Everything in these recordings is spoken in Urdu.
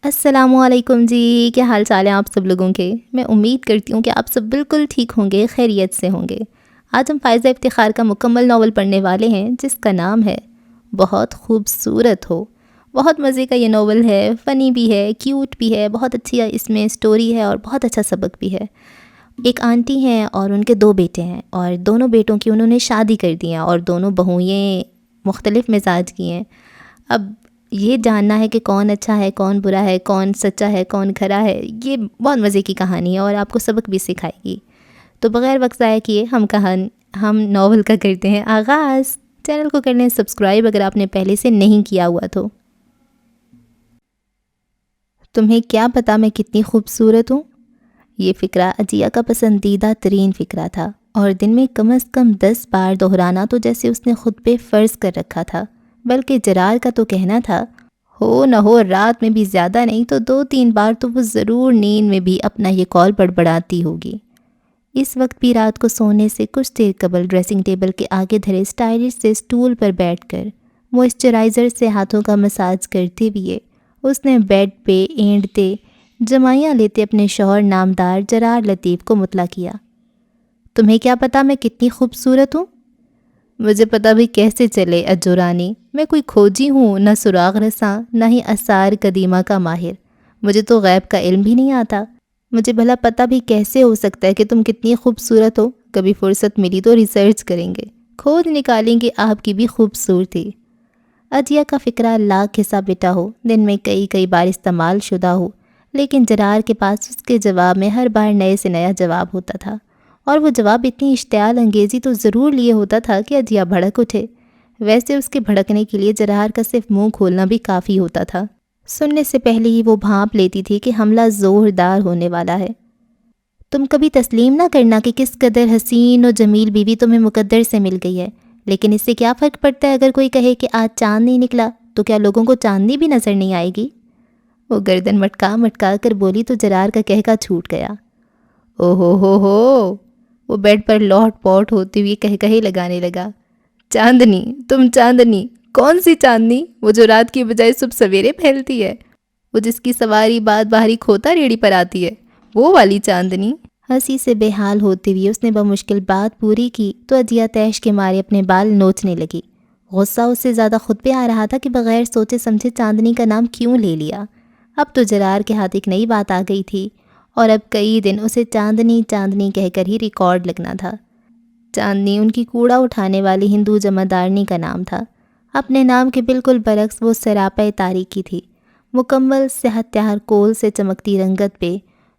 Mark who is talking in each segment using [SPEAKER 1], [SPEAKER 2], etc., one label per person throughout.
[SPEAKER 1] السلام علیکم جی، کیا حال چال ہیں آپ سب لوگوں کے؟ میں امید کرتی ہوں کہ آپ سب بالکل ٹھیک ہوں گے، خیریت سے ہوں گے۔ آج ہم فائزہ افتخار کا مکمل ناول پڑھنے والے ہیں جس کا نام ہے بہت خوبصورت ہو۔ بہت مزے کا یہ ناول ہے، فنی بھی ہے، کیوٹ بھی ہے، بہت اچھی اس میں سٹوری ہے اور بہت اچھا سبق بھی ہے۔ ایک آنٹی ہیں اور ان کے 2 بیٹے ہیں اور دونوں بیٹوں کی انہوں نے شادی کر دی ہیں اور دونوں بہوئیں مختلف مزاج کی ہیں۔ اب یہ جاننا ہے کہ کون اچھا ہے، کون برا ہے، کون سچا ہے، کون کھرا ہے، یہ بہت مزے کی کہانی ہے اور آپ کو سبق بھی سکھائے گی۔ تو بغیر وقت ضائع کیے ہم ناول کا کرتے ہیں آغاز۔ چینل کو کر لیں سبسکرائب اگر آپ نے پہلے سے نہیں کیا ہوا تو۔ تمہیں کیا پتا میں کتنی خوبصورت ہوں؟ یہ فقرہ عطیہ کا پسندیدہ ترین فقرہ تھا اور دن میں کم از کم 10 بار دہرانا تو جیسے اس نے خود پہ فرض کر رکھا تھا، بلکہ جرار کا تو کہنا تھا ہو نہ ہو رات میں بھی زیادہ نہیں تو 2-3 بار تو وہ ضرور نیند میں بھی اپنا یہ کال بڑبڑاتی ہوگی۔ اس وقت بھی رات کو سونے سے کچھ دیر قبل ڈریسنگ ٹیبل کے آگے دھرے اسٹائلش سے سٹول پر بیٹھ کر موئسچرائزر سے ہاتھوں کا مساج کرتے ہوئے اس نے بیڈ پہ اینڈتے جمائیاں لیتے اپنے شوہر نامدار جرار لطیف کو مطلع کیا۔ تمہیں کیا پتا میں کتنی خوبصورت ہوں؟ مجھے پتہ بھی کیسے چلے اجورانی، میں کوئی کھوجی ہوں، نہ سراغ رساں، نہ ہی آثار قدیمہ کا ماہر۔ مجھے تو غیب کا علم بھی نہیں آتا۔ مجھے بھلا پتہ بھی کیسے ہو سکتا ہے کہ تم کتنی خوبصورت ہو؟ کبھی فرصت ملی تو ریسرچ کریں گے، کھوج نکالیں گے آپ کی بھی خوبصورتی۔ عطیہ کا فقرہ لاکھ حصہ بٹا ہو، دن میں کئی بار استعمال شدہ ہو، لیکن جرار کے پاس اس کے جواب میں ہر بار نئے سے نیا جواب ہوتا تھا، اور وہ جواب اتنی اشتعال انگیزی تو ضرور لیے ہوتا تھا کہ عطیہ بھڑک اٹھے۔ ویسے اس کے بھڑکنے کے لیے جرار کا صرف منہ کھولنا بھی کافی ہوتا تھا۔ سننے سے پہلے ہی وہ بھانپ لیتی تھی کہ حملہ زوردار ہونے والا ہے۔ تم کبھی تسلیم نہ کرنا کہ کس قدر حسین و جمیل بیوی تمہیں مقدر سے مل گئی ہے، لیکن اس سے کیا فرق پڑتا ہے اگر کوئی کہے کہ آج چاند نہیں نکلا تو کیا لوگوں کو چاندنی بھی نظر نہیں آئے گی؟ وہ گردن مٹکا کر بولی تو جرار کا کہکا چھوٹ گیا۔ او ہو، وہ بیڈ پر لوٹ پوٹ ہوتی ہوئی کہے لگانے لگا۔ چاندنی، تم چاندنی؟ کون سی چاندنی؟ وہ جو رات کی بجائے صبح سویرے پھیلتی ہے، وہ جس کی سواری بات باہری کھوتا ریڑھی پر آتی ہے، وہ والی چاندنی؟ ہنسی سے بے حال ہوتی ہوئی اس نے بمشکل بات پوری کی تو عطیہ تیش کے مارے اپنے بال نوچنے لگی۔ غصہ اس سے زیادہ خود پہ آ رہا تھا کہ بغیر سوچے سمجھے چاندنی کا نام کیوں لے لیا۔ اب تو جرار کے ہاتھ ایک نئی بات آ گئی تھی اور اب کئی دن اسے چاندنی چاندنی کہہ کر ہی ریکارڈ لگنا تھا۔ چاندنی ان کی کوڑا اٹھانے والی ہندو جمعدارنی کا نام تھا۔ اپنے نام کے بالکل برعکس وہ سراپے تاریکی تھی، مکمل صحت تیار کول سے چمکتی رنگت پہ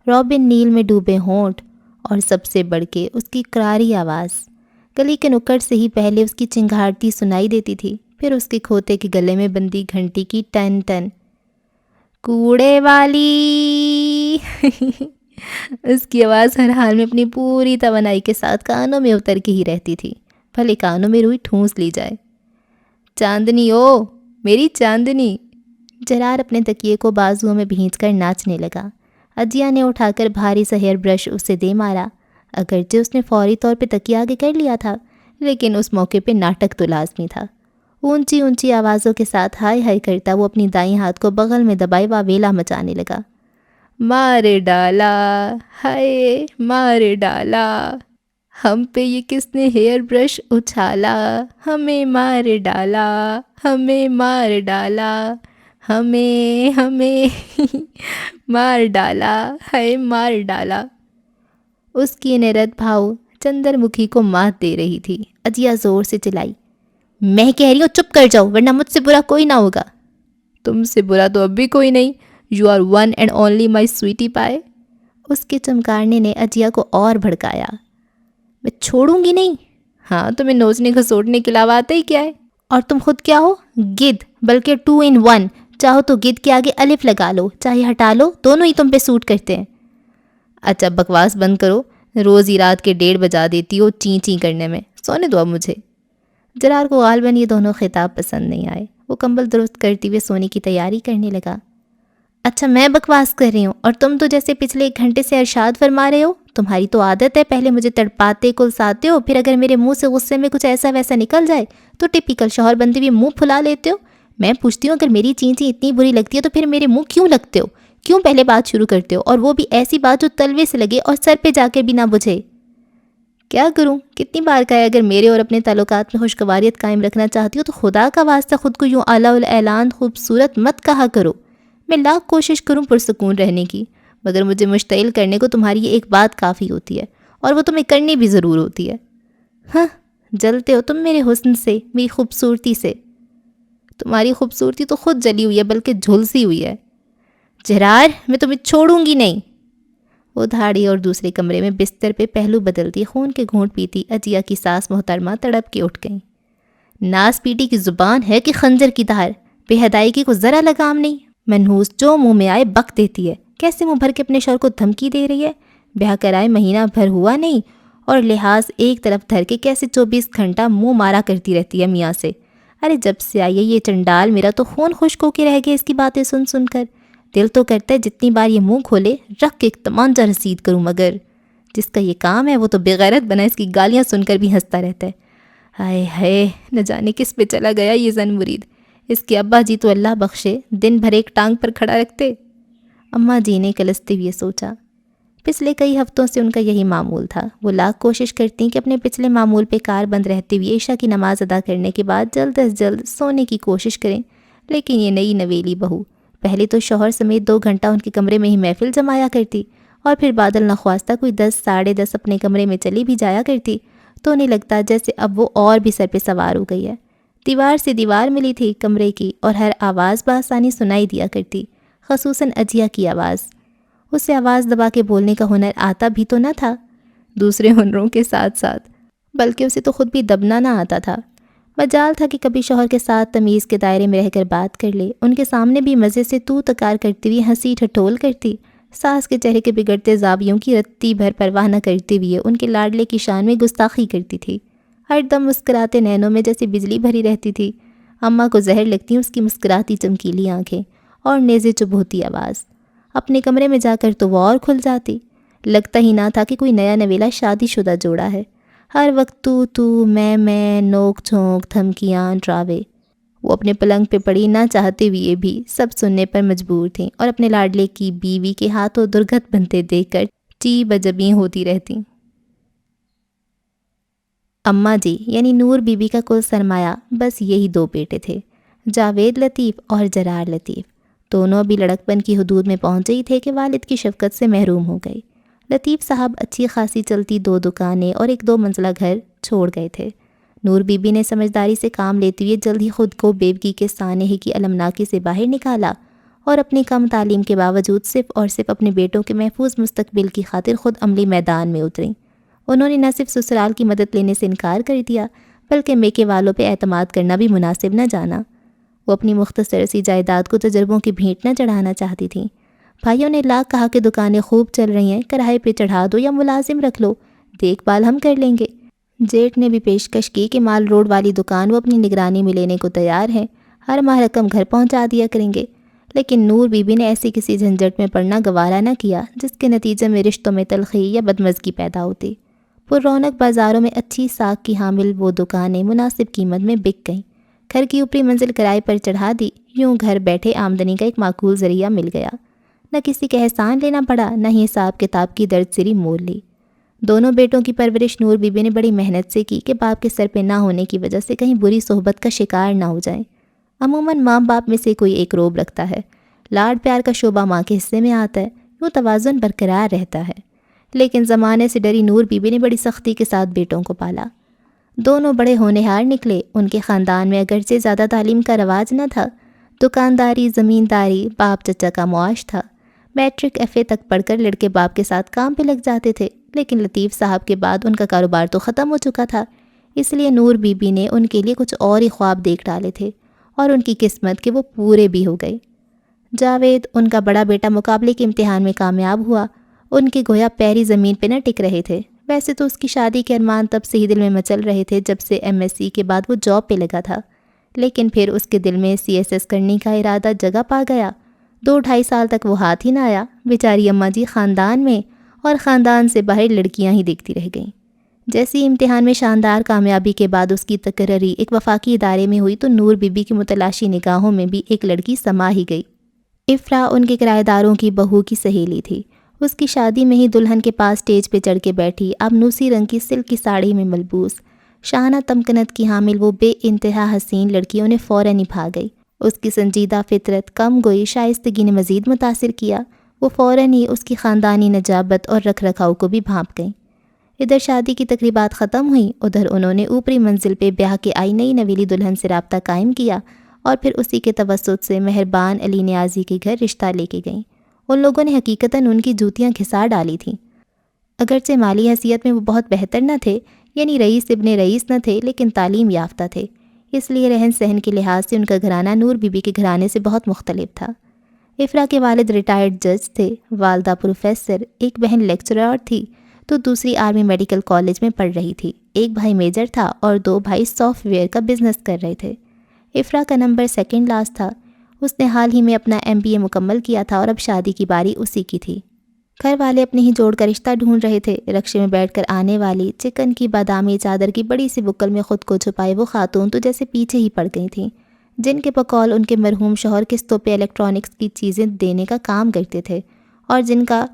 [SPEAKER 1] رابن نیل میں ڈوبے ہونٹ، اور سب سے بڑھ کے اس کی کراری آواز۔ گلی کے نکڑ سے ہی پہلے اس کی چنگھاڑتی سنائی دیتی تھی، پھر اس کے کھوتے کے گلے میں بندی گھنٹی کی ٹن ٹن۔ کوڑے والی اس کی آواز ہر حال میں اپنی پوری توانائی کے ساتھ کانوں میں اتر کے ہی رہتی تھی، بھلے کانوں میں روئی ٹھونس لی جائے۔ چاندنی او میری چاندنی! جرار اپنے تکیے کو بازوؤں میں بھینچ کر ناچنے لگا۔ عطیہ نے اٹھا کر بھاری سا ہیئر برش اسے دے مارا، اگرچہ اس نے فوری طور پہ تکیہ آگے کر لیا تھا، لیکن اس موقع پہ ناٹک تو لازمی تھا۔ اونچی آوازوں کے ساتھ ہائے ہائے کرتا وہ اپنی دائیں ہاتھ کو بغل میں دبائے واویلا مچانے لگا۔ مارے ڈالا، ہائے مارے ڈالا، ہم پہ یہ کس نے ہیئر برش اچھالا، ہمیں مار ڈالا، ہمیں مار ڈالا، ہمیں مار ڈالا، ہائے مار ڈالا۔ اس کی نرت بھاؤ چندر مکھی کو مات دے رہی تھی۔ عطیہ زور سے چلائی، میں کہہ رہی ہوں چپ کر جاؤ ورنہ مجھ سے برا کوئی نہ ہوگا۔ تم سے برا تو اب بھی کوئی نہیں، you are one and only my sweetie pie. اس کے چمکارنے نے عطیہ کو اور بھڑکایا۔ میں چھوڑوں گی نہیں۔ ہاں تمہیں نوچنے گھسوٹنے کے علاوہ آتا ہی کیا ہے؟ اور تم خود کیا ہو؟ گدھ، بلکہ 2 in 1۔ چاہو تو گدھ کے آگے الف لگا لو، چاہے ہٹا لو، دونوں ہی تم پہ سوٹ کرتے ہیں۔ اچھا بکواس بند کرو، روز ہی رات کے 1:30 بجا دیتی ہو چین چین کرنے میں، سونے دو اب مجھے۔ جرار کو غالباً یہ دونوں خطاب پسند نہیں آئے، وہ کمبل درست کرتے ہوئے سونے کی تیاری کرنے لگا۔ اچھا میں بکواس کر رہی ہوں اور تم تو جیسے پچھلے 1 گھنٹے سے ارشاد فرما رہے ہو، تمہاری تو عادت ہے پہلے مجھے تڑپاتے کلساتے ہو، پھر اگر میرے منہ سے غصے میں کچھ ایسا ویسا نکل جائے تو ٹپیکل شوہر بندے بھی منہ پھلا لیتے ہو۔ میں پوچھتی ہوں اگر میری چینچی اتنی بری لگتی ہے تو پھر میرے منہ کیوں لگتے ہو؟ کیوں پہلے بات شروع کرتے ہو؟ اور وہ بھی ایسی بات جو تلوے سے لگے اور سر پہ جا کے بھی نہ بجھے۔ کیا کروں؟ کتنی بار کہا ہے اگر میرے اور اپنے تعلقات میں خوشگواریت قائم رکھنا چاہتی ہو تو خدا کا واسطہ خود کو یوں اعلیٰ الاعلان خوبصورت مت کہا کرو۔ میں لاکھ کوشش کروں پرسکون رہنے کی، مگر مجھے مشتعل کرنے کو تمہاری یہ ایک بات کافی ہوتی ہے، اور وہ تمہیں کرنی بھی ضرور ہوتی ہے۔ ہاں، جلتے ہو تم میرے حسن سے، میری خوبصورتی سے۔ تمہاری خوبصورتی تو خود جلی ہوئی ہے، بلکہ جھلسی ہوئی ہے۔ جرار، میں تمہیں چھوڑوں گی نہیں۔ وہ دھاڑی اور دوسرے کمرے میں بستر پہ پہلو بدلتی خون کے گھونٹ پیتی عطیہ کی ساس محترمہ تڑپ کے اٹھ گئیں۔ ناس پیٹی کی زبان ہے کہ خنجر کی دھار، بے حدائیگی کو ذرا لگام نہیں، منحوس جو منہ میں آئے بک دیتی ہے۔ کیسے منہ بھر کے اپنے شوہر کو دھمکی دے رہی ہے؟ بیاہ کرائے مہینہ بھر ہوا نہیں اور لحاظ ایک طرف دھر کے کیسے 24 گھنٹہ منہ مارا کرتی رہتی ہے میاں سے۔ ارے جب سے آئی ہے یہ چنڈال، میرا تو خون خشک ہو کے رہ گیا اس کی باتیں سن سن کر۔ دل تو کرتا ہے جتنی بار یہ منہ کھولے رکھ کے ایک تمانچہ رسید کروں، مگر جس کا یہ کام ہے وہ تو بغیرت بنا اس کی گالیاں سن کر بھی ہنستا رہتا ہے۔ ہائے ہائے، نہ جانے کس پہ چلا گیا یہ زن مرید۔ اس کے ابا جی تو اللہ بخشے دن بھر ایک ٹانگ پر کھڑا رکھتے۔ اماں جی نے کلستے ہوئے سوچا۔ پچھلے کئی ہفتوں سے ان کا یہی معمول تھا۔ وہ لاکھ کوشش کرتی کہ اپنے پچھلے معمول پہ کار بند رہتے ہوئے عشاء کی نماز ادا کرنے کے بعد جلد از جلد سونے کی کوشش کریں، لیکن یہ نئی نویلی بہو پہلے تو شوہر سمیت 2 گھنٹہ ان کے کمرے میں ہی محفل جمایا کرتی، اور پھر بادل نخواستہ کوئی 10 ساڑھے 10 اپنے کمرے میں چلی بھی جایا کرتی تو انہیں لگتا جیسے اب وہ اور بھی سر پہ سوار ہو گئی ہے۔ دیوار سے دیوار ملی تھی کمرے کی، اور ہر آواز بآسانی سنائی دیا کرتی، خصوصاً عطیہ کی آواز۔ اسے آواز دبا کے بولنے کا ہنر آتا بھی تو نہ تھا، دوسرے ہنروں کے ساتھ ساتھ، بلکہ اسے تو خود بھی دبنا نہ آتا تھا۔ مجال تھا کہ کبھی شوہر کے ساتھ تمیز کے دائرے میں رہ کر بات کر لے، ان کے سامنے بھی مزے سے تو تکار کرتی ہوئی ہنسی ٹھٹول کرتی، ساس کے چہرے کے بگڑتے زاویوں کی رتی بھر پرواہ نہ کرتے ہوئے ان کے لاڈلے کی شان میں گستاخی کرتی تھی، ہر دم مسکراتے نینوں میں جیسے بجلی بھری رہتی تھی۔ اماں کو زہر لگتی اس کی مسکراتی چمکیلی آنکھیں اور نیزے چبھوتی آواز۔ اپنے کمرے میں جا کر تو وہ اور کھل جاتی، لگتا ہی نہ تھا کہ کوئی نیا نویلا شادی شدہ جوڑا ہے۔ ہر وقت تو میں نوک جھونک دھمکیاں ڈراوے۔ وہ اپنے پلنگ پہ پڑی نہ چاہتے ہوئے بھی سب سننے پر مجبور تھیں، اور اپنے لاڈلے کی بیوی کے ہاتھوں درگت بنتے دیکھ کر چی بجبیں ہوتی رہتیں۔ اماں جی یعنی نور بی بی کا کل سرمایہ بس یہی 2 بیٹے تھے، جاوید لطیف اور جرار لطیف۔ دونوں بھی لڑک پن کی حدود میں پہنچے ہی تھے کہ والد کی شفقت سے محروم ہو گئے۔ لطیف صاحب اچھی خاصی چلتی 2 دکانیں اور ایک 2 منزلہ گھر چھوڑ گئے تھے۔ نور بی بی نے سمجھداری سے کام لیتے ہوئے جلد ہی خود کو بیوگی کے سانحے کی المناکی سے باہر نکالا، اور اپنی کم تعلیم کے باوجود صرف اور صرف اپنے بیٹوں کے محفوظ مستقبل کی خاطر خود عملی میدان میں اتریں۔ انہوں نے نہ صرف سسرال کی مدد لینے سے انکار کر دیا، بلکہ میکے والوں پہ اعتماد کرنا بھی مناسب نہ جانا۔ وہ اپنی مختصر سی جائیداد کو تجربوں کی بھیٹ نہ چڑھانا چاہتی تھیں۔ بھائیوں نے لاکھ کہا کہ دکانیں خوب چل رہی ہیں، کرائے پہ چڑھا دو یا ملازم رکھ لو، دیکھ بھال ہم کر لیں گے۔ جیٹھ نے بھی پیشکش کی کہ مال روڈ والی دکان وہ اپنی نگرانی میں لینے کو تیار ہیں، ہر ماہ رقم گھر پہنچا دیا کریں گے۔ لیکن نور بی بی نے ایسی کسی جھنجھٹ میں پڑنا گوارا نہ کیا جس کے نتیجے میں رشتوں میں تلخی یا بدمزگی پیدا ہوتی۔ پر رونق بازاروں میں اچھی ساکھ کی حامل وہ دکانیں مناسب قیمت میں بک گئیں، گھر کی اوپری منزل کرائے پر چڑھا دی، یوں گھر بیٹھے آمدنی کا ایک معقول ذریعہ مل گیا۔ نہ کسی کا احسان لینا پڑا، نہ ہی حساب کتاب کی درد سری مول لی۔ دونوں بیٹوں کی پرورش نور بی بی نے بڑی محنت سے کی کہ باپ کے سر پہ نہ ہونے کی وجہ سے کہیں بری صحبت کا شکار نہ ہو جائیں۔ عموماً ماں باپ میں سے کوئی ایک روب رکھتا ہے، لاڈ پیار کا شعبہ ماں کے حصے میں آتا ہے، یوں توازن برقرار رہتا ہے۔ لیکن زمانے سے ڈری نور بی بی نے بڑی سختی کے ساتھ بیٹوں کو پالا۔ دونوں بڑے ہونہار نکلے۔ ان کے خاندان میں اگرچہ زیادہ تعلیم کا رواج نہ تھا، دکانداری، زمینداری باپ چچا کا معاش تھا۔ میٹرک ایف اے تک پڑھ کر لڑکے باپ کے ساتھ کام پہ لگ جاتے تھے، لیکن لطیف صاحب کے بعد ان کا کاروبار تو ختم ہو چکا تھا، اس لیے نور بی بی نے ان کے لیے کچھ اور ہی خواب دیکھ ڈالے تھے، اور ان کی قسمت کہ وہ پورے بھی ہو گئے۔ جاوید ان کا بڑا بیٹا مقابلے کے امتحان میں کامیاب ہوا۔ ان کے گویا پیری زمین پہ نہ ٹک رہے تھے۔ ویسے تو اس کی شادی کے ارمان تب سے ہی دل میں مچل رہے تھے جب سے ایم ایس سی کے بعد وہ جاب پہ لگا تھا، لیکن پھر اس کے دل میں سی ایس ایس کرنے کا ارادہ جگہ پا گیا۔ 2-2.5 سال تک وہ ہاتھ ہی نہ آیا۔ بیچاری اماں جی خاندان میں اور خاندان سے باہر لڑکیاں ہی دیکھتی رہ گئیں۔ جیسی امتحان میں شاندار کامیابی کے بعد اس کی تقرری ایک وفاقی ادارے میں ہوئی تو نور بی بی کی متلاشی نگاہوں میں بھی ایک لڑکی سما ہی گئی۔ افرا ان کے کرایہ داروں کی بہو کی سہیلی تھی۔ اس کی شادی میں ہی دلہن کے پاس اسٹیج پہ چڑھ کے بیٹھی آبنوسی رنگ کی سلک کی ساڑی میں ملبوس شاہانہ تمکنت کی حامل وہ بے انتہا حسین لڑکی انہیں فوراً ہی بھا گئی۔ اس کی سنجیدہ فطرت کم گوئی شائستگی نے مزید متاثر کیا۔ وہ فوراً ہی اس کی خاندانی نجابت اور رکھ رکھاؤ کو بھی بھانپ گئیں۔ ادھر شادی کی تقریبات ختم ہوئیں، ادھر انہوں نے اوپری منزل پہ بیاہ کے آئی نئی نویلی دلہن سے رابطہ قائم کیا اور پھر اسی کے توسط سے مہربان علی نیازی کے گھر رشتہ لے کے گئیں۔ ان لوگوں نے حقیقتاً ان کی جوتیاں گھسا ڈالی تھیں۔ اگرچہ مالی حیثیت میں وہ بہت بہتر نہ تھے، یعنی رئیس ابن رئیس نہ تھے، لیکن تعلیم یافتہ تھے، اس لیے رہن سہن کے لحاظ سے ان کا گھرانہ نور بی بی کے گھرانے سے بہت مختلف تھا۔ افرا کے والد ریٹائرڈ جج تھے، والدہ پروفیسر، ایک بہن لیکچرر تھی تو دوسری آرمی میڈیکل کالج میں پڑھ رہی تھی، ایک بھائی میجر تھا اور 2 بھائی سافٹ ویئر کا بزنس کر رہے تھے۔ افرا کا نمبر 2nd کلاس تھا، اس نے حال ہی میں اپنا MBA مکمل کیا تھا اور اب شادی کی باری اسی کی تھی۔ گھر والے اپنے ہی جوڑ کا رشتہ ڈھونڈ رہے تھے۔ رکشے میں بیٹھ کر آنے والی چکن کی بادامی چادر کی بڑی سی بکل میں خود کو چھپائے وہ خاتون تو جیسے پیچھے ہی پڑ گئی تھیں، جن کے بقول ان کے مرحوم شوہر قسطوں پہ الیکٹرانکس کی چیزیں دینے کا کام کرتے تھے اور جن کا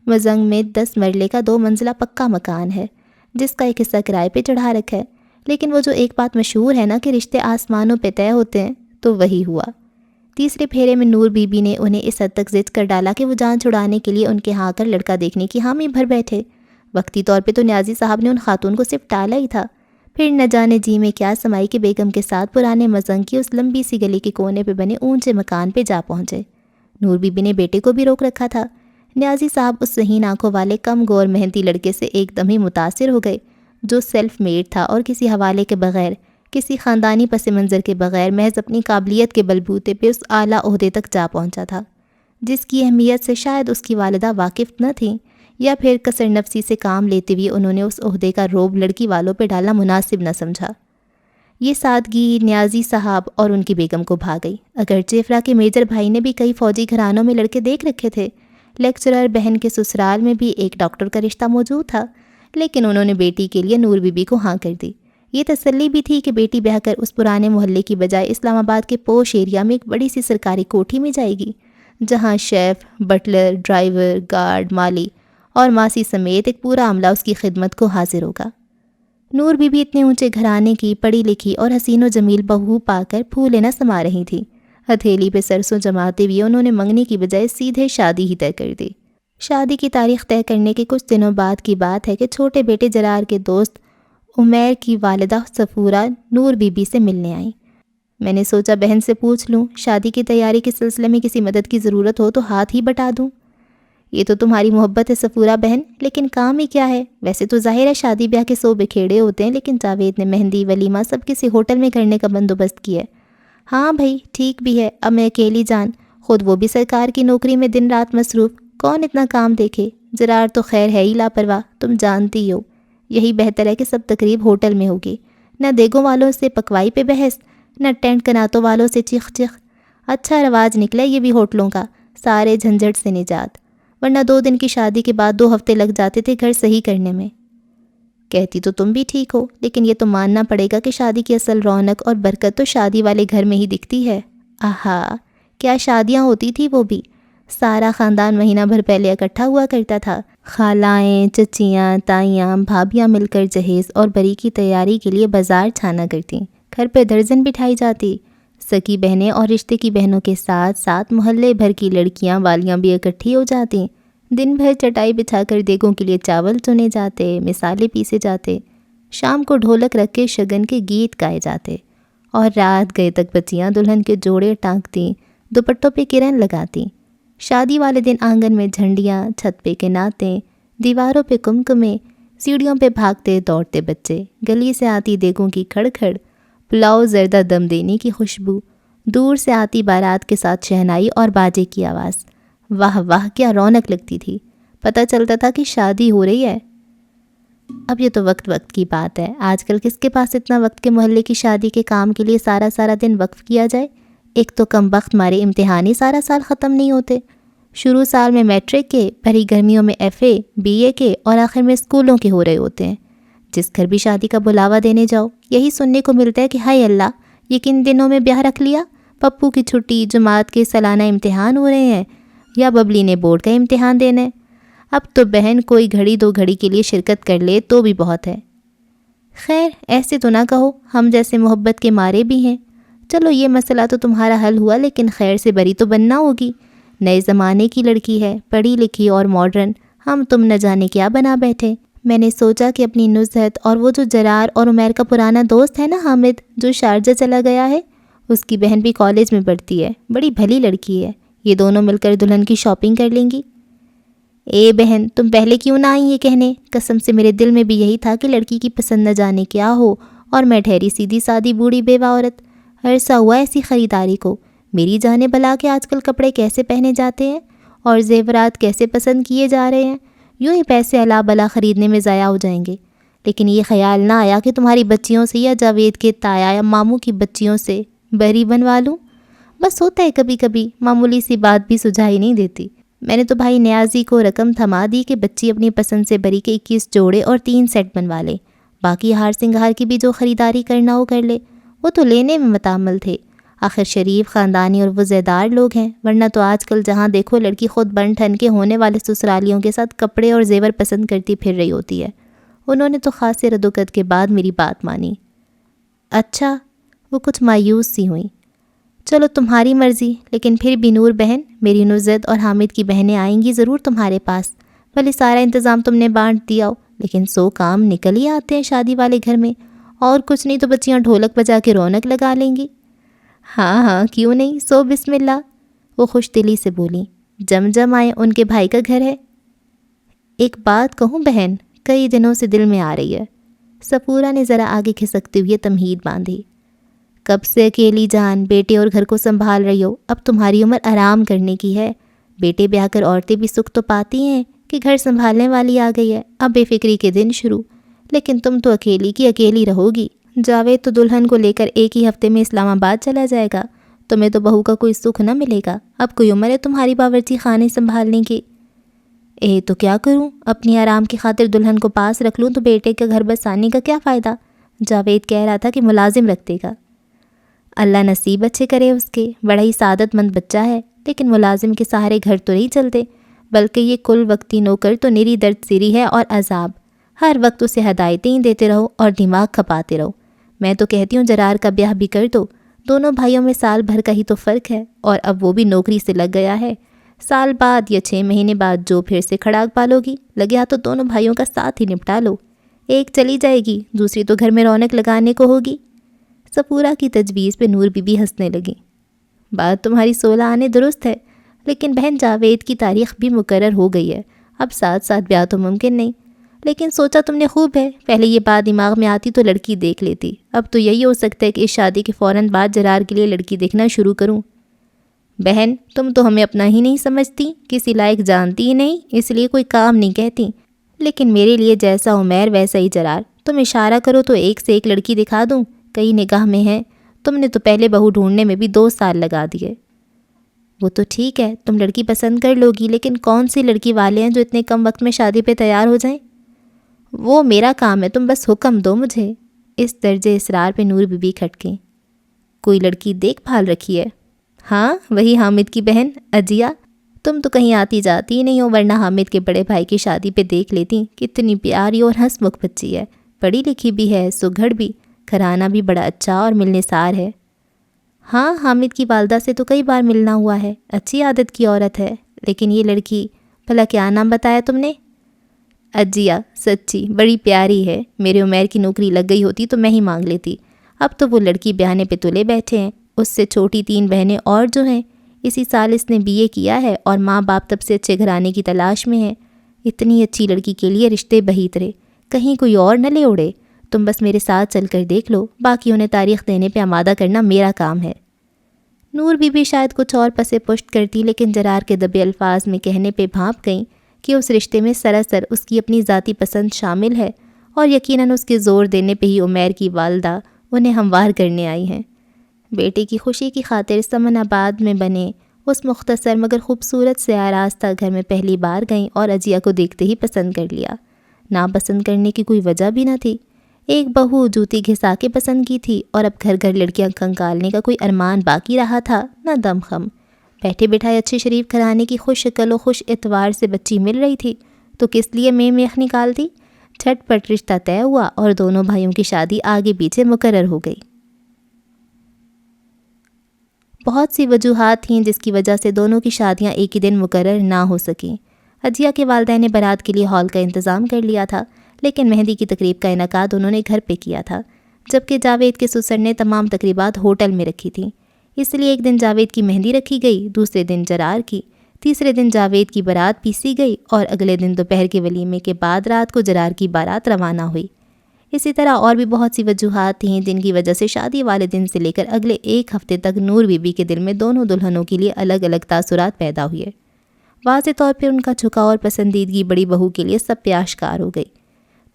[SPEAKER 1] مزنگ میں 10 مرلے کا 2 منزلہ پکا مکان ہے، جس کا ایک حصہ کرائے پہ چڑھا رکھا ہے۔ لیکن وہ جو ایک بات مشہور ہے نا کہ رشتے آسمانوں پہ طے ہوتے ہیں، تو وہی ہوا۔ تیسرے پھیرے میں نور بی بی نے انہیں اس حد تک ضد کر ڈالا کہ وہ جان چھڑانے کے لیے ان کے ہاں کر لڑکا دیکھنے کی حامی بھر بیٹھے۔ وقتی طور پہ تو نیازی صاحب نے ان خاتون کو صرف ٹالا ہی تھا، پھر نہ جانے جی میں کیا سمائی کہ بیگم کے ساتھ پرانے مزنگ کی اس لمبی سی گلی کے کونے پہ بنے اونچے مکان پہ جا پہنچے۔ نور بی بی نے بیٹے کو بھی روک رکھا تھا۔ نیازی صاحب اس ذہین آنکھوں والے کم گور محنتی لڑکے سے ایک دم ہی متاثر ہو گئے، جو سیلف میڈ تھا اور کسی حوالے کے بغیر، کسی خاندانی پس منظر کے بغیر، محض اپنی قابلیت کے بلبوتے پہ اس اعلیٰ عہدے تک جا پہنچا تھا، جس کی اہمیت سے شاید اس کی والدہ واقف نہ تھیں، یا پھر کثر نفسی سے کام لیتے ہوئے انہوں نے اس عہدے کا روب لڑکی والوں پہ ڈالنا مناسب نہ سمجھا۔ یہ سادگی نیازی صاحب اور ان کی بیگم کو بھا گئی۔ اگرچہ افرا کے میجر بھائی نے بھی کئی فوجی گھرانوں میں لڑکے دیکھ رکھے تھے، لیکچرر بہن کے سسرال میں بھی ایک ڈاکٹر کا رشتہ موجود تھا، لیکن انہوں نے بیٹی کے لیے نور بی بی کو ہاں کر دی۔ یہ تسلی بھی تھی کہ بیٹی بیاہ کر اس پرانے محلے کی بجائے اسلام آباد کے پوش ایریا میں ایک بڑی سی سرکاری کوٹھی میں جائے گی، جہاں شیف، بٹلر، ڈرائیور، گارڈ، مالی اور ماسی سمیت ایک پورا عملہ اس کی خدمت کو حاضر ہوگا۔ نور بی بی اتنے اونچے گھرانے کی پڑھی لکھی اور حسین و جمیل بہو پا کر پھولے نہ سما رہی تھی۔ ہتھیلی پہ سرسوں جماتے ہوئے انہوں نے منگنی کی بجائے سیدھے شادی ہی طے کر دی۔ شادی کی تاریخ طے کرنے کے کچھ دنوں بعد کی بات ہے کہ چھوٹے بیٹے جرار کے دوست عمیر کی والدہ صفورہ نور بی بی سے ملنے آئیں۔ میں نے سوچا بہن سے پوچھ لوں، شادی کی تیاری کے سلسلے میں کسی مدد کی ضرورت ہو تو ہاتھ ہی بٹا دوں۔ یہ تو تمہاری محبت ہے صفورہ بہن، لیکن کام ہی کیا ہے؟ ویسے تو ظاہر ہے شادی بیاہ کے 100 بکھیڑے ہوتے ہیں، لیکن جاوید نے مہندی ولیمہ سب کسی ہوٹل میں کرنے کا بندوبست کیا ہے۔ ہاں بھائی ٹھیک بھی ہے، اب میں اکیلی جان، خود وہ بھی سرکار کی نوکری میں دن رات مصروف، کون اتنا کام دیکھے؟ جرار تو خیر ہے ہی لاپرواہ، تم جانتی ہو۔ یہی بہتر ہے کہ سب تقریب ہوٹل میں ہوگی، نہ دیگوں والوں سے پکوائی پہ بحث، نہ ٹینٹ کناتوں والوں سے چیخ چیخ۔ اچھا رواج نکلا یہ بھی ہوٹلوں کا، سارے جھنجھٹ سے نجات، ورنہ 2 دن کی شادی کے بعد 2 ہفتے لگ جاتے تھے گھر صحیح کرنے میں۔ کہتی تو تم بھی ٹھیک ہو، لیکن یہ تو ماننا پڑے گا کہ شادی کی اصل رونق اور برکت تو شادی والے گھر میں ہی دکھتی ہے۔ آہا کیا شادیاں ہوتی تھی، وہ بھی سارا خاندان مہینہ بھر پہلے اکٹھا ہوا کرتا تھا، خالائیں، چچیاں، تائیاں، بھابیاں مل کر جہیز اور بری کی تیاری کے لیے بازار چھانا کرتیں، گھر پہ درجن بٹھائی جاتی، سکی بہنیں اور رشتے کی بہنوں کے ساتھ ساتھ محلے بھر کی لڑکیاں والیاں بھی اکٹھی ہو جاتیں، دن بھر چٹائی بچھا کر دیگوں کے لیے چاول چنے جاتے، مسالے پیسے جاتے، شام کو ڈھولک رکھ کے شگن کے گیت گائے جاتے، اور رات گئے تک بچیاں دلہن کے جوڑے ٹانکتیں، دوپٹوں پہ کرن لگاتیں۔ شادی والے دن آنگن میں جھنڈیاں، چھت پہ کناتیں، دیواروں پہ کمکمے، سیڑھیوں پہ بھاگتے دوڑتے بچے، گلی سے آتی دیگوں کی کھڑکھڑ، پلاؤ زردہ دم دینے کی خوشبو، دور سے آتی بارات کے ساتھ شہنائی اور باجے کی آواز۔ واہ واہ کیا رونق لگتی تھی، پتہ چلتا تھا کہ شادی ہو رہی ہے۔ اب یہ تو وقت وقت کی بات ہے، آج کل کس کے پاس اتنا وقت کے محلے کی شادی کے کام کے لیے سارا دن وقف کیا جائے؟ ایک تو کم وقت مارے امتحان ہی سارا سال ختم نہیں ہوتے، شروع سال میں میٹرک کے، بھری گرمیوں میں FA BA کے، اور آخر میں اسکولوں کے ہو رہے ہوتے ہیں۔ جس گھر بھی شادی کا بلاوا دینے جاؤ یہی سننے کو ملتا ہے کہ ہائے اللہ یہ کن دنوں میں بیاہ رکھ لیا، پپو کی چھٹی، جماعت کے سالانہ امتحان ہو رہے ہیں یا ببلی نے بورڈ کا امتحان دینا ہے۔ اب تو بہن کوئی گھڑی 2 گھڑی کے لیے شرکت کر لے تو بھی بہت ہے۔ خیر ایسے تو نہ کہو، ہم جیسے محبت کے مارے بھی ہیں۔ چلو یہ مسئلہ تو تمہارا حل ہوا، لیکن خیر سے بری تو بننا ہوگی۔ نئے زمانے کی لڑکی ہے، پڑھی لکھی اور ماڈرن، ہم تم نہ جانے کیا بنا بیٹھے۔ میں نے سوچا کہ اپنی نزہت اور وہ جو جرار اور عمیر کا پرانا دوست ہے نا حامد جو شارجہ چلا گیا ہے، اس کی بہن بھی کالج میں پڑھتی ہے، بڑی بھلی لڑکی ہے، یہ دونوں مل کر دلہن کی شاپنگ کر لیں گی۔ اے بہن تم پہلے کیوں نہ آئی یہ کہنے، قسم سے میرے دل میں بھی یہی تھا کہ لڑکی کی پسند نہ جانے کیا ہو، اور میں ٹھہری سیدھی سادی بوڑھی بیوہ عورت، عرصہ ہوا ایسی خریداری کو۔ میری جانے بلا کے آج کل کپڑے کیسے پہنے جاتے ہیں اور زیورات کیسے پسند کیے جا رہے ہیں، یوں ہی پیسے الا بلا خریدنے میں ضائع ہو جائیں گے۔ لیکن یہ خیال نہ آیا کہ تمہاری بچیوں سے یا جاوید کے تایا یا ماموں کی بچیوں سے بری بنوا لوں۔ بس ہوتا ہے کبھی کبھی، معمولی سی بات بھی سجھائی نہیں دیتی۔ میں نے تو بھائی نیازی کو رقم تھما دی کہ بچی اپنی پسند سے بری کے 21 جوڑے اور 3 سیٹ بنوا لے، باقی ہار سنگھار کی بھی جو خریداری کرنا ہو کر لے۔ وہ تو لینے میں متعمل تھے، آخر شریف خاندانی اور وزیدار لوگ ہیں، ورنہ تو آج کل جہاں دیکھو لڑکی خود بن ٹھن کے ہونے والے سسرالیوں کے ساتھ کپڑے اور زیور پسند کرتی پھر رہی ہوتی ہے۔ انہوں نے تو خاصے رد و قد کے بعد میری بات مانی۔ اچھا، وہ کچھ مایوس سی ہوئیں۔ چلو تمہاری مرضی، لیکن پھر بھی نور بہن، میری نزہت اور حامد کی بہنیں آئیں گی ضرور تمہارے پاس، بھلے سارا انتظام تم نے بانٹ دیا ہو، لیکن 100 کام نکل ہی آتے ہیں شادی والے گھر میں، اور کچھ نہیں تو بچیاں ڈھولک بجا کے رونق لگا لیں گی۔ ہاں ہاں کیوں نہیں، سو بسم اللہ، وہ خوش دلی سے بولیں۔ جم آئے ان کے بھائی کا گھر ہے۔ ایک بات کہوں بہن، کئی دنوں سے دل میں آ رہی ہے۔ صفورہ نے ذرا آگے کھسکتے ہوئے تمہید باندھی۔ کب سے اکیلی جان بیٹے اور گھر کو سنبھال رہی ہو، اب تمہاری عمر آرام کرنے کی ہے۔ بیٹے بیاہ کر عورتیں بھی سکھ تو پاتی ہیں کہ گھر سنبھالنے والی آ گئی ہے، اب بے فکری کے دن شروع۔ لیکن تم تو اکیلی کی اکیلی رہو گی۔ جاوید تو دلہن کو لے کر ایک ہی ہفتے میں اسلام آباد چلا جائے گا، تمہیں تو بہو کا کوئی سکھ نہ ملے گا۔ اب کوئی عمر ہے تمہاری باورچی خانے سنبھالنے کی؟ تو کیا کروں، اپنی آرام کی خاطر دلہن کو پاس رکھ لوں تو بیٹے کا گھر بسانے کا کیا فائدہ؟ جاوید کہہ رہا تھا کہ ملازم رکھ دے گا۔ اللہ نصیب اچھے کرے اس کے، بڑا ہی سعادت مند بچہ ہے، لیکن ملازم کے سہارے گھر تو نہیں چلتے، بلکہ یہ کل وقتی نوکر تو نری درد سری ہے اور عذاب، ہر وقت اسے ہدایتیں ہی دیتے رہو اور دماغ کھپاتے رہو۔ میں تو کہتی ہوں جرار کا بیاہ بھی کر دو، دونوں بھائیوں میں سال بھر کا ہی تو فرق ہے، اور اب وہ بھی نوکری سے لگ گیا ہے، سال بعد یا 6 مہینے بعد جو پھر سے کھڑاک پالو گی، لگے ہاتھ تو دونوں بھائیوں کا ساتھ ہی نپٹا لو، ایک چلی جائے گی دوسری تو گھر میں رونق لگانے کو ہوگی۔ صفورہ کی تجویز پہ نور بی بی ہنسنے لگیں۔ بات تمہاری 16 آنے درست ہے، لیکن بہن جاوید کی تاریخ بھی مقرر ہو گئی ہے، اب ساتھ ساتھ بیاہ تو ممکن نہیں۔ لیکن سوچا تم نے خوب ہے، پہلے یہ بات دماغ میں آتی تو لڑکی دیکھ لیتی، اب تو یہی ہو سکتا ہے کہ اس شادی کے فوراً بعد جرار کے لیے لڑکی دیکھنا شروع کروں۔ بہن تم تو ہمیں اپنا ہی نہیں سمجھتی، کسی لائق جانتی ہی نہیں، اس لیے کوئی کام نہیں کہتی، لیکن میرے لیے جیسا عمیر ویسا ہی جرار، تم اشارہ کرو تو ایک سے ایک لڑکی دکھا دوں، کئی نگاہ میں ہے، تم نے تو پہلے بہو ڈھونڈنے میں بھی 2 سال لگا دیے۔ وہ تو ٹھیک ہے تم لڑکی پسند کر لو گی، لیکن کون سی لڑکی والے ہیں جو اتنے کم وقت میں شادی پہ تیار ہو جائیں؟ وہ میرا کام ہے، تم بس حکم دو مجھے۔ اس درجے اصرار پہ نور بی بی کھٹکیں۔ کوئی لڑکی دیکھ بھال رکھی ہے؟ ہاں وہی حامد کی بہن عجیہ، تم تو کہیں آتی جاتی ہی نہیں ہو، ورنہ حامد کے بڑے بھائی کی شادی پہ دیکھ لیتی، کتنی پیاری اور ہنس مکھ بچی ہے، پڑھی لکھی بھی ہے، سگھڑ بھی، گھرانہ بھی بڑا اچھا اور ملنے سار ہے۔ ہاں حامد کی والدہ سے تو کئی بار ملنا ہوا ہے، اچھی عادت کی عورت ہے، لیکن یہ لڑکی، بھلا کیا نام بتایا تم نے؟ عجیہ، سچی بڑی پیاری ہے، میرے عمیر کی نوکری لگ گئی ہوتی تو میں ہی مانگ لیتی، اب تو وہ لڑکی بیاہنے پہ تلے بیٹھے ہیں، اس سے چھوٹی 3 بہنیں اور جو ہیں، اسی سال اس نے BA کیا ہے اور ماں باپ تب سے اچھے گھرانے کی تلاش میں ہیں، اتنی اچھی لڑکی کے لیے رشتے بہیت رہے، کہیں کوئی اور نہ لے اڑے، تم بس میرے ساتھ چل کر دیکھ لو، باقی انہیں تاریخ دینے پہ آمادہ کرنا میرا کام ہے۔ نور بی بی شاید کچھ اور پسے پشت کرتی، لیکن جرار کے دبے الفاظ میں کہنے پہ بھانپ گئیں کہ اس رشتے میں سراسر اس کی اپنی ذاتی پسند شامل ہے، اور یقیناً اس کے زور دینے پہ ہی عمیر کی والدہ انہیں ہموار کرنے آئی ہیں۔ بیٹے کی خوشی کی خاطر سمن آباد میں بنے اس مختصر مگر خوبصورت سے آراستہ گھر میں پہلی بار گئیں اور عجیہ کو دیکھتے ہی پسند کر لیا۔ ناپسند کرنے کی کوئی وجہ بھی نہ تھی۔ ایک بہو جوتی گھسا کے پسند کی تھی اور اب گھر گھر لڑکیاں کنکالنے کا کوئی ارمان باقی رہا تھا نہ دم خم۔ بیٹھے بٹھائے اچھے شریف گھرانے کی خوش شکل و خوش اعتبار سے بچی مل رہی تھی تو کس لیے میخ نکالتی۔ جھٹ پٹ رشتہ طے ہوا اور دونوں بھائیوں کی شادی آگے پیچھے مقرر ہو گئی۔ بہت سی وجوہات تھیں جس کی وجہ سے دونوں کی شادیاں ایک ہی دن مقرر نہ ہو سکیں۔ عطیہ کے والدین نے بارات کے لیے ہال کا انتظام کر لیا تھا، لیکن مہندی کی تقریب کا انعقاد انہوں نے گھر پہ کیا تھا، جبکہ جاوید کے سسر نے تمام تقریبات ہوٹل میں رکھی تھیں۔ اس لیے ایک دن جاوید کی مہندی رکھی گئی، دوسرے دن جرار کی، تیسرے دن جاوید کی بارات پیسی گئی اور اگلے دن دوپہر کے ولیمے کے بعد رات کو جرار کی بارات روانہ ہوئی۔ اسی طرح اور بھی بہت سی وجوہات تھیں جن کی وجہ سے شادی والے دن سے لے کر اگلے ایک ہفتے تک نور بی بی کے دل میں دونوں دلہنوں کے لیے الگ الگ تاثرات پیدا ہوئے۔ واضح طور پر ان کا جھکاؤ اور پسندیدگی بڑی بہو کے لیے سب پہ آشکار ہو گئی۔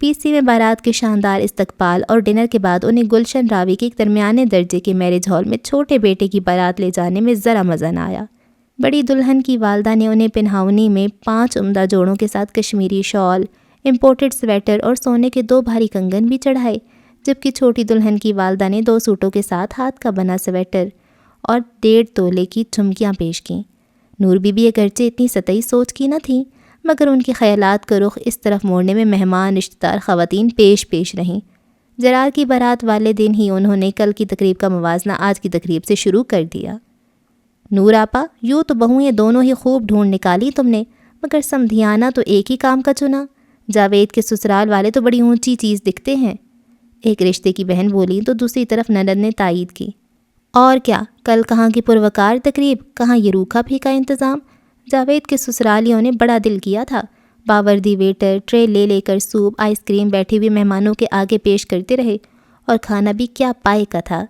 [SPEAKER 1] پی سی میں بارات کے شاندار استقبال اور ڈنر کے بعد انہیں گلشن راوی کے ایک درمیانے درجے کے میرج ہال میں چھوٹے بیٹے کی بارات لے جانے میں ذرا مزہ نہ آیا۔ بڑی دلہن کی والدہ نے انہیں پنہاونی میں 5 عمدہ جوڑوں کے ساتھ کشمیری شال، امپورٹڈ سویٹر اور سونے کے 2 بھاری کنگن بھی چڑھائے، جبکہ چھوٹی دلہن کی والدہ نے 2 سوٹوں کے ساتھ ہاتھ کا بنا سویٹر اور 1.5 تولے کی جھمکیاں پیش کیں۔ نور بی بی اگرچہ اتنی سطحی سوچ کی نہ تھیں، مگر ان کے خیالات کا رخ اس طرف موڑنے میں مہمان رشتہ دار خواتین پیش رہیں۔ جرار کی بارات والے دن ہی انہوں نے کل کی تقریب کا موازنہ آج کی تقریب سے شروع کر دیا۔ نور آپا، یوں تو بہوئیں دونوں ہی خوب ڈھونڈ نکالی تم نے، مگر سمدھیانہ تو ایک ہی کام کا چنا۔ جاوید کے سسرال والے تو بڑی اونچی چیز دکھتے ہیں، ایک رشتے کی بہن بولی تو دوسری طرف نند نے تائید کی۔ اور کیا، کل کہاں کی پروکار تقریب، کہاں یہ روکھا پھیکا انتظام۔ جاوید کے سسرالیوں نے بڑا دل کیا تھا، باوردی ویٹر ٹرے لے لے کر سوپ آئس کریم بیٹھے ہوئے مہمانوں کے آگے پیش کرتے رہے، اور کھانا بھی کیا پائے کا تھا۔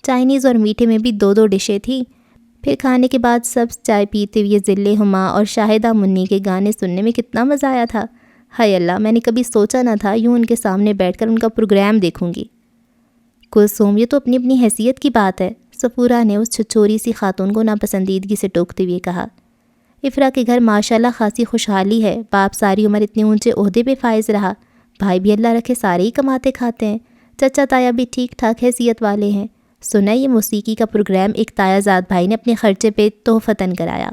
[SPEAKER 1] چائنیز اور میٹھے میں بھی 2 ڈشیں تھیں۔ پھر کھانے کے بعد سب چائے پیتے ہوئے ذل ہما اور شاہدہ منی کے گانے سننے میں کتنا مزہ آیا تھا۔ ہائے اللہ، میں نے کبھی سوچا نہ تھا یوں ان کے سامنے بیٹھ کر ان کا پروگرام دیکھوں گی۔ کلثوم، یہ تو اپنی اپنی حیثیت کی بات ہے، صفورہ نے اس چھچوری سی خاتون کو ناپسندیدگی سے ٹوکتے ہوئے کہا۔ افرا کے گھر ماشاءاللہ خاصی خوشحالی ہے، باپ ساری عمر اتنے اونچے عہدے پہ فائز رہا، بھائی بھی اللہ رکھے سارے ہی کماتے کھاتے ہیں، چچا تایا بھی ٹھیک ٹھاک حیثیت والے ہیں۔ سنا یہ موسیقی کا پروگرام ایک تایا زاد بھائی نے اپنے خرچے پہ تحفتاً کرایا۔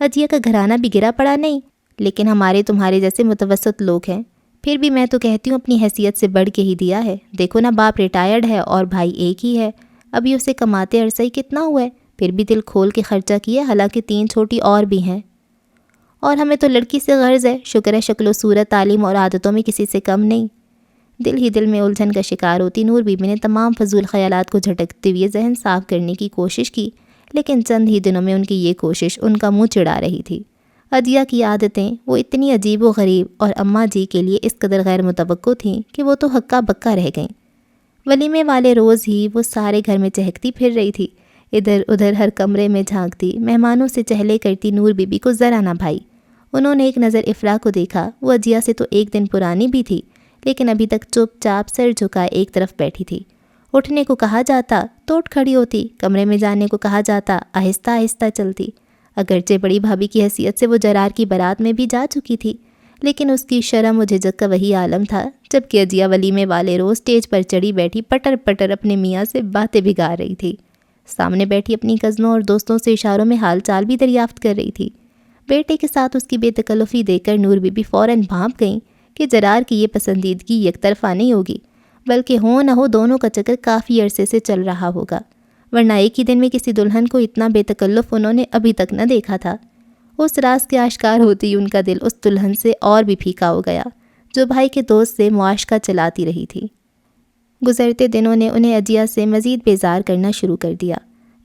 [SPEAKER 1] عطیہ کا گھرانہ بھی گرا پڑا نہیں، لیکن ہمارے تمہارے جیسے متوسط لوگ ہیں، پھر بھی میں تو کہتی ہوں اپنی حیثیت سے بڑھ کے ہی دیا ہے۔ دیکھو نا، باپ ریٹائرڈ ہے اور بھائی ایک ہی ہے، ابھی اسے کماتے عرصہ ہی کتنا ہوا ہے، پھر بھی دل کھول کے خرچہ کیا، حالانکہ 3 چھوٹی اور بھی ہیں۔ اور ہمیں تو لڑکی سے غرض ہے، شکر ہے شکل و صورت، تعلیم اور عادتوں میں کسی سے کم نہیں۔ دل ہی دل میں الجھن کا شکار ہوتی نور بی بی نے تمام فضول خیالات کو جھٹکتے ہوئے ذہن صاف کرنے کی کوشش کی، لیکن چند ہی دنوں میں ان کی یہ کوشش ان کا منہ چڑھا رہی تھی۔ عطیہ کی عادتیں وہ اتنی عجیب و غریب اور اماں جی کے لیے اس قدر غیر متوقع تھیں کہ وہ تو ہکا بکا رہ گئیں۔ ولیمے والے روز ہی وہ سارے گھر میں چہکتی پھر رہی تھی، ادھر ادھر ہر کمرے میں جھانکتی، مہمانوں سے چہلے کرتی نور بی بی کو ذرا نہ بھائی۔ انہوں نے ایک نظر افرا کو دیکھا، وہ عطیہ سے تو ایک دن پرانی بھی تھی، لیکن ابھی تک چپ چاپ سر جھکائے ایک طرف بیٹھی تھی۔ اٹھنے کو کہا جاتا تو اٹھ کھڑی ہوتی، کمرے میں جانے کو کہا جاتا آہستہ آہستہ چلتی۔ اگرچہ بڑی بھابھی کی حیثیت سے وہ جرار کی بارات میں بھی جا چکی تھی، لیکن اس کی شرم و جھجک کا وہی عالم تھا، جبکہ عطیہ ولیمے والے روز اسٹیج پر چڑھی بیٹھی پٹر پٹر اپنے میاں سے باتیں بگاڑ رہی تھی، سامنے بیٹھی اپنی کزنوں اور دوستوں سے اشاروں میں حال چال بھی دریافت کر رہی تھی۔ بیٹے کے ساتھ اس کی بے تکلفی دیکھ کر نور بی بی فوراً بھانپ گئیں کہ جرار کی یہ پسندیدگی یک طرفہ نہیں ہوگی، بلکہ ہو نہ ہو دونوں کا چکر کافی عرصے سے چل رہا ہوگا، ورنہ ایک ہی دن میں کسی دلہن کو اتنا بے تکلف انہوں نے ابھی تک نہ دیکھا تھا۔ اس راز کے آشکار ہوتے ہی ان کا دل اس دلہن سے اور بھی پھیکا ہو گیا جو بھائی کے دوست سے معاشقہ چلاتی رہی تھی۔ گزرتے دنوں نے انہیں عطیہ سے مزید بیزار کرنا شروع کر دیا۔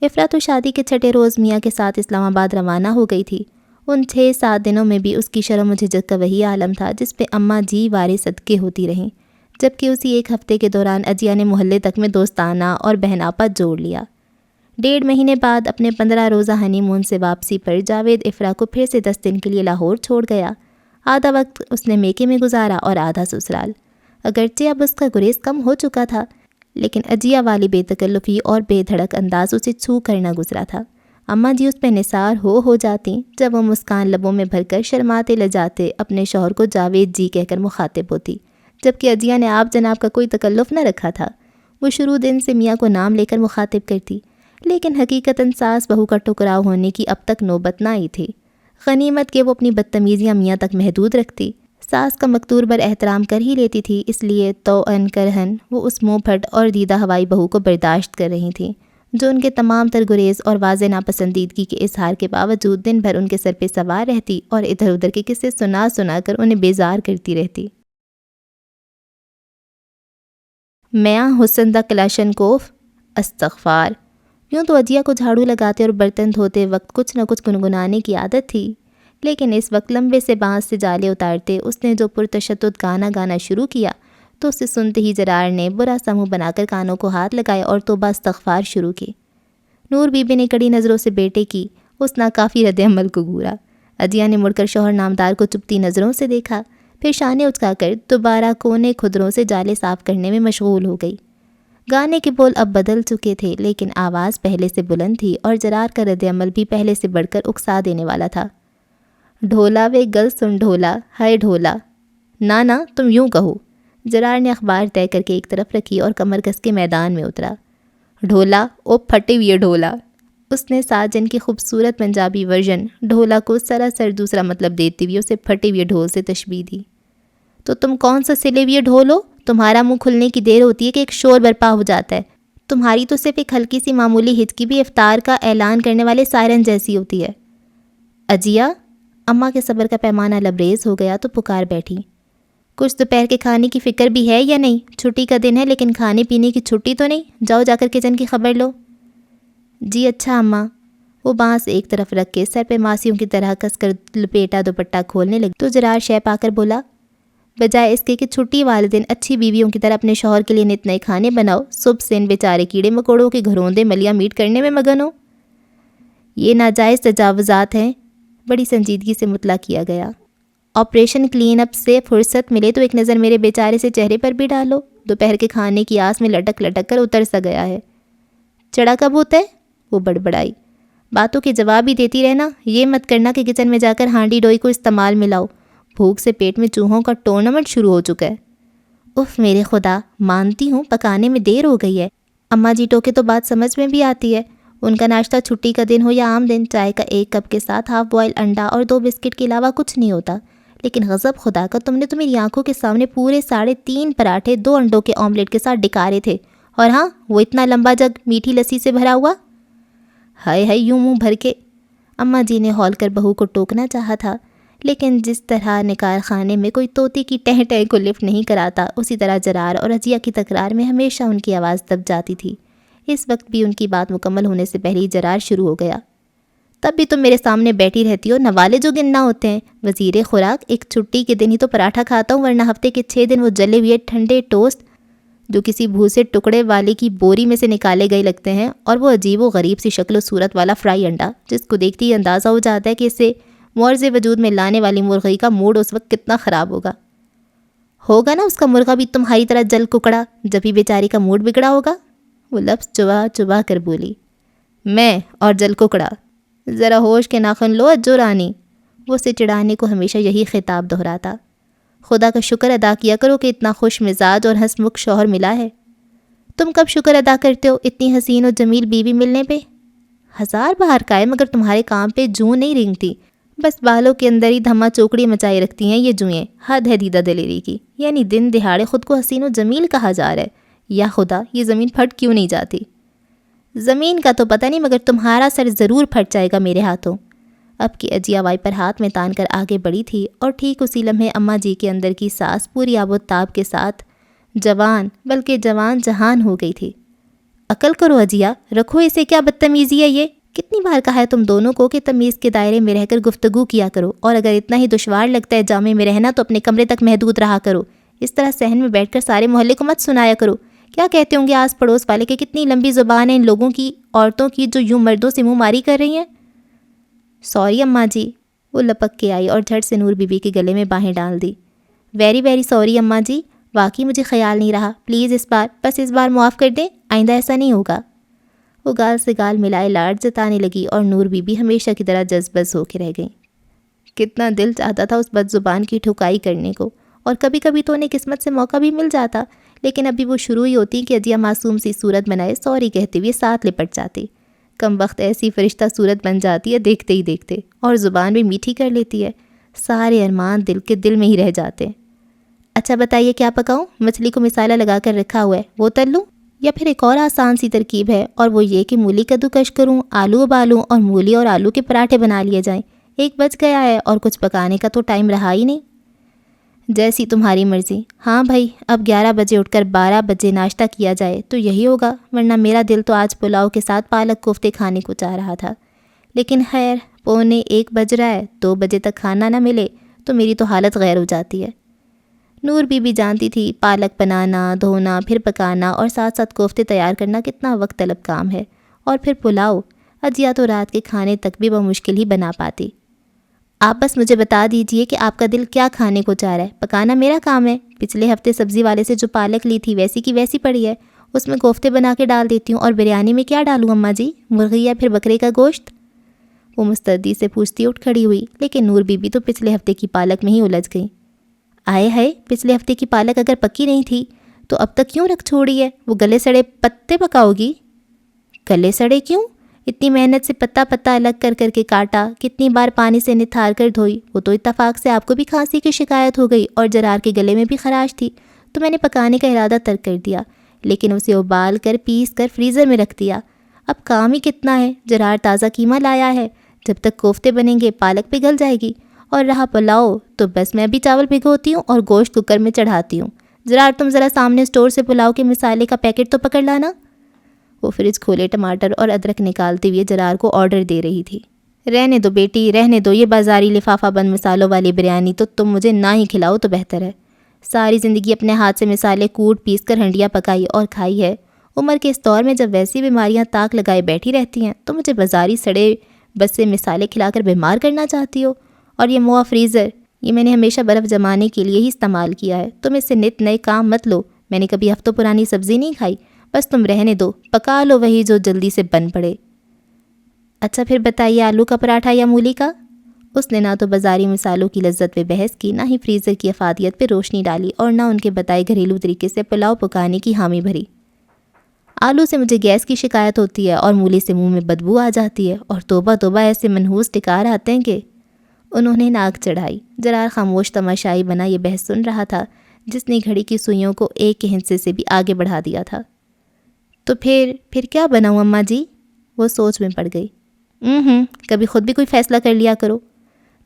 [SPEAKER 1] افرا تو شادی کے 6 روز میاں کے ساتھ اسلام آباد روانہ ہو گئی تھی۔ ان 6-7 دنوں میں بھی اس کی شرم و جھجک کا وہی عالم تھا جس پہ اماں جی وارے صدقے ہوتی رہیں، جبکہ اسی ایک ہفتے کے دوران عطیہ نے محلے تک میں دوستانہ اور بہناپا جوڑ لیا۔ 1.5 مہینے بعد اپنے 15 روزہ ہنی مون سے واپسی پر جاوید افرا کو پھر سے 10 دن کے لیے لاہور چھوڑ گیا۔ آدھا وقت اس نے میکے میں گزارا اور آدھا سسرال۔ اگرچہ اب اس کا گریز کم ہو چکا تھا، لیکن عطیہ والی بے تکلفی اور بے دھڑک انداز اسے چھو کر نہ گزرا تھا۔ اماں جی اس پہ نثار ہو جاتی جب وہ مسکان لبوں میں بھر کر شرماتے لجاتے اپنے شوہر کو جاوید جی کہہ کر مخاطب ہوتی، جبکہ عجیہ نے آپ جناب کا کوئی تکلف نہ رکھا تھا۔ وہ شروع دن سے میاں کو نام لے کر مخاطب کرتی، لیکن حقیقتاً ساس بہو کا ٹکراؤ ہونے کی اب تک نوبت نہ آئی تھی۔ غنیمت کہ وہ اپنی بدتمیزیاں میاں تک محدود رکھتی، ساس کا مقتور بر احترام کر ہی لیتی تھی، اس لیے توأن کرہن وہ اس منہ پھٹ اور دیدہ ہوائی بہو کو برداشت کر رہی تھیں، جو ان کے تمام تر گریز اور واضح ناپسندیدگی کے اظہار کے باوجود دن بھر ان کے سر پہ سوار رہتی اور ادھر ادھر کے قصے سنا کر انہیں بیزار کرتی رہتی۔ میاں حسن دا کلاشنکوف، استغفار۔ یوں تو عجیہ کو جھاڑو لگاتے اور برتن دھوتے وقت کچھ نہ کچھ گنگنانے کی عادت تھی، لیکن اس وقت لمبے سے بانس سے جالے اتارتے اس نے جو پرتشدد گانا شروع کیا تو اسے سنتے ہی جرار نے برا سا منہ بنا کر کانوں کو ہاتھ لگائے اور توبہ استغفار شروع کی۔ نور بی بی نے کڑی نظروں سے بیٹے کی اس ناکافی رد عمل کو گھورا۔ عجیہ نے مڑ کر شوہر نامدار کو چپتی نظروں سے دیکھا، پھر شانے اچکا کر دوبارہ کونے کھدروں سے جالے صاف کرنے میں مشغول ہو گئی۔ گانے کے بول اب بدل چکے تھے، لیکن آواز پہلے سے بلند تھی اور جرار کا رد عمل بھی پہلے سے بڑھ کر اکسا دینے والا تھا۔ ڈھولا وے گل سن ڈھولا، ہائے ڈھولا۔ نا تم یوں کہو۔ جرار نے اخبار طے کر کے ایک طرف رکھی اور کمر کس کے میدان میں اترا۔ ڈھولا، او پھٹے ہوئے ڈھولا۔ اس نے ساجن کی خوبصورت پنجابی ورژن ڈھولا کو سراسر دوسرا مطلب دیتی ہوئی اسے پھٹے ہوئے ڈھول سے تشبیہ دی۔ تو تم کون سا سلے ہوئے ڈھول ہو؟ تمہارا منہ کھلنے کی دیر ہوتی ہے کہ ایک شور برپا ہو جاتا ہے۔ تمہاری تو صرف ایک ہلکی سی معمولی ہچکی بھی افطار کا اعلان کرنے والے سائرن جیسی ہوتی ہے۔ عجیہ، اماں کے صبر کا پیمانہ لبریز ہو گیا تو پکار بیٹھی، کچھ دوپہر کے کھانے کی فکر بھی ہے یا نہیں؟ چھٹی کا دن ہے لیکن کھانے پینے کی چھٹی تو نہیں، جاؤ جا کر کچن کی خبر لو۔ جی اچھا اماں۔ وہ بانس ایک طرف رکھ کے سر پہ ماسیوں کی طرح کس کر لپیٹا دوپٹہ کھولنے لگی تو جرار شے پا کر بولا، بجائے اس کے کہ چھٹی والے دن اچھی بیویوں کی طرح اپنے شوہر کے لیے نت نئے کھانے بناؤ، صبح سے ان بیچارے کیڑے مکوڑوں کے گھروندے ملیاں میٹ کرنے میں مگن ہو۔ یہ ناجائز تجاوزات ہیں، بڑی سنجیدگی سے مطلع کیا گیا۔ آپریشن کلین اپ سے فرصت ملے تو ایک نظر میرے بیچارے سے چہرے پر بھی ڈالو، دوپہر کے کھانے کی آس میں لٹک کر اتر سا گیا ہے۔ چڑھا کب ہوتا ہے؟ وہ بڑبڑائی۔ باتوں کے جواب ہی دیتی رہنا، یہ مت کرنا کہ کچن میں جا کر ہانڈی ڈوئی کو استعمال میں لاؤ، بھوک سے پیٹ میں چوہوں کا ٹورنامنٹ شروع ہو چکا ہے۔ اف میرے خدا، مانتی ہوں پکانے میں دیر ہو گئی ہے۔ اماں جی ٹوکے تو بات سمجھ میں بھی آتی ہے، ان کا ناشتہ چھٹی کا دن ہو یا عام دن چائے کا ایک کپ کے ساتھ ہاف بوائل انڈا اور 2 بسکٹ کے علاوہ کچھ نہیں ہوتا، لیکن غضب خدا کا تم نے تو میری آنکھوں کے سامنے پورے 3.5 پراٹھے 2 انڈوں کے آملیٹ کے ساتھ ڈکارے تھے، اور ہاں وہ اتنا لمبا جگ میٹھی لسی سے بھرا ہوا۔ ہائے ہائے، یوں منہ بھر کے اماں جی نے ہول کر بہو کو ٹوکنا چاہا تھا، لیکن جس طرح نکال خانے میں کوئی طوطی کی ٹہ ٹہ کو لفٹ نہیں کراتا، اسی طرح جرار اور عجیہ کی تکرار میں ہمیشہ ان کی آواز دب جاتی تھی۔ اس وقت بھی ان کی بات مکمل ہونے سے پہلے ہی جرار شروع ہو گیا، تب بھی تم میرے سامنے بیٹھی رہتی ہو، نوالے جو گننا ہوتے ہیں۔ وزیر خوراک، ایک چھٹی کے دن ہی تو پراٹھا کھاتا ہوں، ورنہ ہفتے کے 6 دن وہ جلے ہوئے ٹھنڈے ٹوسٹ جو کسی بھوسے ٹکڑے والے کی بوری میں سے نکالے گئے لگتے ہیں، اور وہ عجیب و غریب سی شکل و صورت والا فرائی انڈا جس کو دیکھتی ہی اندازہ ہو جاتا ہے کہ اسے معرض وجود میں لانے والی مرغی کا موڈ اس وقت کتنا خراب ہوگا نا اس کا مرغا بھی تمہاری طرح جل ککڑا جب ہی بیچاری کا موڈ بگڑا ہوگا۔ وہ لفظ چبا کر بولی، میں اور جل ککڑا، ذرا ہوش کے ناخن لو اجو رانی۔ وہ اسے چڑھانے کو ہمیشہ یہی خطاب دہراتا۔ خدا کا شکر ادا کیا کرو کہ اتنا خوش مزاج اور ہنس مکھ شوہر ملا ہے۔ تم کب شکر ادا کرتے ہو اتنی حسین و جمیل بیوی ملنے پہ؟ 1000 بار کا ہے، مگر تمہارے کام پہ جوں نہیں رینگتی، بس بالوں کے اندر ہی دھما چوکڑی مچائی رکھتی ہیں یہ جوئیں۔ حد ہے دیدہ دلیری کی، یعنی دن دہاڑے خود کو حسین و جمیل کہا جا رہا ہے۔ یا خدا، یہ زمین پھٹ کیوں نہیں جاتی؟ زمین کا تو پتہ نہیں، مگر تمہارا سر ضرور پھٹ جائے گا میرے ہاتھوں۔ اب کی عجیہ وائپر ہاتھ میں تان کر آگے بڑھی تھی، اور ٹھیک اسی لمحے اماں جی کے اندر کی سانس پوری آب و تاب کے ساتھ جوان جہان ہو گئی تھی۔ عقل کرو عجیہ، رکھو اسے، کیا بدتمیزی ہے یہ؟ کتنی بار کہا ہے تم دونوں کو کہ تمیز کے دائرے میں رہ کر گفتگو کیا کرو، اور اگر اتنا ہی دشوار لگتا ہے جامع میں رہنا تو اپنے کمرے تک محدود رہا کرو، اس طرح صحن میں بیٹھ کر سارے محلے کو مت سنایا کرو۔ کیا کہتے ہوں گے آس پڑوس والے کہ کتنی لمبی زبان ہے ان لوگوں کی، عورتوں کی، جو یوں مردوں سے منہ ماری کر رہی ہیں۔ سوری اماں جی، وہ لپک کے آئی اور جھٹ سے نور بی بی کے گلے میں باہیں ڈال دی۔ ویری سوری اماں جی، واقعی مجھے خیال نہیں رہا، پلیز بس اس بار معاف کر دیں، آئندہ ایسا نہیں ہوگا۔ وہ گال سے گال ملائے لاڈ جتانے لگی اور نور بی بی ہمیشہ کی طرح جذبس ہو کے رہ گئیں۔ کتنا دل چاہتا تھا اس بد زبان کی ٹھکائی کرنے کو، اور کبھی کبھی تو انہیں قسمت سے موقع بھی مل جاتا، لیکن ابھی وہ شروع ہی ہوتی کہ عجیہ معصوم سی صورت بنائے سوری کہتے ہوئے ساتھ لپٹ جاتی۔ کم وقت ایسی فرشتہ صورت بن جاتی ہے دیکھتے ہی دیکھتے، اور زبان بھی میٹھی کر لیتی ہے، سارے ارمان دل کے دل میں ہی رہ جاتے ہیں۔ اچھا بتائیے کیا پکاؤں؟ مچھلی کو مسالہ لگا کر رکھا ہوا ہے، وہ تل لوں؟ یا پھر ایک اور آسان سی ترکیب ہے، اور وہ یہ کہ مولی کدوکش کروں، آلو ابالوں اور مولی اور آلو کے پراٹھے بنا لیے جائیں۔ 1 بج گیا ہے اور کچھ پکانے کا تو ٹائم رہا ہی نہیں۔ جیسی تمہاری مرضی۔ ہاں بھائی، اب 11 بجے اٹھ کر 12 بجے ناشتہ کیا جائے تو یہی ہوگا، ورنہ میرا دل تو آج پلاؤ کے ساتھ پالک کوفتے کھانے کو چاہ رہا تھا، لیکن خیر 1:45 بج رہا ہے، 2 بجے تک کھانا نہ ملے تو میری تو حالت غیر ہو جاتی ہے۔ نور بی بی جانتی تھی پالک بنانا، دھونا، پھر پکانا اور ساتھ ساتھ کوفتے تیار کرنا کتنا وقت طلب کام ہے، اور پھر پلاؤ، عجیہ تو رات کے کھانے تک بھی بمشکل ہی بنا پاتی۔ آپ بس مجھے بتا دیجئے کہ آپ کا دل کیا کھانے کو چاہ رہا ہے، پکانا میرا کام ہے۔ پچھلے ہفتے سبزی والے سے جو پالک لی تھی ویسی کی ویسی پڑی ہے، اس میں کوفتے بنا کے ڈال دیتی ہوں۔ اور بریانی میں کیا ڈالوں اماں جی، مرغی یا پھر بکرے کا گوشت؟ وہ مستعدی سے پوچھتی اٹھ کھڑی ہوئی، لیکن نور بی بی تو پچھلے ہفتے کی پالک میں ہی الجھ گئی۔ آئے ہائے، پچھلے ہفتے کی پالک اگر پکی نہیں تھی تو اب تک کیوں رکھ چھوڑی ہے؟ وہ گلے سڑے پتے پکاؤ گی؟ گلے سڑے کیوں؟ اتنی محنت سے پتا پتا الگ کر کر کے کاٹا، کتنی بار پانی سے نتھار کر دھوئی، وہ تو اتفاق سے آپ کو بھی کھانسی کی شکایت ہو گئی اور جرار کے گلے میں بھی خراش تھی، تو میں نے پکانے کا ارادہ ترک کر دیا، لیکن اسے ابال کر پیس کر فریزر میں رکھ دیا۔ اب کام ہی کتنا ہے، جرار تازہ قیمہ لایا ہے، جب تک کوفتے بنیں گے پالک پگھل جائے گی، اور رہا پلاؤ تو بس میں بھی چاول بھگوتی ہوں اور گوشت کوکر میں چڑھاتی ہوں۔ جرار تم ذرا سامنے اسٹور سے پلاؤ کے مسالے کا پیکٹ تو پکڑ لانا۔ وہ فریج کھولے ٹماٹر اور ادرک نکالتے ہوئے جرار کو آرڈر دے رہی تھی۔ رہنے دو بیٹی، رہنے دو، یہ بازاری لفافہ بند مسالوں والی بریانی تو تم مجھے نہ ہی کھلاؤ تو بہتر ہے۔ ساری زندگی اپنے ہاتھ سے مسالے کوٹ پیس کر ہنڈیاں پکائی اور کھائی ہے، عمر کے اس دور میں جب ویسی بیماریاں طاق لگائے بیٹھی رہتی ہیں تو مجھے بازاری سڑے بسے مسالے کھلا کر بیمار کرنا چاہتی ہو؟ اور یہ موا فریزر، یہ میں نے ہمیشہ برف جمانے کے لیے ہی استعمال کیا ہے، تم اس سے نت نئے کام مت لو۔ میں نے کبھی ہفتوں پرانی سبزی نہیں کھائی، بس تم رہنے دو، پکا لو وہی جو جلدی سے بن پڑے۔ اچھا پھر بتائیے آلو کا پراٹھا یا مولی کا؟ اس نے نہ تو بازاری مسالوں کی لذت پہ بحث کی، نہ ہی فریزر کی افادیت پہ روشنی ڈالی، اور نہ ان کے بتائے گھریلو طریقے سے پلاؤ پکانے کی حامی بھری۔ آلو سے مجھے گیس کی شکایت ہوتی ہے اور مولی سے منہ میں بدبو آ جاتی ہے، اور توبہ توبہ ایسے منحوس ٹکار آتے ہیں کہ… انہوں نے ناک چڑھائی۔ جرار خاموش تماشائی بنا یہ بحث سن رہا تھا جس نے گھڑی کی سوئیوں کو ایک کے حصے سے بھی آگے بڑھا دیا تھا۔ تو پھر کیا بناؤں اماں جی؟ وہ سوچ میں پڑ گئی۔ کبھی خود بھی کوئی فیصلہ کر لیا کرو۔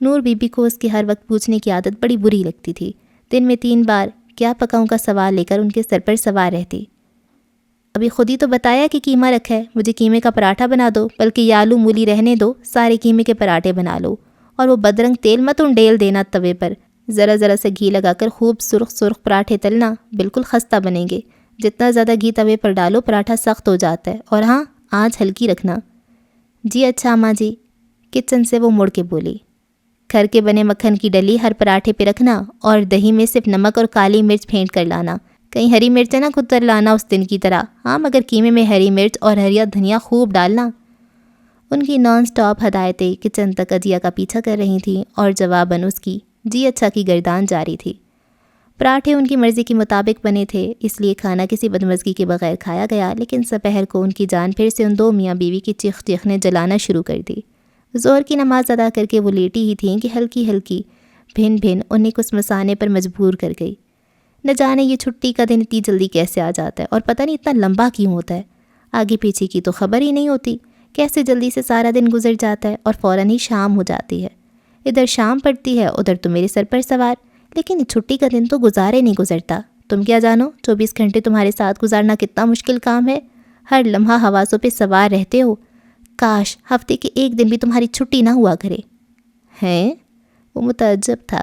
[SPEAKER 1] نور بی بی کو اس کی ہر وقت پوچھنے کی عادت بڑی بری لگتی تھی۔ دن میں 3 بار کیا پکاؤں کا سوال لے کر ان کے سر پر سوار رہتی۔ ابھی خود ہی تو بتایا کہ قیمہ رکھا ہے، مجھے قیمے کا پراٹھا بنا دو، بلکہ یہ آلو مولی رہنے دو، سارے قیمے کے پراٹھے بنا لو، اور وہ بدرنگ تیل مت انڈیل دینا توے پر، ذرا ذرا سے گھی لگا کر خوب سرخ سرخ پراٹھے تلنا، بالکل خستہ بنیں گے۔ جتنا زیادہ گھی توے پر ڈالو پراٹھا سخت ہو جاتا ہے، اور ہاں آنچ ہلکی رکھنا۔ جی اچھا اماں جی۔ کچن سے وہ مڑ کے بولی۔ گھر کے بنے مکھن کی ڈلی ہر پراٹھے پہ رکھنا، اور دہی میں صرف نمک اور کالی مرچ پھینٹ کر لانا، کہیں ہری مرچیں نہ کتر لانا اس دن کی طرح، ہاں مگر قیمے میں ہری مرچ اور ہریا دھنیا خوب ڈالنا۔ ان کی نان سٹاپ ہدایتیں کچن تک عجیہ کا پیچھا کر رہی تھیں، اور جواباً اس کی جی اچھا کی گردان جاری تھی۔ پراٹھے ان کی مرضی کے مطابق بنے تھے، اس لیے کھانا کسی بدمزگی کے بغیر کھایا گیا، لیکن سپہر کو ان کی جان پھر سے ان 2 میاں بیوی کی چیخ چیخ نے جلانا شروع کر دی۔ ظہر کی نماز ادا کر کے وہ لیٹی ہی تھیں کہ ہلکی ہلکی بھن بھن انہیں کچھ مسانے پر مجبور کر گئی۔ نہ جانے یہ چھٹی کا دن اتنی جلدی کیسے آ جاتا ہے، اور پتہ نہیں اتنا لمبا کیوں ہوتا ہے، آگے پیچھے کی تو خبر ہی نہیں ہوتی، کیسے جلدی سے سارا دن گزر جاتا ہے اور فوراً ہی شام ہو جاتی ہے۔ ادھر شام پڑتی ہے، ادھر تو میرے سر پر سوار، لیکن چھٹی کا دن تو گزارے نہیں گزرتا۔ تم کیا جانو 24 گھنٹے تمہارے ساتھ گزارنا کتنا مشکل کام ہے، ہر لمحہ حواسوں پہ سوار رہتے ہو، کاش ہفتے کے ایک دن بھی تمہاری چھٹی نہ ہوا کرے۔ ہیں؟ وہ متعجب تھا۔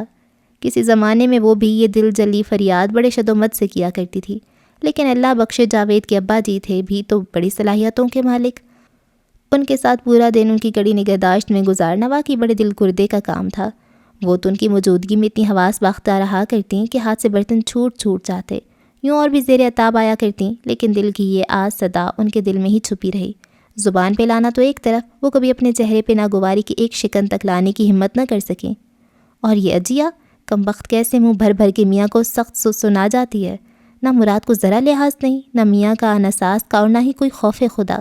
[SPEAKER 1] کسی زمانے میں وہ بھی یہ دل جلی فریاد بڑے شد و مت سے کیا کرتی تھی، لیکن اللہ بخشے جاوید کے ابا جی تھے بھی تو بڑی صلاحیتوں کے مالک۔ ان کے ساتھ پورا دن ان کی کڑی نگہداشت میں گزارنا واقعی بڑے دل گردے کا کام تھا۔ وہ تو ان کی موجودگی میں اتنی حواس باختہ رہا کرتیں کہ ہاتھ سے برتن چھوٹ جاتے، یوں اور بھی زیر عتاب آیا کرتیں، لیکن دل کی یہ آز صدا ان کے دل میں ہی چھپی رہی۔ زبان پہ لانا تو ایک طرف، وہ کبھی اپنے چہرے پہ ناگواری کی ایک شکن تک لانے کی ہمت نہ کر سکیں۔ اور یہ اجیا کم وقت کیسے منہ بھر بھر کے میاں کو سخت سنا جاتی ہے، نہ مراد کو ذرا لحاظ نہیں، نہ میاں کا، نہ ساس کا، اور نہ ہی کوئی خوف خدا،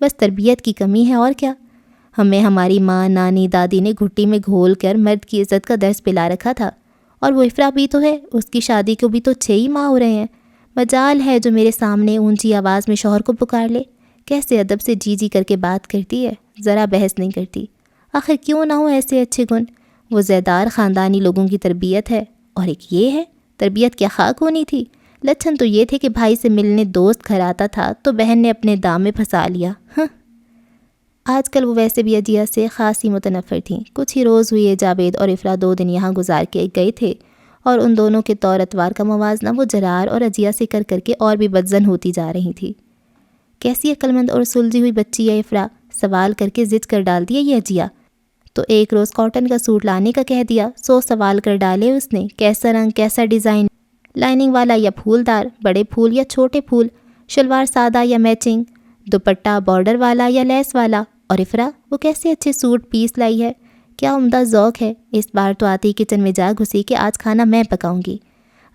[SPEAKER 1] بس تربیت کی کمی ہے اور کیا۔ ہمیں ہماری ماں، نانی، دادی نے گھٹی میں گھول کر مرد کی عزت کا درس پلا رکھا تھا، اور وہ افرا بھی تو ہے، اس کی شادی کو بھی تو 6 ہی ماہ ہو رہے ہیں۔ مجال ہے جو میرے سامنے اونچی آواز میں شوہر کو پکار لے، کیسے ادب سے جی جی کر کے بات کرتی ہے، ذرا بحث نہیں کرتی۔ آخر کیوں نہ ہو ایسے اچھے گن، وہ زیدار خاندانی لوگوں کی تربیت ہے، اور ایک یہ ہے، تربیت کیا خاک ہونی تھی؟ لچھن تو یہ تھے کہ بھائی سے ملنے دوست گھر آتا تھا تو بہن نے اپنے دام میں پھنسا لیا۔ آج کل وہ ویسے بھی اجیا سے خاصی متنفر تھیں۔ کچھ ہی روز ہوئے جاوید اور افرا 2 دن یہاں گزار کے گئے تھے، اور ان دونوں کے طور اتوار کا موازنہ وہ جرار اور اجیا سے کر کر کے اور بھی بدزن ہوتی جا رہی تھی۔ کیسی عقلمند اور سلجھی ہوئی بچی ہے افرا، سوال کر کے ضد کر ڈالتی ہے یہ اجیا۔ تو ایک روز کاٹن کا سوٹ لانے کا کہہ دیا، 100 سوال کر ڈالے اس نے، کیسا رنگ، کیسا ڈیزائن، لائننگ والا یا پھولدار، بڑے پھول یا چھوٹے پھول، شلوار سادہ یا میچنگ، دوپٹہ بارڈر والا یا لیس والا۔ اور افرا وہ کیسے اچھے سوٹ پیس لائی ہے، کیا عمدہ ذوق ہے۔ اس بار تو آتی کچن میں جا گھسی کہ آج کھانا میں پکاؤں گی۔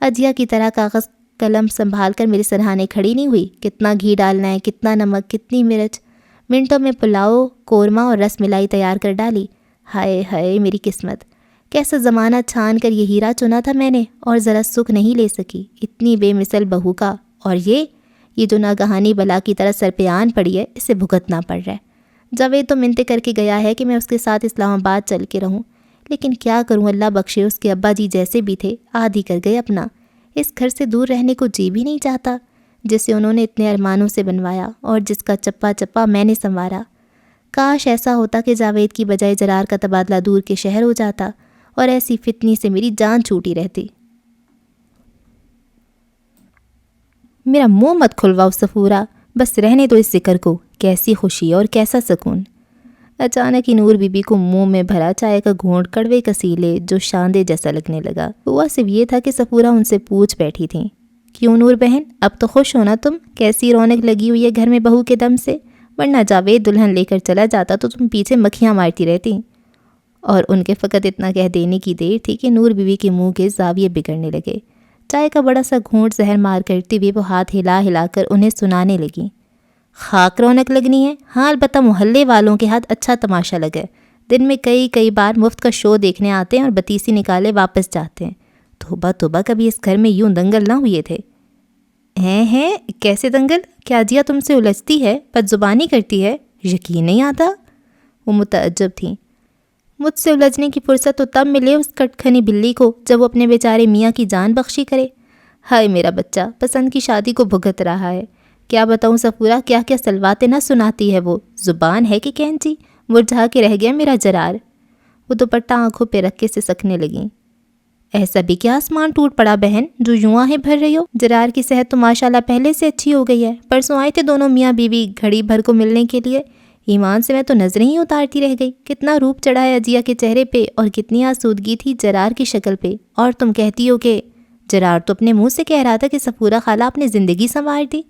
[SPEAKER 1] اجیا کی طرح کاغذ قلم سنبھال کر میرے سرہانے کھڑی نہیں ہوئی، کتنا گھی ڈالنا ہے، کتنا نمک، کتنی مرچ، منٹوں میں پلاؤ، قورمہ اور رس ملائی تیار کر ڈالی۔ ہائے ہائے میری قسمت، کیسا زمانہ چھان کر یہ ہیرا چنا تھا میں نے، اور ذرا سکھ نہیں لے سکی اتنی بے مثل بہو کا۔ اور یہ جو ناگہانی بلا کی طرح سر پہ آن پڑی ہے، اسے بھگتنا پڑ رہا ہے۔ جاوید تو منتیں کر کے گیا ہے کہ میں اس کے ساتھ اسلام آباد چل کے رہوں، لیکن کیا کروں، اللہ بخشے، اس کے ابا جی جیسے بھی تھے عادی کر گئے اپنا۔ اس گھر سے دور رہنے کو جی بھی نہیں چاہتا، جسے انہوں نے اتنے ارمانوں سے بنوایا اور جس کا چپا چپا میں نے سنوارا۔ کاش ایسا ہوتا کہ جاوید کی بجائے جرار کا تبادلہ دور کے شہر ہو جاتا، اور ایسی فتنی سے میری جان چھوٹی رہتی۔ میرا منہ مت کھلواؤ صفورہ، بس رہنے دو اس ذکر کو، کیسی خوشی اور کیسا سکون۔ اچانک ہی نور بی بی کو منہ میں بھرا چائے کا گھونٹ کڑوے کسیلے جو شاندے جیسا لگنے لگا۔ ہوا صرف یہ تھا کہ صفورہ ان سے پوچھ بیٹھی تھیں، کیوں نور بہن، اب تو خوش ہونا تم، کیسی رونق لگی ہوئی ہے گھر میں بہو کے دم سے، ورنہ جاوید دلہن لے کر چلا جاتا تو تم پیچھے مکھیاں مارتی رہتی۔ اور ان کے فقط اتنا کہہ دینے کی دیر تھی کہ نور بی بی کے منہ کے زاویے بگڑنے لگے۔ چائے کا بڑا سا گھونٹ زہر مار کرتے ہوئے وہ ہاتھ ہلا ہلا کر انہیں سنانے لگیں۔ خاک رونق لگنی ہے، ہاں البتہ محلے والوں کے ہاتھ اچھا تماشا لگے، دن میں کئی بار مفت کا شو دیکھنے آتے ہیں اور بتیسی نکالے واپس جاتے ہیں۔ توبہ توبہ، کبھی اس گھر میں یوں دنگل نہ ہوئے تھے۔ ہیں کیسے دنگل؟ کیا جیا تم سے الجھتی ہے، بد زبانی کرتی ہے؟ یقین نہیں آتا۔ وہ متعجب تھیں۔ مجھ سے الجھنے کی فرصت تو تب ملے اس کٹکھنی بلی کو جب وہ اپنے بیچارے میاں کی جان بخشی کرے۔ ہائے میرا بچہ پسند کی شادی کو بھگت رہا ہے، کیا بتاؤں صفورہ، کیا کیا سلواتیں نہ سناتی ہے وہ، زبان ہے کہ کینچی، مرجھا کے رہ گیا میرا جرار۔ وہ دوپٹہ آنکھوں پہ رکھ کے سسکنے لگیں۔ ایسا بھی کیا آسمان ٹوٹ پڑا بہن جو یوں آہیں بھر رہی ہو؟ جرار کی صحت تو ماشاءاللہ پہلے سے اچھی ہو گئی ہے، پرسوں آئے تھے دونوں میاں بیوی گھڑی بھر کو ملنے کے لیے، ایمان سے میں تو نظریں ہی اتارتی رہ گئی، کتنا روپ چڑھا ہے اجیا کے چہرے پہ اور کتنی آسودگی تھی جرار کی شکل پہ، اور تم کہتی ہو کہ… جرار تو اپنے منہ سے کہہ رہا تھا کہ صفورہ خالہ اپنی زندگی سنوار دی،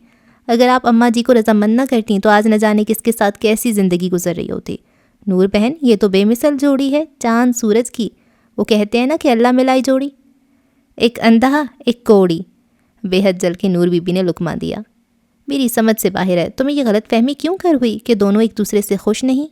[SPEAKER 1] اگر آپ اماں جی کو رضامند نہ کرتی تو آج نہ جانے کس کے ساتھ کیسی زندگی گزر رہی ہوتی۔ نور بہن یہ تو بے مثل جوڑی ہے، چاند سورج کی، وہ کہتے ہیں نا کہ اللہ ملائی جوڑی، ایک اندھا ایک کوڑی۔ بے حد جل کے نور بی بی نے لقمہ دیا۔ میری سمجھ سے باہر ہے، تمہیں یہ غلط فہمی کیوں کر ہوئی کہ دونوں ایک دوسرے سے خوش نہیں؟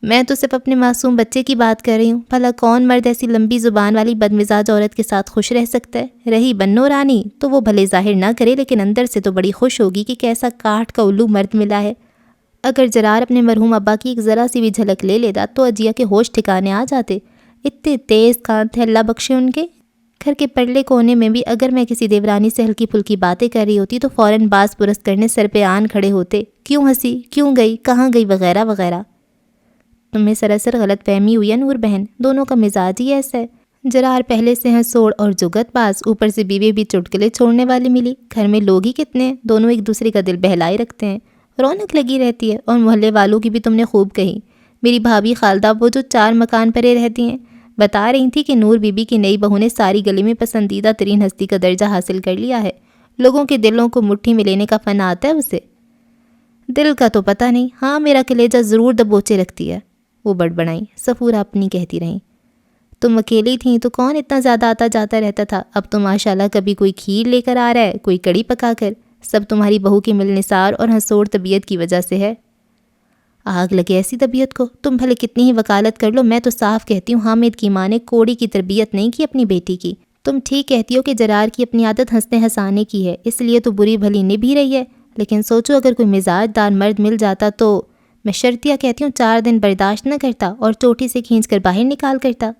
[SPEAKER 1] میں تو صرف اپنے معصوم بچے کی بات کر رہی ہوں، بھلا کون مرد ایسی لمبی زبان والی بدمزاج عورت کے ساتھ خوش رہ سکتا ہے؟ رہی بنو رانی تو وہ بھلے ظاہر نہ کرے لیکن اندر سے تو بڑی خوش ہوگی کہ کیسا کاٹ کا الو مرد ملا ہے۔ اگر جرار اپنے مرحوم ابا کی ایک ذرا سی بھی جھلک لے لیتا تو اجیا کے ہوش ٹھکانے آ جاتے، اتنے تیز کان تھے اللہ بخشے ان کے۔ گھر کے پرلے کونے میں بھی اگر میں کسی دیورانی سے ہلکی پھلکی باتیں کر رہی ہوتی تو فوراً باز پرست کرنے سر پہ آن کھڑے ہوتے، کیوں ہنسی، کیوں گئی، کہاں گئی، وغیرہ وغیرہ۔ تمہیں سراسر غلط فہمی ہوئی ہے نور بہن، دونوں کا مزاج ہی ایسا ہے۔ جرار پہلے سے ہنسوڑ اور جگت باز، اوپر سے بیوی بھی چٹکلے چھوڑنے والی ملی، گھر میں لوگ ہی کتنے ہیں، دونوں ایک دوسرے کا دل بہلائے رکھتے ہیں، رونق لگی رہتی ہے۔ اور محلے والوں کی بھی تم نے خوب کہی، میری بھابھی خالدہ وہ جو 4 مکان پرے رہتی ہیں، بتا رہی تھی کہ نور بی بی کی نئی بہو نے ساری گلی میں پسندیدہ ترین ہستی کا درجہ حاصل کر لیا ہے، لوگوں کے دلوں کو مٹھی میں لینے کا فن آتا ہے اسے۔ دل کا تو پتہ نہیں، ہاں میرا کلیجہ ضرور دبوچے رکھتی ہے، وہ بڑبڑائیں۔ صفورہ اپنی کہتی رہیں۔ تم اکیلی تھیں تو کون اتنا زیادہ آتا جاتا رہتا تھا، اب تو ماشاءاللہ کبھی کوئی کھیر لے کر آ رہا ہے، کوئی کڑی پکا کر، سب تمہاری بہو کی ملنسار اور ہنسوڑ طبیعت کی وجہ سے ہے۔ آگ لگے ایسی طبیعت کو، تم بھلے کتنی ہی وکالت کر لو، میں تو صاف کہتی ہوں حامد کی ماں نے کوڑی کی تربیت نہیں کی اپنی بیٹی کی۔ تم ٹھیک کہتی ہو کہ جرار کی اپنی عادت ہنسنے ہنسانے کی ہے، اس لیے تو بری بھلی نبھ ہی رہی ہے، لیکن سوچو اگر کوئی مزاج دار مرد مل جاتا تو میں شرطیہ کہتی ہوں 4 دن برداشت نہ کرتا اور چوٹی سے کھینچ کر باہر نکال کرتا۔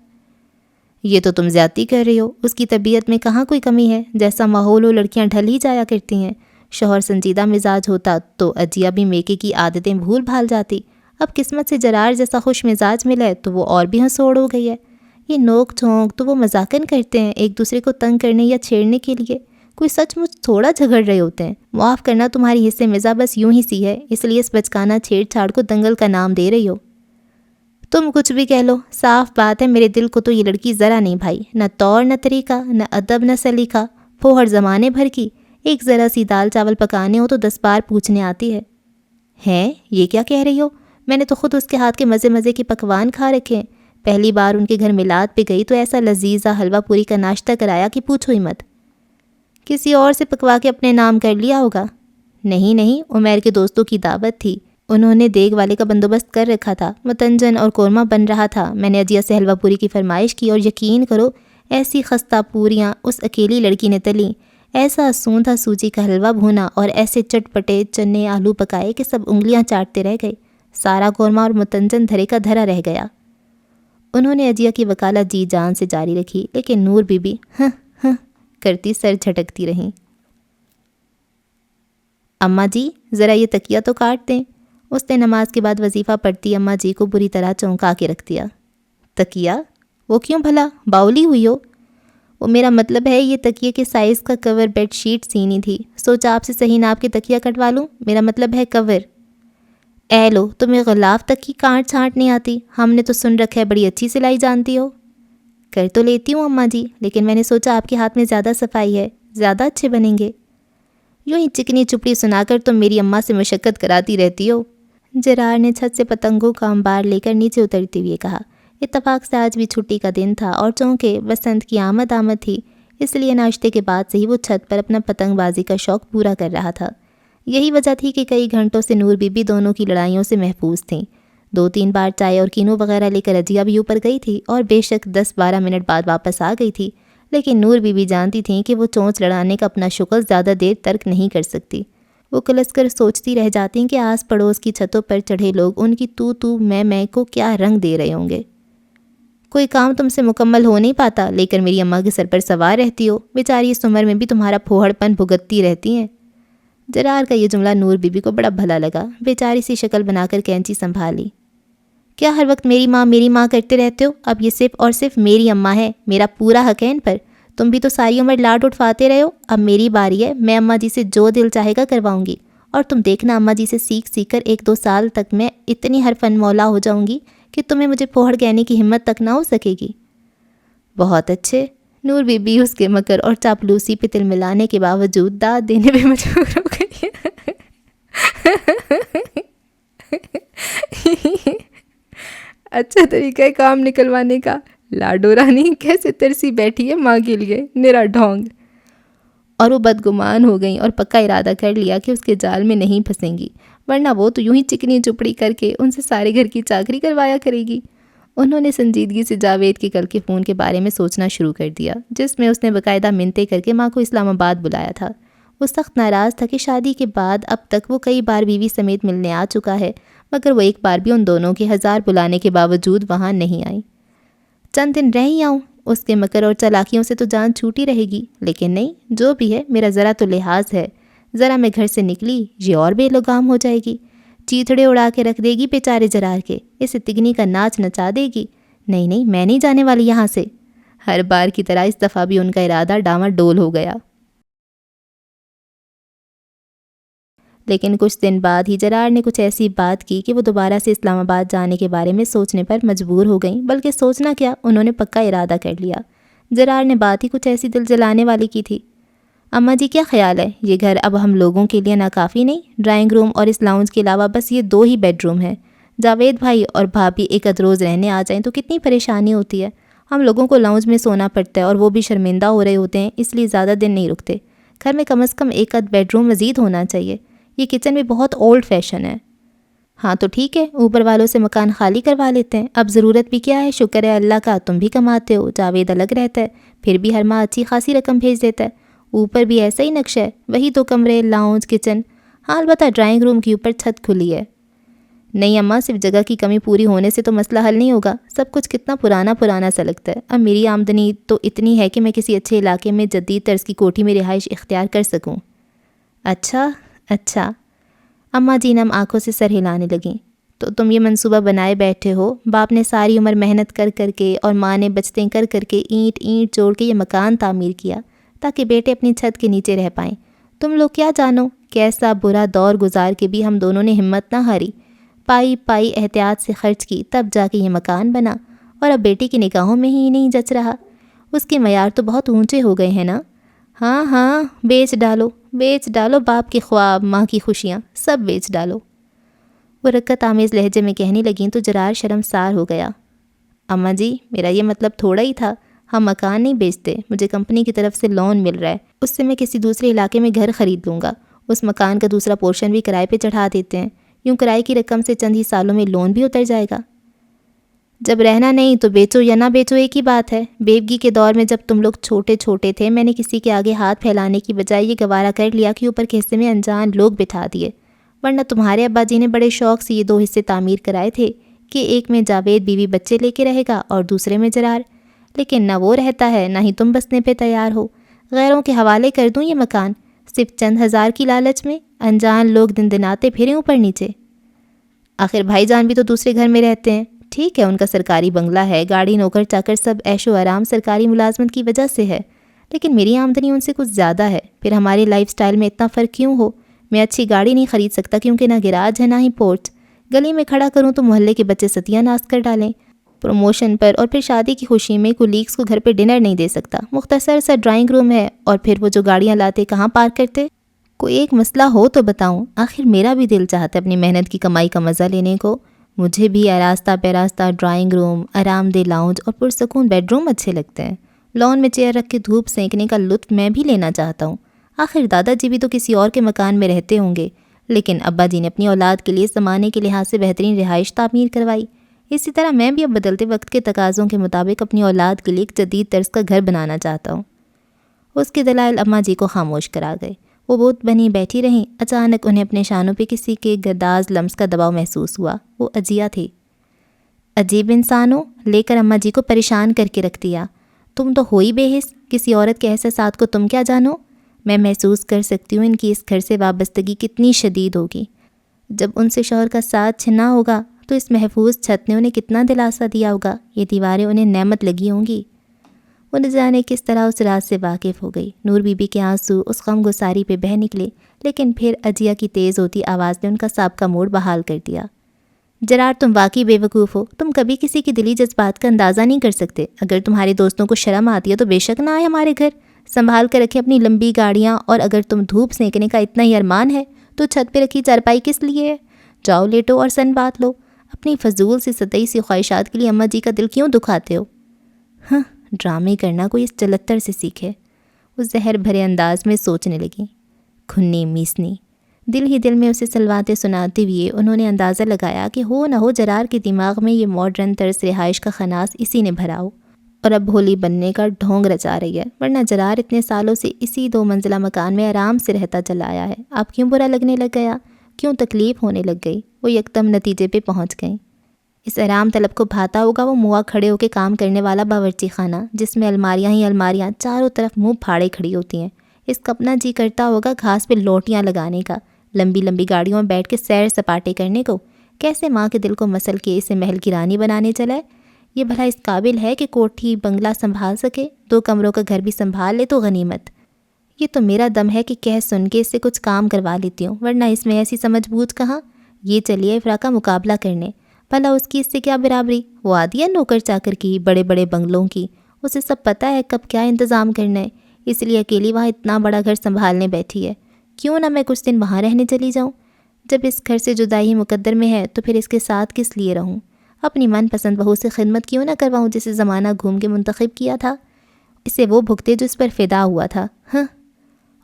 [SPEAKER 1] یہ تو تم زیادتی کر رہی ہو، اس کی طبیعت میں کہاں کوئی کمی ہے، جیسا ماحول ہو لڑکیاں ڈھل ہی جایا کرتی ہیں۔ شوہر سنجیدہ مزاج ہوتا تو عجیہ بھی میکے کی عادتیں بھول بھال جاتی، اب قسمت سے جرار جیسا خوش مزاج ملا ہے تو وہ اور بھی ہنسوڑ ہو گئی ہے۔ یہ نوک جھونک تو وہ مذاقن کرتے ہیں ایک دوسرے کو تنگ کرنے یا چھیڑنے کے لیے، کوئی سچ مچ تھوڑا جھگڑ رہے ہوتے ہیں۔ معاف کرنا تمہاری حصے مزاح بس یوں ہی سی ہے، اس لیے اس بچکانہ چھیڑ چھاڑ کو دنگل کا نام دے رہی ہو۔ تم کچھ بھی کہہ لو، صاف بات ہے میرے دل کو تو یہ لڑکی ذرا نہیں بھائی، نہ طور نہ طریقہ، نہ ادب نہ سلیقہ، پھوہڑ زمانے بھر کی، ایک ذرا سی دال چاول پکانے ہو تو 10 بار پوچھنے آتی ہے۔ ہیں یہ کیا کہہ رہی ہو؟ میں نے تو خود اس کے ہاتھ کے مزے مزے کے پکوان کھا رکھے ہیں، پہلی بار ان کے گھر میلاد پہ گئی تو ایسا لذیذہ حلوہ پوری کا ناشتہ کرایا کہ پوچھو ہی مت۔ کسی اور سے پکوا کے اپنے نام کر لیا ہوگا؟ نہیں، عمیر کے دوستوں کی دعوت تھی، انہوں نے دیگ والے کا بندوبست کر رکھا تھا، متنجن اور قورمہ بن رہا تھا، میں نے عجیہ سے حلوہ پوری کی فرمائش کی اور یقین کرو ایسی خستہ پوریاں اس اکیلی لڑکی نے تلیں، ایسا سوندھا سوجی کا حلوہ بھونا اور ایسے چٹپٹے چنے آلو پکائے کہ سب انگلیاں چاٹتے رہ گئے، سارا قورمہ اور متنجن دھرے کا دھرا رہ گیا۔ انہوں نے عجیہ کی وکالت جی جان سے جاری رکھی، لیکن نور بی بی ہں ہں کرتی سر جھٹکتی رہیں۔ اماں جی ذرا یہ تکیہ تو کاٹ دیں، اس نے نماز کے بعد وظیفہ پڑھتی اماں جی کو بری طرح چونکا کے رکھ دیا۔ تکیہ؟ وہ کیوں بھلا، باولی ہوئی ہو؟ وہ میرا مطلب ہے یہ تکیے کے سائز کا کور بیڈ شیٹ سینی تھی، سوچا آپ سے صحیح ناپ کے تکیہ کٹوا لوں، میرا مطلب ہے کور۔ اے لو تمہیں غلاف تک کی کانٹ چھانٹ نہیں آتی، ہم نے تو سن رکھا ہے بڑی اچھی سلائی جانتی ہو۔ کر تو لیتی ہوں اماں جی، لیکن میں نے سوچا آپ کے ہاتھ میں زیادہ صفائی ہے، زیادہ اچھے بنیں گے۔ یوں ہی چکنی چپڑی سنا کر تم میری اماں سے مشقت کراتی رہتی ہو، جرار نے چھت سے پتنگوں کا انبار لے کر نیچے اترتے ہوئے کہا۔ اتفاق سے آج بھی چھٹی کا دن تھا اور چونکہ بسنت کی آمد تھی، اس لیے ناشتے کے بعد سے ہی وہ چھت پر اپنا پتنگ بازی کا شوق پورا کر رہا تھا۔ یہی وجہ تھی کہ کئی گھنٹوں سے نور بی بی دونوں کی لڑائیوں سے محفوظ تھیں۔ 2-3 بار چائے اور کینو وغیرہ لے کر عجیہ بھی اوپر گئی تھی اور بے شک 10-12 منٹ بعد واپس آ گئی تھی، لیکن نور بی بی جانتی تھیں کہ وہ چونچ لڑانے کا اپنا شغل زیادہ دیر ترک نہیں کر سکتی۔ وہ کلس کر سوچتی رہ جاتی کہ آس پڑوس کی چھتوں پر چڑھے لوگ ان کی تو میں کو کیا رنگ دے رہے ہوں گے۔ کوئی کام تم سے مکمل ہو نہیں پاتا، لے کر میری اماں کے سر پر سوار رہتی ہو، بیچاری اس عمر میں بھی تمہارا پھوہڑ پن بھگتتی رہتی ہیں۔ جرار کا یہ جملہ نور بی بی کو بڑا بھلا لگا، بیچاری سی شکل بنا کر کینچی سنبھالی۔ کیا ہر وقت میری ماں کرتے رہتے ہو؟ اب یہ صرف اور صرف میری اماں ہے، میرا پورا حق ہے ان پر، تم بھی تو ساری عمر لاڈ اٹھواتے رہے ہو، اب میری باری ہے، میں اماں جی سے جو دل چاہے گا کرواؤں گی، اور تم دیکھنا اماں جی سے سیکھ کر 1-2 سال تک میں اتنی ہر فن مولا ہو جاؤں گی کہ تمہیں مجھے پوہڑ کہنے کی ہمت تک نہ ہو سکے گی۔ بہت اچھے، نور بی بی اس کے مکر اور چاپلوسی پہ تل ملانے کے باوجود داد دینے پہ مجبور ہو گئی۔ اچھا طریقہ ہے کام نکلوانے کا، لاڈو رانی کیسے ترسی بیٹھی ہے ماں کے لیے، نرا ڈھونگ۔ اور وہ بدگمان ہو گئیں اور پکا ارادہ کر لیا کہ اس کے جال میں نہیں پھنسیں گی، ورنہ وہ تو یوں ہی چکنی چپڑی کر کے ان سے سارے گھر کی چاکری کروایا کرے گی۔ انہوں نے سنجیدگی سے جاوید کے کل کے فون کے بارے میں سوچنا شروع کر دیا، جس میں اس نے باقاعدہ منتیں کر کے ماں کو اسلام آباد بلایا تھا۔ وہ سخت ناراض تھا کہ شادی کے بعد اب تک وہ کئی بار بیوی سمیت ملنے آ چکا ہے، مگر وہ ایک بار بھی ان دونوں کے 1000 بلانے کے باوجود وہاں نہیں آئی۔ چند دن رہ ہی آؤں، اس کے مکر اور چالاکیوں سے تو جان چھوٹی رہے گی، لیکن نہیں، جو بھی ہے میرا ذرا تو لحاظ ہے، ذرا میں گھر سے نکلی یہ اور بے لگام ہو جائے گی، چیتڑے اڑا کے رکھ دے گی بیچارے جرار کے، اسے تگنی کا ناچ نچا دے گی۔ نہیں، میں نہیں جانے والی یہاں سے۔ ہر بار کی طرح اس دفعہ بھی ان کا ارادہ ڈاواں ڈول ہو گیا۔ لیکن کچھ دن بعد ہی جرار نے کچھ ایسی بات کی کہ وہ دوبارہ سے اسلام آباد جانے کے بارے میں سوچنے پر مجبور ہو گئیں، بلکہ سوچنا کیا، انہوں نے پکا ارادہ کر لیا۔ جرار نے بات ہی کچھ ایسی دل جلانے والی کی تھی۔ اماں جی کیا خیال ہے، یہ گھر اب ہم لوگوں کے لیے ناکافی نہیں؟ ڈرائنگ روم اور اس لاؤنج کے علاوہ بس یہ 2 ہی بیڈ روم ہیں۔ جاوید بھائی اور بھابھی ایک ادھ روز رہنے آ جائیں تو کتنی پریشانی ہوتی ہے۔ ہم لوگوں کو لاؤنج میں سونا پڑتا ہے اور وہ بھی شرمندہ ہو رہے ہوتے ہیں، اس لیے زیادہ دن نہیں رکتے۔ گھر میں کم از کم ایک آدھ بیڈ روم مزید ہونا چاہیے۔ یہ کچن بھی بہت اولڈ فیشن ہے۔ ہاں تو ٹھیک ہے، اوپر والوں سے مکان خالی کروا لیتے ہیں، اب ضرورت بھی کیا ہے، شکر ہے اللہ کا تم بھی کماتے ہو، جاوید الگ رہتا ہے، پھر بھی ہر ماہ اچھی خاصی رقم بھیج دیتا ہے۔ اوپر بھی ایسا ہی نقشہ ہے، وہی 2 کمرے، لاؤنج، کچن۔ ہاں البتہ ڈرائنگ روم کے اوپر چھت کھلی ہے۔ نہیں اماں، صرف جگہ کی کمی پوری ہونے سے تو مسئلہ حل نہیں ہوگا، سب کچھ کتنا پرانا سا لگتا ہے۔ اب میری آمدنی تو اتنی ہے کہ میں کسی اچھے علاقے میں جدید طرز کی کوٹھی میں رہائش اختیار کر سکوں۔ اچھا اماں جی نم آنکھوں سے سر ہلانے لگیں۔ تو تم یہ منصوبہ بنائے بیٹھے ہو، باپ نے ساری عمر محنت کر کے اور ماں نے بچتیں کر کے اینٹ جوڑ کے یہ مکان تعمیر کیا تاکہ بیٹے اپنی چھت کے نیچے رہ پائیں۔ تم لوگ کیا جانو کیسا برا دور گزار کے بھی ہم دونوں نے ہمت نہ ہاری، پائی احتیاط سے خرچ کی، تب جا کے یہ مکان بنا، اور اب بیٹی کی نگاہوں میں ہی نہیں جچ رہا۔ اس کے معیار تو بہت اونچے ہو گئے ہیں نا۔ ہاں بیچ ڈالو باپ کے خواب، ماں کی خوشیاں، سب بیچ ڈالو۔ وہ رکت آمیز لہجے میں کہنے لگیں تو جرار شرمسار ہو گیا۔ اماں جی میرا یہ مطلب تھوڑا ہی تھا، ہم مکان نہیں بیچتے، مجھے کمپنی کی طرف سے لون مل رہا ہے، اس سے میں کسی دوسرے علاقے میں گھر خرید لوں گا، اس مکان کا دوسرا پورشن بھی کرائے پہ چڑھا دیتے ہیں، یوں کرائے کی رقم سے چند ہی سالوں میں لون بھی اتر جائے گا۔ جب رہنا نہیں تو بیچو یا نہ بیچو ایک ہی بات ہے۔ بیوگی کے دور میں جب تم لوگ چھوٹے تھے، میں نے کسی کے آگے ہاتھ پھیلانے کی بجائے یہ گوارا کر لیا کہ اوپر کے حصے میں انجان لوگ بٹھا دیے، ورنہ تمہارے ابا جی نے بڑے شوق سے یہ 2 حصے تعمیر کرائے تھے کہ ایک میں جاوید بیوی بچے لے کے رہے گا اور دوسرے میں جرار، لیکن نہ وہ رہتا ہے نہ ہی تم بسنے پہ تیار ہو۔ غیروں کے حوالے کر دوں یہ مکان صرف چند ہزار کی لالچ میں، انجان لوگ دناتے پھریں اوپر نیچے۔ آخر بھائی جان بھی تو دوسرے گھر میں رہتے ہیں، ٹھیک ہے ان کا سرکاری بنگلہ ہے، گاڑی، نوکر چاکر، سب عیش و آرام سرکاری ملازمت کی وجہ سے ہے، لیکن میری آمدنی ان سے کچھ زیادہ ہے، پھر ہماری لائف سٹائل میں اتنا فرق کیوں ہو؟ میں اچھی گاڑی نہیں خرید سکتا کیونکہ نہ گراج ہے نہ ہی پورٹ، گلی میں کھڑا کروں تو محلے کے بچے ستیاں ناز کر ڈالیں پروموشن پر، اور پھر شادی کی خوشی میں کولیگس کو گھر پہ ڈنر نہیں دے سکتا، مختصر سا ڈرائنگ روم ہے، اور پھر وہ جو گاڑیاں لاتے کہاں پارک کرتے؟ کوئی ایک مسئلہ ہو تو بتاؤں، آخر میرا بھی دل چاہتا ہے اپنی محنت کی کمائی کا مزہ لینے کو، مجھے بھی آراستہ پیراستہ ڈرائنگ روم، آرام دہ لاؤنج اور پرسکون بیڈ روم اچھے لگتے ہیں، لان میں چیئر رکھ کے دھوپ سینکنے کا لطف میں بھی لینا چاہتا ہوں، آخر دادا جی بھی تو کسی اور کے مکان میں رہتے ہوں گے، لیکن ابا جی نے اپنی اولاد کے لیے زمانے کے لحاظ سے بہترین رہائش تعمیر کروائی، اسی طرح میں بھی اب بدلتے وقت کے تقاضوں کے مطابق اپنی اولاد کے لیے ایک جدید طرز کا گھر بنانا چاہتا ہوں۔ اس کے دلائل اماں جی کو خاموش کرا گئے، وہ بہت بنی بیٹھی رہیں، اچانک انہیں اپنے شانوں پہ کسی کے گداز لمس کا دباؤ محسوس ہوا، وہ عجیہ تھی۔ عجیب انسان ہو، لے کر اماں جی کو پریشان کر کے رکھ دیا، تم تو ہو ہی بے حس، کسی عورت کے احساسات کو تم کیا جانو؟ میں محسوس کر سکتی ہوں ان کی اس گھر سے وابستگی کتنی شدید ہوگی، جب ان سے شوہر کا ساتھ چھنا ہوگا تو اس محفوظ چھت نے انہیں کتنا دلاسا دیا ہوگا، یہ دیواریں انہیں نعمت لگی ہوں گی۔ وہ نہ جانے کس طرح اس راز سے واقف ہو گئی، نور بی بی کے آنسو اس غم گساری پہ بہہ نکلے، لیکن پھر عجیہ کی تیز ہوتی آواز نے ان کا سابقہ موڑ بحال کر دیا۔ جرار تم واقعی بے وقوف ہو، تم کبھی کسی کی دلی جذبات کا اندازہ نہیں کر سکتے، اگر تمہارے دوستوں کو شرم آتی ہے تو بے شک نہ آئے ہمارے گھر، سنبھال کر رکھے اپنی لمبی گاڑیاں، اور اگر تم دھوپ سینکنے کا اتنا ہی ارمان ہے تو چھت پہ رکھی چارپائی کس لیے ہے؟ جاؤ لیٹو اور سن بات لو، اپنی فضول سی سطحی سی خواہشات کے لیے اماں جی کا دل کیوں دکھاتے ہو؟ ہاں ڈرامے کرنا کوئی اس چلتر سے سیکھے، وہ زہر بھرے انداز میں سوچنے لگیں۔ کھنی میسنی دل ہی دل میں اسے سلواتے سناتے ہوئے انہوں نے اندازہ لگایا کہ ہو نہ ہو جرار کے دماغ میں یہ ماڈرن طرز رہائش کا خناس اسی نے بھرا ہو اور اب بھولی بننے کا ڈھونگ رچا رہی ہے، ورنہ جرار اتنے سالوں سے اسی 2 منزلہ مکان میں آرام سے رہتا چلا آیا ہے، اب کیوں برا لگنے لگ گیا، کیوں تکلیف ہونے لگ گئی؟ وہ یکدم نتیجے پہ پہنچ گئیں۔ اس آرام طلب کو بھاتا ہوگا وہ موا کھڑے ہو کے کام کرنے والا باورچی خانہ، جس میں الماریاں ہی الماریاں چاروں طرف منہ پھاڑے کھڑی ہوتی ہیں، اس کا اپنا جی کرتا ہوگا گھاس پہ لوٹیاں لگانے کا، لمبی لمبی گاڑیوں میں بیٹھ کے سیر سپاٹے کرنے کو، کیسے ماں کے دل کو مسل کے اسے محل کی رانی بنانے چلا ہے؟ یہ بھلا اس قابل ہے کہ کوٹھی بنگلہ سنبھال سکے، 2 کمروں کا گھر بھی سنبھال لے تو غنیمت۔ یہ تو میرا دم ہے کہ کہہ سن کے اس سے کچھ کام کروا لیتی ہوں، ورنہ اس میں ایسی سمجھ بوجھ کہاں؟ یہ چلیے افرا کا مقابلہ کرنے، بھلا اس کی اس سے کیا برابری؟ وہ آدھی ہے نوکر چاکر کی، بڑے بڑے بنگلوں کی، اسے سب پتہ ہے کب کیا انتظام کرنا ہے، اس لیے اکیلی وہاں اتنا بڑا گھر سنبھالنے بیٹھی ہے۔ کیوں نہ میں کچھ دن وہاں رہنے چلی جاؤں؟ جب اس گھر سے جدائی مقدر میں ہے تو پھر اس کے ساتھ کس لیے رہوں؟ اپنی من پسند بہو سے خدمت کیوں نہ کرواؤں جسے زمانہ گھوم کے منتخب کیا تھا؟ اسے وہ بھگتے جو اس پر فدا ہوا تھا۔ ہاں،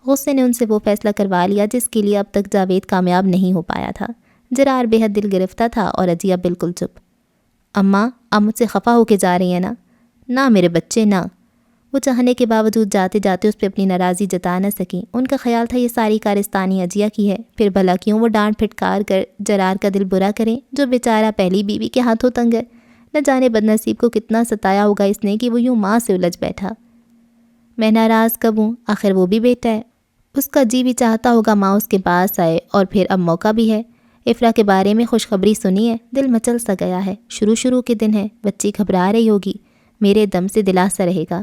[SPEAKER 1] غصے نے ان سے وہ فیصلہ کروا لیا جس کے لیے اب تک جاوید کامیاب نہیں ہو پایا تھا۔ جرار بے حد دل گرفتہ تھا اور عجیہ بالکل چپ۔ اماں، آپ مجھ سے خفا ہو کے جا رہی ہیں نا؟ نہ میرے بچے، نہ۔ وہ چاہنے کے باوجود جاتے جاتے اس پہ اپنی ناراضی جتا نہ سکیں۔ ان کا خیال تھا یہ ساری کارستانی عجیہ کی ہے، پھر بھلا کیوں وہ ڈانٹ پھٹکار کر جرار کا دل برا کریں جو بیچارہ پہلی بیوی کے ہاتھوں تنگ ہے۔ نہ جانے بد نصیب کو کتنا ستایا ہوگا اس نے کہ وہ یوں ماں سے الجھ بیٹھا۔ میں ناراض کب ہوں؟ آخر وہ بھی بیٹا ہے، اس کا جی بھی چاہتا ہوگا ماں اس کے پاس آئے، اور پھر اب موقع بھی ہے۔ افرا کے بارے میں خوشخبری سنی ہے؟ دل مچل سا گیا ہے۔ شروع کے دن ہے، بچی گھبرا رہی ہوگی، میرے دم سے دلاسا رہے گا۔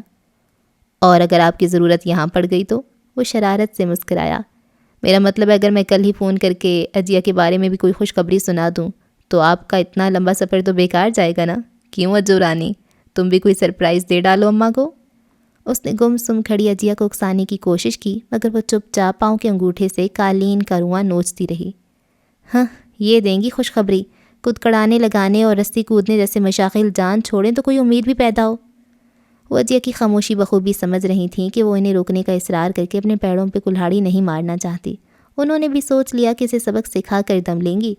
[SPEAKER 1] اور اگر آپ کی ضرورت یہاں پڑ گئی تو؟ وہ شرارت سے مسکرایا۔ میرا مطلب ہے اگر میں کل ہی فون کر کے عجیہ کے بارے میں بھی کوئی خوشخبری سنا دوں تو آپ کا اتنا لمبا سفر تو بیکار جائے گا نا؟ کیوں اجو رانی، تم بھی کوئی سرپرائز دے ڈالو اماں کو۔ اس نے گم سم کھڑی عجیہ کو اکسانے کی کوشش کی مگر وہ چپ چاپ پاؤں کے انگوٹھے سے قالین کا رواں نوچتی رہی۔ ہاں، یہ دیں گی خوشخبری؟ کڑانے لگانے اور رسی کودنے جیسے مشاغل جان چھوڑیں تو کوئی امید بھی پیدا ہو۔ وہ عجیہ کی خاموشی بخوبی سمجھ رہی تھیں کہ وہ انہیں روکنے کا اصرار کر کے اپنے پیڑوں پہ کلہاڑی نہیں مارنا چاہتی۔ انہوں نے بھی سوچ لیا کہ اسے سبق سکھا کر دم لیں گی۔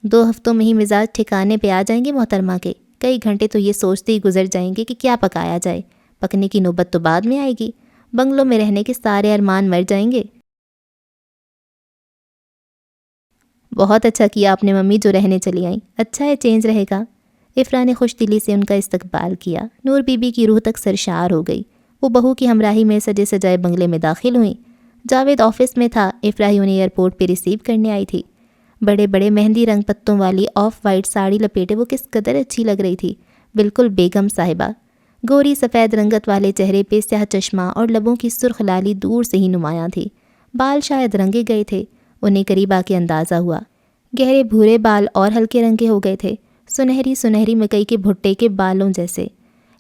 [SPEAKER 1] 2 ہفتوں میں ہی مزاج ٹھکانے پہ آ جائیں گے محترمہ کے۔ کئی گھنٹے تو یہ سوچتے ہی گزر جائیں گے کہ کیا پکایا جائے۔ پکنے کی نوبت تو بعد میں آئے گی، بنگلوں میں رہنے کے سارے ارمان مر جائیں گے۔ بہت اچھا کیا آپ نے ممی جو رہنے چلی آئیں، اچھا ہے چینج رہے گا۔ افرا نے خوش دلی سے ان کا استقبال کیا۔ نور بی بی کی روح تک سرشار ہو گئی۔ وہ بہو کی ہمراہی میں سجے سجائے بنگلے میں داخل ہوئیں۔ جاوید آفس میں تھا، افرا ہی انہیں ایئرپورٹ پہ ریسیو کرنے آئی تھی۔ بڑے بڑے مہندی رنگ پتوں والی آف وائٹ ساڑی لپیٹے وہ کس قدر اچھی لگ رہی تھی، بالکل بیگم صاحبہ۔ گوری سفید رنگت والے چہرے پہ سیاہ چشمہ اور لبوں کی سرخ لالی دور سے ہی نمایاں تھی۔ بال شاید رنگے گئے تھے، انہیں قریب آ کے اندازہ ہوا۔ گہرے بھورے بال اور ہلکے رنگ کے ہو گئے تھے، سنہری مکئی کے بھٹے کے بالوں جیسے۔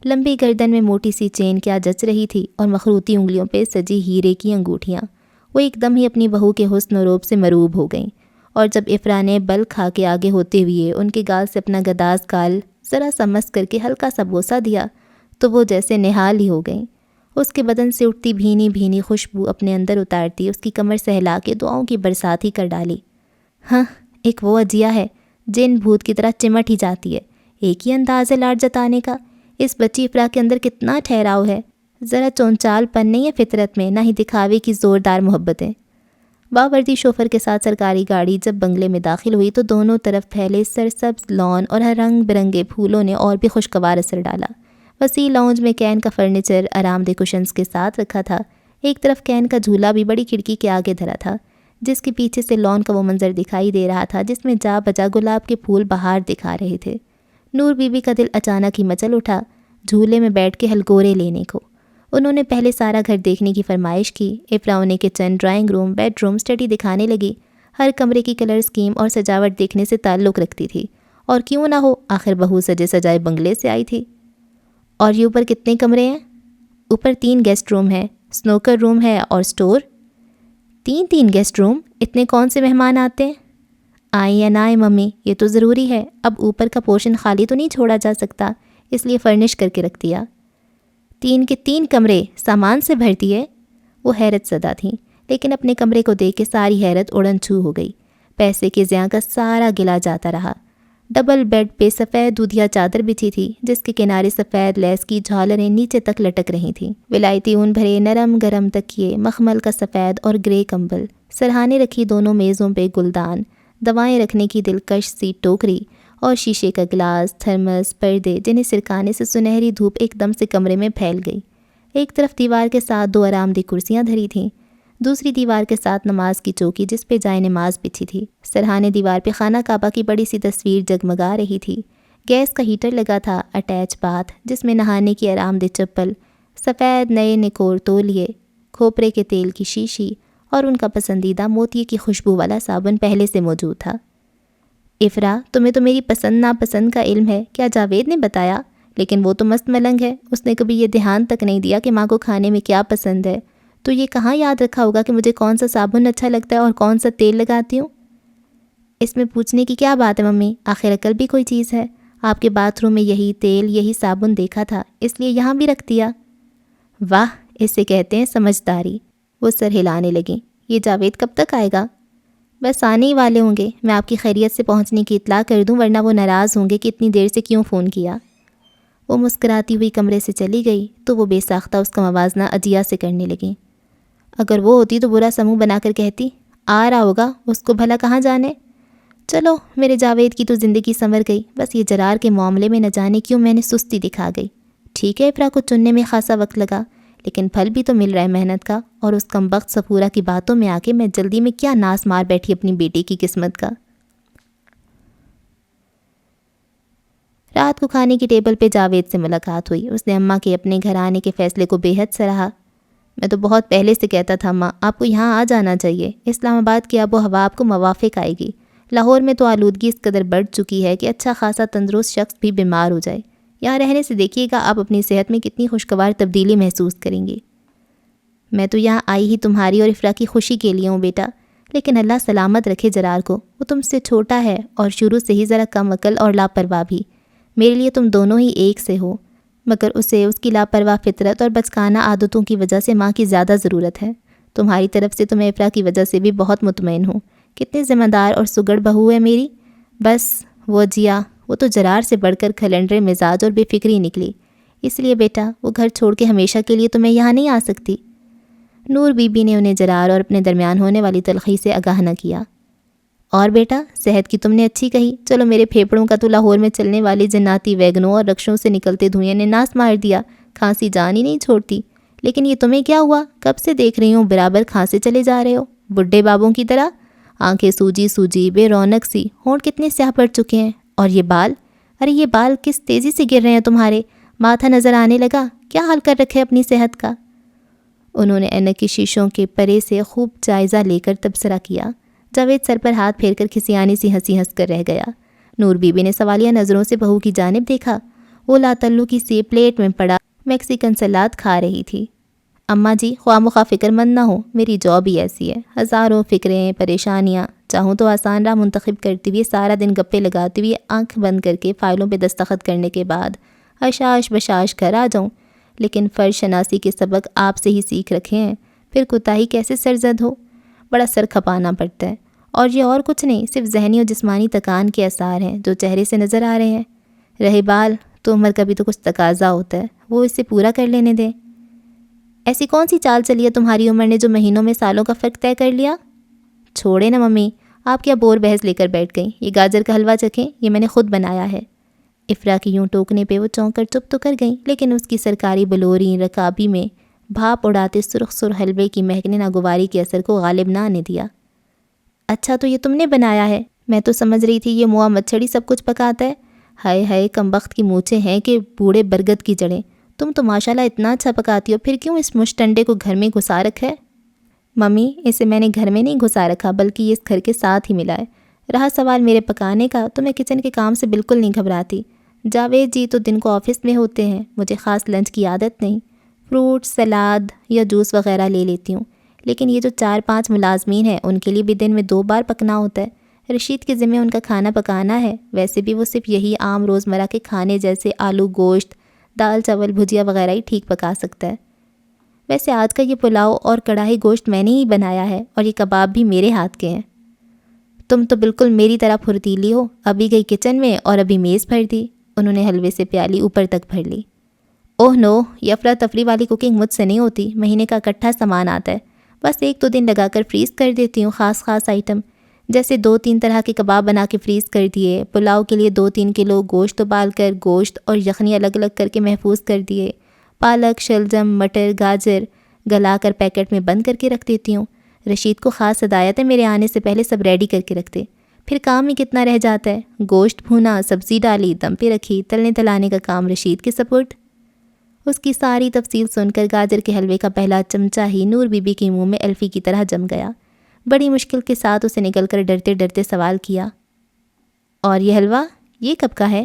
[SPEAKER 1] لمبی گردن میں موٹی سی چین کیا جچ رہی تھی اور مخروطی انگلیوں پہ سجی ہیرے کی انگوٹھیاں۔ وہ ایک دم ہی اپنی بہو کے حسن و روب سے مروب ہو گئیں، اور جب افرا نے بل کھا کے آگے ہوتے ہوئے ان کے گال سے اپنا گداز گال ذرا سا مس کر کے ہلکا سا بوسہ دیا تو وہ جیسے نہال ہی ہو گئیں۔ اس کے بدن سے اٹھتی بھینی بھینی خوشبو اپنے اندر اتارتی اس کی کمر سہلا کے دعاؤں کی برسات ہی کر ڈالی۔ ہاں، ایک وہ عجیہ ہے جن بھوت کی طرح چمٹ ہی جاتی ہے، ایک ہی انداز ہے لاڈ جتانے کا۔ اس بچی افرا کے اندر کتنا ٹھہراؤ ہے، ذرا چونچال پن نہیں ہے فطرت میں، نہ ہی دکھاوے کی زوردار محبتیں۔ باوردی شوفر کے ساتھ سرکاری گاڑی جب بنگلے میں داخل ہوئی تو دونوں طرف پھیلے سرسبز لان اور رنگ برنگے پھولوں نے اور بھی خوشگوار اثر ڈالا۔ وسیع لاؤنج میں کین کا فرنیچر آرام دہ کشنز کے ساتھ رکھا تھا۔ ایک طرف کین کا جھولا بھی بڑی کھڑکی کے آگے دھرا تھا، جس کے پیچھے سے لان کا وہ منظر دکھائی دے رہا تھا جس میں جا بجا گلاب کے پھول بہار دکھا رہے تھے۔ نور بی بی کا دل اچانک ہی مچل اٹھا جھولے میں بیٹھ کے ہلگورے لینے کو۔ انہوں نے پہلے سارا گھر دیکھنے کی فرمائش کی۔ افرا انہیں kitchen, drawing room, bed room, study دکھانے لگی۔ ہر کمرے کی کلر اسکیم اور سجاوٹ دیکھنے سے تعلق رکھتی تھی، اور کیوں نہ ہو، آخر بہو سجے سجائے بنگلے سے آئی تھی۔ اور یہ اوپر کتنے کمرے ہیں؟ اوپر 3 گیسٹ روم ہیں، سنوکر روم ہے اور اسٹور۔ 3 گیسٹ روم؟ اتنے کون سے مہمان آتے ہیں؟ آئیں یا نہ آئیں ممی، یہ تو ضروری ہے، اب اوپر کا پورشن خالی تو نہیں چھوڑا جا سکتا، اس لیے فرنش کر کے رکھ دیا۔ 3 کے 3 کمرے سامان سے بھرتی ہے؟ وہ حیرت زدہ تھیں، لیکن اپنے کمرے کو دیکھ کے ساری حیرت اڑن چھو ہو گئی۔ پیسے کے زیاں کا سارا گلا جاتا رہا۔ ڈبل بیڈ پہ سفید دودھیا چادر بچھی تھی جس کے کنارے سفید لیس کی جھالریں نیچے تک لٹک رہی تھیں۔ ولائتی اون بھرے نرم گرم تکیے، مخمل کا سفید اور گرے کمبل، سرہانے رکھی دونوں میزوں پہ گلدان، دوائیں رکھنے کی دلکش سی ٹوکری اور شیشے کا گلاس، تھرمس، پردے جنہیں سرکانے سے سنہری دھوپ ایک دم سے کمرے میں پھیل گئی۔ ایک طرف دیوار کے ساتھ 2 آرام دہ کرسیاں دھری تھیں، دوسری دیوار کے ساتھ نماز کی چوکی جس پہ جائے نماز بچھی تھی۔ سرہانے دیوار پہ خانہ کعبہ کی بڑی سی تصویر جگمگا رہی تھی۔ گیس کا ہیٹر لگا تھا، اٹیچ باتھ جس میں نہانے کی آرام دہ چپل، سفید نئے نکور تولیے، کھوپرے کے تیل کی شیشی اور ان کا پسندیدہ موتی کی خوشبو والا صابن پہلے سے موجود تھا۔ افرا، تمہیں تو میری پسند ناپسند کا علم ہے، کیا جاوید نے بتایا؟ لیکن وہ تو مست ملنگ ہے، اس نے کبھی یہ دھیان تک نہیں دیا کہ ماں کو کھانے میں کیا پسند ہے۔ تو یہ کہاں یاد رکھا ہوگا کہ مجھے کون سا صابن اچھا لگتا ہے اور کون سا تیل لگاتی ہوں؟ اس میں پوچھنے کی کیا بات ہے ممی، آخر عقل بھی کوئی چیز ہے۔ آپ کے باتھ روم میں یہی تیل یہی صابن دیکھا تھا، اس لیے یہاں بھی رکھ دیا۔ واہ، اسے کہتے ہیں سمجھداری۔ وہ سر ہلانے لگیں۔ یہ جاوید کب تک آئے گا؟ بس آنے ہی والے ہوں گے، میں آپ کی خیریت سے پہنچنے کی اطلاع کر دوں ورنہ وہ ناراض ہوں گے کہ اتنی دیر سے کیوں فون کیا۔ وہ مسکراتی ہوئی کمرے سے چلی گئی تو وہ بے ساختہ اس کا موازنہ عجیہ سے کرنے لگیں۔ اگر وہ ہوتی تو برا سموہ بنا کر کہتی آ رہا ہوگا، اس کو بھلا کہاں جانے۔ چلو میرے جاوید کی تو زندگی سنور گئی، بس یہ جرار کے معاملے میں نہ جانے کیوں میں نے سستی دکھا گئی۔ ٹھیک ہے افرا کو چننے میں خاصا وقت لگا، لیکن پھل بھی تو مل رہا ہے محنت کا، اور اس کمبخت صفورہ کی باتوں میں آ کے میں جلدی میں کیا ناس مار بیٹھی اپنی بیٹی کی قسمت کا۔ رات کو کھانے کی ٹیبل پہ جاوید سے ملاقات ہوئی۔ اس نے اماں کے اپنے گھر آنے کے فیصلے کو بے حد سراہا۔ میں تو بہت پہلے سے کہتا تھا اماں، آپ کو یہاں آ جانا چاہیے، اسلام آباد کی آب و ہوا آپ کو موافق آئے گی۔ لاہور میں تو آلودگی اس قدر بڑھ چکی ہے کہ اچھا خاصا تندرست شخص بھی بیمار ہو جائے۔ یہاں رہنے سے دیکھیے گا آپ اپنی صحت میں کتنی خوشگوار تبدیلی محسوس کریں گی۔ میں تو یہاں آئی ہی تمہاری اور افرا کی خوشی کے لیے ہوں بیٹا، لیکن اللہ سلامت رکھے جرار کو، وہ تم سے چھوٹا ہے اور شروع سے ہی ذرا کم عقل اور لاپرواہ بھی۔ میرے لیے تم دونوں ہی ایک سے ہو، مگر اسے اس کی لاپرواہ فطرت اور بچکانہ عادتوں کی وجہ سے ماں کی زیادہ ضرورت ہے۔ تمہاری طرف سے تو میں افرا کی وجہ سے بھی بہت مطمئن ہوں، کتنی ذمہ دار اور سگڑ بہو ہے میری۔ بس وہ جیا، وہ تو جرار سے بڑھ کر کھلنڈرے مزاج اور بے فکری نکلی، اس لیے بیٹا وہ گھر چھوڑ کے ہمیشہ کے لیے تو میں یہاں نہیں آ سکتی۔ نور بی بی نے انہیں جرار اور اپنے درمیان ہونے والی تلخی سے آگاہ نہ کیا۔ اور بیٹا صحت کی تم نے اچھی کہی، چلو میرے پھیپڑوں کا تو لاہور میں چلنے والی جناتی ویگنوں اور رکشوں سے نکلتے دھوئیں نے ناس مار دیا، کھانسی جان ہی نہیں چھوڑتی۔ لیکن یہ تمہیں کیا ہوا؟ کب سے دیکھ رہی ہوں برابر کھانسے چلے جا رہے ہو، بڈھے بابوں کی طرح۔ آنکھیں سوجی سوجی بے رونق سی، ہونٹ کتنے سیاہ پڑ چکے ہیں، اور یہ بال، ارے یہ بال کس تیزی سے گر رہے ہیں تمہارے، ماتھا نظر آنے لگا، کیا حال کر رکھے اپنی صحت کا۔ انہوں نے اینک کی شیشوں کے پرے سے خوب جائزہ لے کر تبصرہ کیا۔ جاوید سر پر ہاتھ پھیر کر کھسیانی سی ہنسی ہنس کر رہ گیا۔ نور بی بی نے سوالیہ نظروں سے بہو کی جانب دیکھا۔ وہ لاتعلقی سی پلیٹ میں پڑا میکسیکن سلاد کھا رہی تھی۔ اماں جی خواہ مخواہ فکر مند نہ ہو، میری جاب ہی ایسی ہے، ہزاروں فکریں پریشانیاں، چاہوں تو آسان راہ منتخب کرتی ہوئے سارا دن گپے لگاتی ہوئے آنکھ بند کر کے فائلوں پہ دستخط کرنے کے بعد اشاش بشاش گھر آ جاؤں، لیکن فرض شناسی کے سبق آپ سے ہی سیکھ رکھے ہیں، پھر کوتاہی کیسے سرزد ہو، بڑا سر کھپانا پڑتا ہے۔ اور یہ اور کچھ نہیں، صرف ذہنی اور جسمانی تکان کے آثار ہیں جو چہرے سے نظر آ رہے ہیں۔ رہے بال تو عمر کا بھی تو کچھ تقاضا ہوتا ہے، وہ اسے پورا کر لینے دیں۔ ایسی کون سی چال چلی ہے تمہاری عمر نے جو مہینوں میں سالوں کا فرق طے کر لیا؟ چھوڑے نا ممی، آپ کیا بور بحث لے کر بیٹھ گئیں، یہ گاجر کا حلوہ چکھیں، یہ میں نے خود بنایا ہے۔ افرا کی یوں ٹوکنے پہ وہ چونک کر چپ تو کر گئیں، لیکن اس کی سرکاری بلوری رکابی میں بھاپ اڑاتے سرخ سرخ حلوے کی مہکنے ناگواری کے اثر کو غالب نہ آنے دیا۔ اچھا تو یہ تم نے بنایا ہے، میں تو سمجھ رہی تھی یہ موا مچھڑی سب کچھ پکاتا ہے۔ ہائے ہائے کمبخت کی مونچھیں ہیں کہ بوڑھے برگد کی جڑیں، تم تو ماشاءاللہ اتنا اچھا پکاتی ہو، پھر کیوں اس مشٹنڈے کو گھر میں گھسا رکھا ہے؟ ممی اسے میں نے گھر میں نہیں گھسا رکھا، بلکہ یہ اس گھر کے ساتھ ہی ملا ہے۔ رہا سوال میرے پکانے کا، تو میں کچن کے کام سے بالکل نہیں گھبراتی۔ جاوید جی تو دن کو آفس میں ہوتے ہیں، مجھے خاص لنچ کی عادت نہیں، فروٹ سلاد یا جوس وغیرہ لے لیتی ہوں، لیکن یہ جو 4-5 ملازمین ہیں ان کے لیے بھی دن میں 2 بار پکنا ہوتا ہے۔ رشید کے ذمہ ان کا کھانا پکانا ہے، ویسے بھی وہ صرف یہی عام روزمرہ کے کھانے جیسے آلو گوشت دال چاول بھجیا وغیرہ ہی ٹھیک پکا سکتا ہے۔ ویسے آج کا یہ پلاؤ اور کڑھائی گوشت میں نے ہی بنایا ہے، اور یہ کباب بھی میرے ہاتھ کے ہیں۔ تم تو بالکل میری طرح پھرتیلی ہو، ابھی گئی کچن میں اور ابھی میز بھر دی۔ انہوں نے حلوے سے پیالی اوپر تک بھر لی۔ اوہ نو، یہ افرا تفری والی کوکنگ مجھ سے نہیں ہوتی، مہینے کا اکٹھا سامان آتا ہے، بس 1-2 دن لگا کر فریز کر دیتی ہوں خاص آئٹم، جیسے 2-3 طرح کے کباب بنا کے فریز کر دیے، پلاؤ کے لیے 2-3 کلو گوشت ابال کر گوشت اور یخنی الگ الگ کر کے محفوظ کر دیے، پالک شلجم مٹر گاجر گلا کر پیکٹ میں بند کر کے رکھ دیتی ہوں۔ رشید کو خاص ہدایت ہے میرے آنے سے پہلے سب ریڈی کر کے رکھ دے، پھر کام ہی کتنا رہ جاتا ہے، گوشت بھونا سبزی ڈالی دم پہ رکھی، تلنے تلانے کا کام رشید کے سپرد۔ اس کی ساری تفصیل سن کر گاجر کے حلوے کا پہلا چمچہ ہی نور بی بی کے منہ میں الفی کی طرح جم گیا۔ بڑی مشکل کے ساتھ اسے نکل کر ڈرتے ڈرتے سوال کیا، اور یہ حلوہ یہ کب کا ہے؟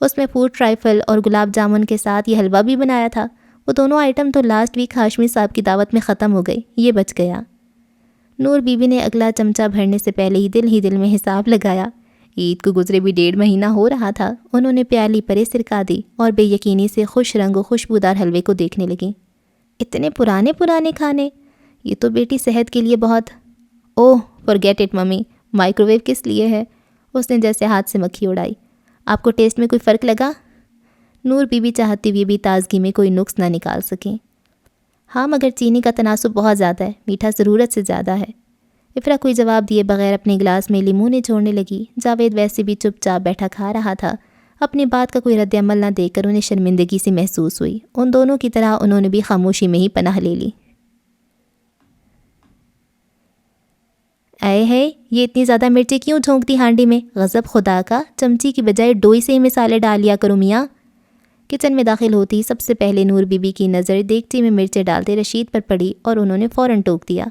[SPEAKER 1] اس میں فوڈ ٹرائفل اور گلاب جامن کے ساتھ یہ حلوہ بھی بنایا تھا۔ وہ دونوں آئٹم تو لاسٹ ویک ہاشمی صاحب کی دعوت میں ختم ہو گئے، یہ بچ گیا۔ نور بی بی نے اگلا چمچہ بھرنے سے پہلے ہی دل میں حساب لگایا۔ عید کو گزرے بھی 1.5 مہینہ ہو رہا تھا۔ انہوں نے پیالی پرے سرکا دی اور بے یقینی سے خوش رنگ و خوشبودار حلوے کو دیکھنے لگیں۔ اتنے پرانے کھانے، یہ تو بیٹی صحت کے لیے بہت… oh forget it mummy, microwave کس لیے ہے؟ اس نے جیسے ہاتھ سے مکھی اڑائی۔ آپ کو ٹیسٹ میں کوئی فرق لگا؟ نور بی بی چاہتی ہوئی بھی تازگی میں کوئی نقص نہ نکال سکیں۔ ہاں مگر چینی کا تناسب بہت زیادہ ہے، میٹھا ضرورت سے زیادہ ہے۔ افرا کوئی جواب دیے بغیر اپنے گلاس میں لیموں نچوڑنے لگی۔ جاوید ویسے بھی چپ چاپ بیٹھا کھا رہا تھا۔ اپنی بات کا کوئی رد عمل نہ دے کر انہیں شرمندگی سی محسوس ہوئی۔ ان دونوں کی طرح انہوں نے بھی خاموشی میں ہی پناہ لے لی۔ اے ہے، یہ اتنی زیادہ مرچیں کیوں جھونکتی ہانڈی میں؟ غضب خدا کا، چمچی کی بجائے ڈوئی سے ہی مسالے ڈال لیا کرو میاں۔ کچن میں داخل ہوتی سب سے پہلے نور بی بی کی نظر دیگچی میں مرچیں ڈالتے رشید پر پڑی اور انہوں نے فوراً ٹوک دیا۔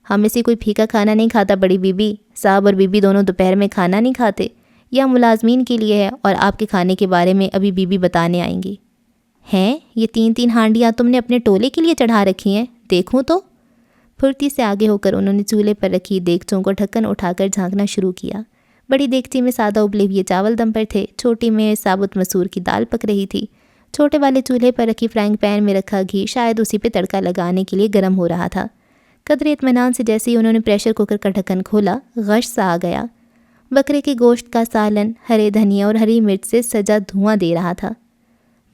[SPEAKER 1] ہم میں سے کوئی پھیکا کھانا نہیں کھاتا بڑی بی بی۔ صاحب اور بی بی دونوں دوپہر میں کھانا نہیں کھاتے، یا ملازمین کے لیے ہے، اور آپ کے کھانے کے بارے میں ابھی بی بی بتانے آئیں گی۔ ہیں، یہ 3 ہانڈیاں تم نے اپنے ٹولے کے لیے چڑھا رکھی ہیں، دیکھوں تو۔ پھرتی سے آگے ہو کر انہوں نے چولہے پر رکھی دیگچوں کو ڈھکن اٹھا کر جھانکنا شروع کیا۔ بڑی دیگچی میں سادہ ابلے ہوئے چاول دم پر تھے، چھوٹی میں ثابت مسور کی دال پک رہی تھی۔ چھوٹے والے چولہے پر رکھی فرائنگ پین میں رکھا گھی شاید اسی پہ تڑکا لگانے کے لیے گرم ہو رہا تھا۔ قدرے اطمینان سے جیسے ہی انہوں نے پریشر کوکر کا ڈھکن کھولا، غش سا آ گیا۔ بکرے کے گوشت کا سالن ہرے دھنیا اور ہری مرچ سے سجا دھواں دے رہا تھا۔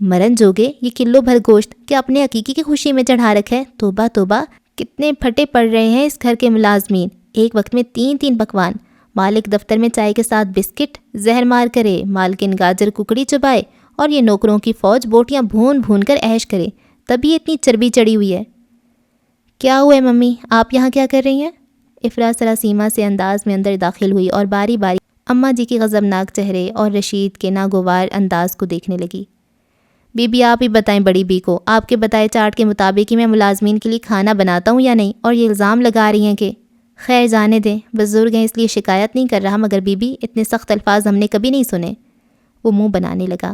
[SPEAKER 1] مرن جوگے، یہ کلو بھر گوشت کیا اپنے عقیقی کی خوشی میں چڑھا رکھا ہے؟ توبہ توبہ، کتنے پھٹے پڑ رہے ہیں اس گھر کے ملازمین۔ ایک وقت میں 3 پکوان، مالک دفتر میں چائے کے ساتھ بسکٹ زہر مار کرے، مالکن گاجر ککڑی چبائے، اور یہ نوکروں کی فوج بوٹیاں بھون کر عیش کرے، تبھی اتنی چربی چڑھی ہوئی ہے۔ کیا ہوا ہے ممی، آپ یہاں کیا کر رہی ہیں؟ افرا سراسیمہ سے انداز میں اندر داخل ہوئی اور باری باری اماں جی کے غضبناک چہرے اور رشید کے ناگوار انداز کو دیکھنے لگی۔ بی بی آپ ہی بتائیں بڑی بی کو، آپ کے بتائے چارٹ کے مطابق ہی میں ملازمین کے لیے کھانا بناتا ہوں یا نہیں، اور یہ الزام لگا رہی ہیں کہ… خیر جانے دیں، بزرگ ہیں اس لیے شکایت نہیں کر رہا، مگر بی بی اتنے سخت الفاظ ہم نے کبھی نہیں سنے۔ وہ منہ بنانے لگا۔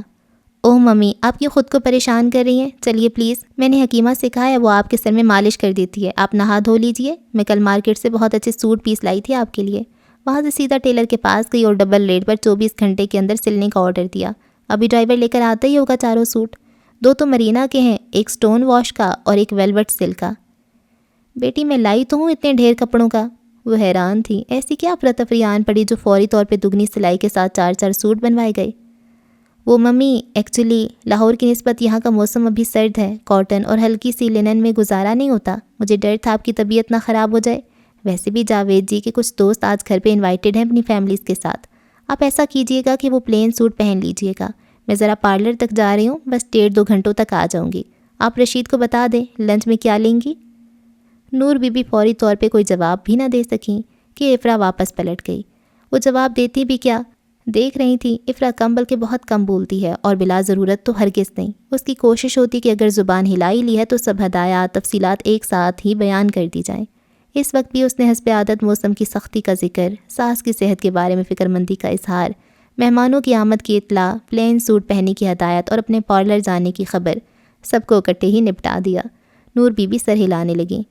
[SPEAKER 1] اوہ ممی، آپ کیوں خود کو پریشان کر رہی ہیں؟ چلیے پلیز، میں نے حکیمہ سے کہا ہے وہ آپ کے سر میں مالش کر دیتی ہے، آپ نہا دھو لیجئے۔ میں کل مارکیٹ سے بہت اچھے سوٹ پیس لائی تھی آپ کے لیے۔ وہاں سے سیدھا ٹیلر کے پاس گئی اور ڈبل ریٹ پر 24 گھنٹے کے اندر سلنے کا آرڈر دیا۔ ابھی ڈرائیور لے کر آتا ہی ہوگا چاروں سوٹ، 2 تو مرینا کے ہیں، ایک سٹون واش کا اور ایک ویلوٹ سلک کا۔ بیٹی میں لائی تو ہوں اتنے ڈھیر کپڑوں کا۔ وہ حیران تھی، ایسی کیا افراتفری آن پڑی جو فوری طور پہ دگنی سلائی کے ساتھ 4 سوٹ بنوائے گئے؟ وہ ممی، ایکچولی لاہور کی نسبت یہاں کا موسم ابھی سرد ہے، کاٹن اور ہلکی سی لینن میں گزارا نہیں ہوتا، مجھے ڈر تھا آپ کی طبیعت نہ خراب ہو جائے۔ ویسے بھی جاوید جی کے کچھ دوست آج گھر پہ انوائٹڈ ہیں اپنی فیملیز کے ساتھ، آپ ایسا کیجئے گا کہ وہ پلین سوٹ پہن لیجئے گا۔ میں ذرا پارلر تک جا رہی ہوں، بس 1.5-2 گھنٹوں تک آ جاؤں گی۔ آپ رشید کو بتا دیں لنچ میں کیا لیں گی۔ نور بی بی فوری طور پہ کوئی جواب بھی نہ دے سکیں کہ افرا واپس پلٹ گئی۔ وہ جواب دیتی بھی کیا، دیکھ رہی تھی افرا کم بلکہ بہت کم بولتی ہے، اور بلا ضرورت تو ہرگز نہیں۔ اس کی کوشش ہوتی کہ اگر زبان ہلائی لی ہے تو سب ہدایات تفصیلات ایک ساتھ ہی بیان کر دی جائیں۔ اس وقت بھی اس نے حسب عادت موسم کی سختی کا ذکر، ساس کی صحت کے بارے میں فکر مندی کا اظہار، مہمانوں کی آمد کی اطلاع، پلین سوٹ پہننے کی ہدایت اور اپنے پارلر جانے کی خبر سب کو اکٹھے ہی نپٹا دیا۔ نور بی بی سر ہلانے لگیں۔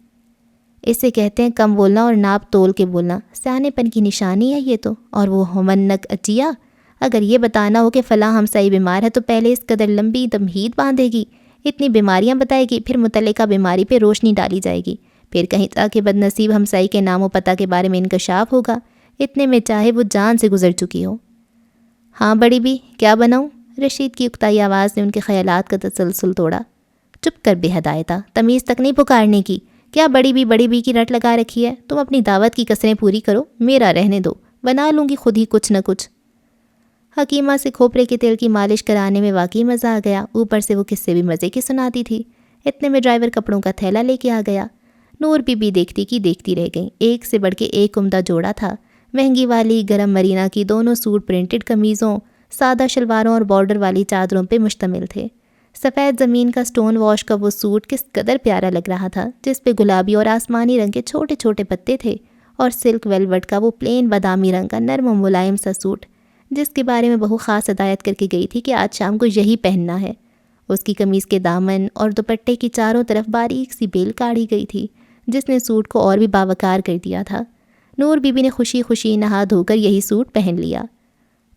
[SPEAKER 1] اسے کہتے ہیں کم بولنا اور ناپ تول کے بولنا، سیانے پن کی نشانی ہے یہ تو۔ اور وہ ہمنک اچیا، اگر یہ بتانا ہو کہ فلاں ہمسائی بیمار ہے تو پہلے اس قدر لمبی تمہید باندھے گی، اتنی بیماریاں بتائے گی، پھر متعلقہ بیماری پہ روشنی ڈالی جائے گی، پھر کہیں تاکہ بد نصیب ہمسائی کے نام و پتہ کے بارے میں انکشاف ہوگا، اتنے میں چاہے وہ جان سے گزر چکی ہو۔ ہاں بڑی بی، کیا بناؤں؟ رشید کی اکتائی آواز نے ان کے خیالات کا تسلسل توڑا۔ چپ کر بے ہدایتہ، تمیز تک نہیں پکارنے کی، کیا بڑی بی کی رٹ لگا رکھی ہے؟ تم اپنی دعوت کی کسریں پوری کرو، میرا رہنے دو، بنا لوں گی خود ہی کچھ نہ کچھ۔ حکیمہ سے کھوپرے کے تیل کی مالش کرانے میں واقعی مزہ آ گیا، اوپر سے وہ قصے بھی مزے کی سناتی تھی۔ اتنے میں ڈرائیور کپڑوں کا تھیلا لے کے آ گیا۔ نور بی بی دیکھتی کی دیکھتی رہ گئیں، ایک سے بڑھ کے ایک عمدہ جوڑا تھا۔ مہنگی والی گرم مرینا کی دونوں سوٹ پرنٹڈ قمیضوں، سادہ شلواروں اور بارڈر والی چادروں پہ مشتمل تھے۔ سفید زمین کا سٹون واش کا وہ سوٹ کس قدر پیارا لگ رہا تھا، جس پہ گلابی اور آسمانی رنگ کے چھوٹے چھوٹے پتے تھے، اور سلک ویلوٹ کا وہ پلین بادامی رنگ کا نرم و ملائم سا سوٹ جس کے بارے میں بہو خاص ہدایت کر کے گئی تھی کہ آج شام کو یہی پہننا ہے۔ اس کی قمیص کے دامن اور دوپٹے کی چاروں طرف باریک سی بیل کاڑھی گئی تھی جس نے سوٹ کو اور بھی باوقار کر دیا تھا۔ نور بی بی نے خوشی خوشی نہا دھو کر یہی سوٹ پہن لیا۔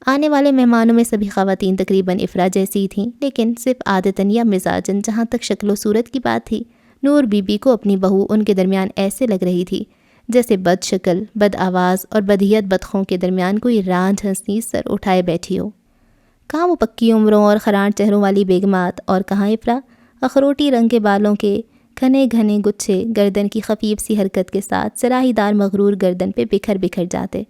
[SPEAKER 1] آنے والے مہمانوں میں سبھی خواتین تقریباً افرا جیسی تھیں، لیکن صرف عادتاً یا مزاجاً جہاں تک شکل و صورت کی بات تھی، نور بی بی کو اپنی بہو ان کے درمیان ایسے لگ رہی تھی جیسے بد شکل، بد آواز اور بدہیت بدخوں کے درمیان کوئی رانجھ ہنسی سر اٹھائے بیٹھی ہو۔ کہاں وہ پکی عمروں اور خراں چہروں والی بیگمات، اور کہاں افرا اخروٹی رنگ کے بالوں کے گھنے گھنے گچھے گردن کی خفیف سی حرکت کے ساتھ سراہی دار مغرور گردن پہ بکھر بکھر جاتے،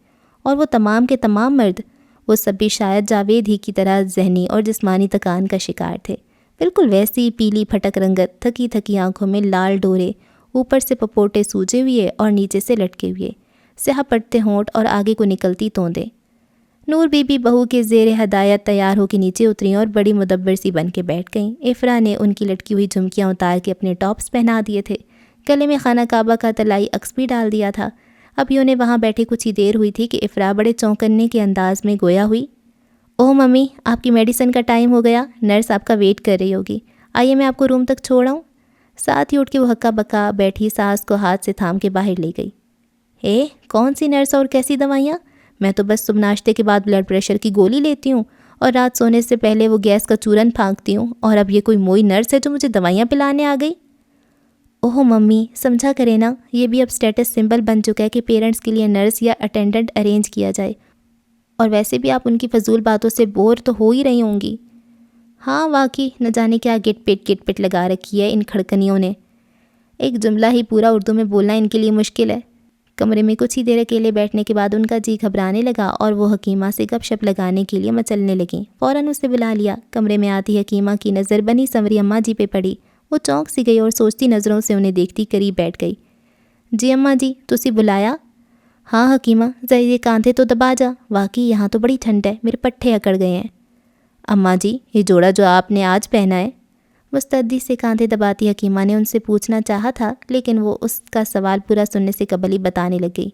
[SPEAKER 1] اور وہ تمام کے تمام مرد، وہ سب بھی شاید جاوید ہی کی طرح ذہنی اور جسمانی تکان کا شکار تھے۔ بالکل ویسی پیلی پھٹک رنگت، تھکی تھکی آنکھوں میں لال ڈورے، اوپر سے پپوٹے سوجے ہوئے اور نیچے سے لٹکے ہوئے، سیاہ پڑتے ہونٹ اور آگے کو نکلتی توندیں۔ نور بی بی بہو کے زیر ہدایت تیار ہو کے نیچے اتریں اور بڑی مدبر سی بن کے بیٹھ گئیں۔ افرا نے ان کی لٹکی ہوئی جھمکیاں اتار کے اپنے ٹاپس پہنا دیے تھے، گلے میں خانہ کعبہ کا طلائی عکس بھی ڈال دیا تھا۔ ابھی انہیں وہاں بیٹھے کچھ ہی دیر ہوئی تھی کہ افرا بڑے چونکنے کے انداز میں گویا ہوئی، اوہ ممی، آپ کی میڈیسن کا ٹائم ہو گیا، نرس آپ کا ویٹ کر رہی ہوگی، آئیے میں آپ کو روم تک چھوڑ آؤں۔ ساتھ ہی اٹھ کے وہ ہکا بکا بیٹھی ساس کو ہاتھ سے تھام کے باہر لے گئی۔ کون سی نرس اور کیسی دوائیاں؟ میں تو بس صبح ناشتے کے بعد بلڈ پریشر کی گولی لیتی ہوں اور رات سونے سے پہلے وہ گیس کا چورن پھانکتی ہوں، اور اب یہ کوئی موئی نرس ہے جو مجھے دوائیاں پلانے آ گئی؟ اوہ ممی، سمجھا کرے نا، یہ بھی اب اسٹیٹس سمبل بن چکا ہے کہ پیرنٹس کے لیے نرس یا اٹینڈنٹ ارینج کیا جائے، اور ویسے بھی آپ ان کی فضول باتوں سے بور تو ہو ہی رہی ہوں گی۔ ہاں واقعی، نہ جانے کیا گٹ پٹ لگا رکھی ہے ان کھڑکنیوں نے۔ ایک جملہ ہی پورا اردو میں بولنا ان کے لیے مشکل ہے۔ کمرے میں کچھ ہی دیر اکیلے بیٹھنے کے بعد ان کا جی گھبرانے لگا اور وہ حکیمہ سے گپ شپ لگانے کے لیے مچلنے لگیں۔ فوراً اسے بلا لیا۔ کمرے میں آتی حکیمہ کی نظر بنی سنوری اماں جی پہ پڑی۔ وہ چونک سی گئی اور سوچتی نظروں سے انہیں دیکھتی قریب بیٹھ گئی۔ جی اماں جی، تسی بلایا؟ ہاں حکیمہ، ذرا یہ کاندھے تو دبا جا، واقعی یہاں تو بڑی ٹھنڈ ہے، میرے پٹھے اکڑ گئے ہیں۔ اماں جی، یہ جوڑا جو آپ نے آج پہنا ہے؟ مستعدی سے کاندھے دباتی حکیمہ نے ان سے پوچھنا چاہا تھا، لیکن وہ اس کا سوال پورا سننے سے قبل ہی بتانے لگ گئی۔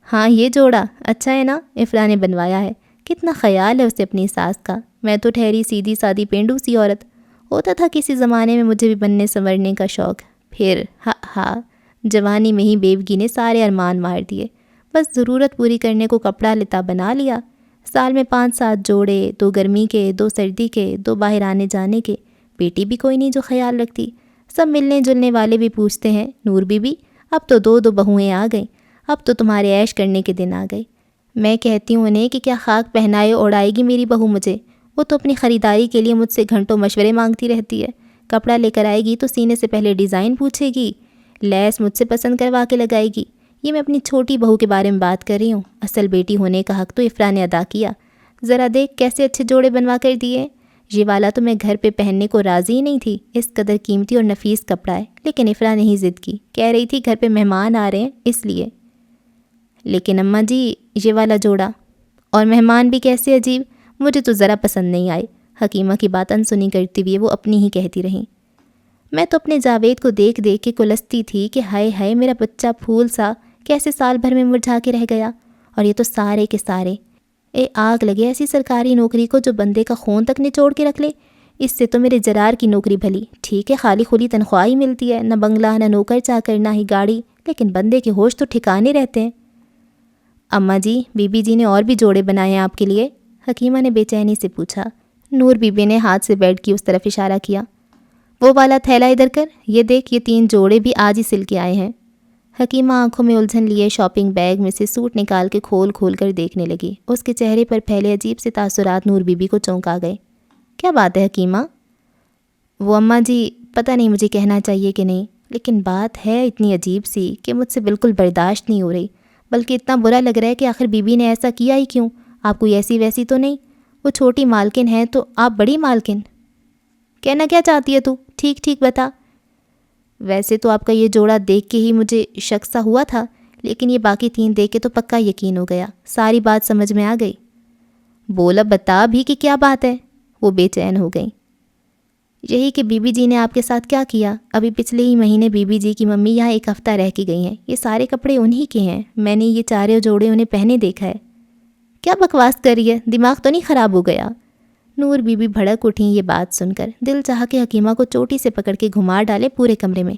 [SPEAKER 1] ہاں یہ جوڑا اچھا ہے نا، افرا نے بنوایا ہے، کتنا خیال ہے اسے اپنی ساس کا۔ میں تو ٹھہری سیدھی سادی پینڈو سی عورت، ہوتا تھا کسی زمانے میں مجھے بھی بننے سنورنے کا شوق، پھر جوانی میں ہی بیوگی نے سارے ارمان مار دیے، بس ضرورت پوری کرنے کو کپڑا لتا بنا لیا۔ سال میں 5-7 جوڑے، 2 گرمی کے، 2 سردی کے، 2 باہر آنے جانے کے، بیٹی بھی کوئی نہیں جو خیال رکھتی، سب ملنے جلنے والے بھی پوچھتے ہیں، نور بی بی اب تو 2 بہوئیں آ گئیں، اب تو تمہارے عیش کرنے کے دن آ گئے۔ میں کہتی ہوں انہیں کہ کیا خاک پہنائے اڑائے گی میری بہو مجھے، وہ تو اپنی خریداری کے لیے مجھ سے گھنٹوں مشورے مانگتی رہتی ہے، کپڑا لے کر آئے گی تو سینے سے پہلے ڈیزائن پوچھے گی، لیس مجھ سے پسند کروا کے لگائے گی۔ یہ میں اپنی چھوٹی بہو کے بارے میں بات کر رہی ہوں، اصل بیٹی ہونے کا حق تو افرا نے ادا کیا۔ ذرا دیکھ کیسے اچھے جوڑے بنوا کر دیے، یہ والا تو میں گھر پہ پہننے کو راضی ہی نہیں تھی، اس قدر قیمتی اور نفیس کپڑا ہے، لیکن افرا نے ہی ضد کی، کہہ رہی تھی گھر پہ مہمان آ رہے ہیں اس لیے۔ لیکن اماں جی یہ والا جوڑا، اور مہمان بھی کیسے عجیب، مجھے تو ذرا پسند نہیں آئے۔ حکیمہ کی بات انسنی کرتی ہوئی وہ اپنی ہی کہتی رہیں۔ میں تو اپنے جاوید کو دیکھ دیکھ کے کلستی تھی کہ ہائے ہائے میرا بچہ پھول سا کیسے سال بھر میں مرجھا کے رہ گیا، اور یہ تو سارے کے سارے آگ لگے ایسی سرکاری نوکری کو جو بندے کا خون تک نچوڑ کے رکھ لے۔ اس سے تو میرے جرار کی نوکری بھلی ٹھیک ہے، خالی خلی تنخواہ ہی ملتی ہے، نہ بنگلہ نہ نوکر چاکر نہ ہی گاڑی، لیکن بندے کے ہوش تو ٹھکانے رہتے ہیں۔ اماں جی، بی بی جی نے اور بھی جوڑے بنائے ہیں آپ کے لیے؟ حکیمہ نے بے چینی سے پوچھا۔ نور بی بی نے ہاتھ سے بیڈ کی اس طرف اشارہ کیا۔ وہ والا تھیلا ادھر کر، یہ دیکھ یہ 3 جوڑے بھی آج ہی سل کے آئے ہیں۔ حکیمہ آنکھوں میں الجھن لیے شاپنگ بیگ میں سے سوٹ نکال کے کھول کھول کر دیکھنے لگی۔ اس کے چہرے پر پھیلے عجیب سے تاثرات نور بی بی کو چونکا گئے۔ کیا بات ہے حکیمہ؟ وہ اماں جی، پتہ نہیں مجھے کہنا چاہیے کہ نہیں، لیکن بات ہے اتنی عجیب سی کہ مجھ سے بالکل برداشت نہیں ہو رہی، بلکہ اتنا برا لگ رہا ہے کہ آخر بی بی نے ایسا کیا ہی کیوں؟ آپ کوئی ایسی ویسی تو نہیں؟ وہ چھوٹی مالکن ہے تو آپ بڑی مالکن۔ کہنا کیا چاہتی ہے تو؟ ٹھیک ٹھیک بتا۔ ویسے تو آپ کا یہ جوڑا دیکھ کے ہی مجھے شک سا ہوا تھا، لیکن یہ باقی 3 دیکھ کے تو پکا یقین ہو گیا، ساری بات سمجھ میں آ گئی۔ بولا بتا بھی کہ کیا بات ہے؟ وہ بے چین ہو گئیں۔ یہی کہ بی بی جی نے آپ کے ساتھ کیا کیا؟ ابھی پچھلے ہی مہینے بی بی جی کی ممی یہاں ایک ہفتہ رہ کے گئی ہیں، یہ سارے کپڑے انہی کے ہیں، میں نے یہ چارے جوڑے انہیں پہنے دیکھا ہے۔ کیا بکواس کر رہی ہے، دماغ تو نہیں خراب ہو گیا؟ نور بی بی بھڑک اٹھیں یہ بات سن کر، دل چاہا کہ حکیمہ کو چوٹی سے پکڑ کے گھما ڈالے پورے کمرے میں۔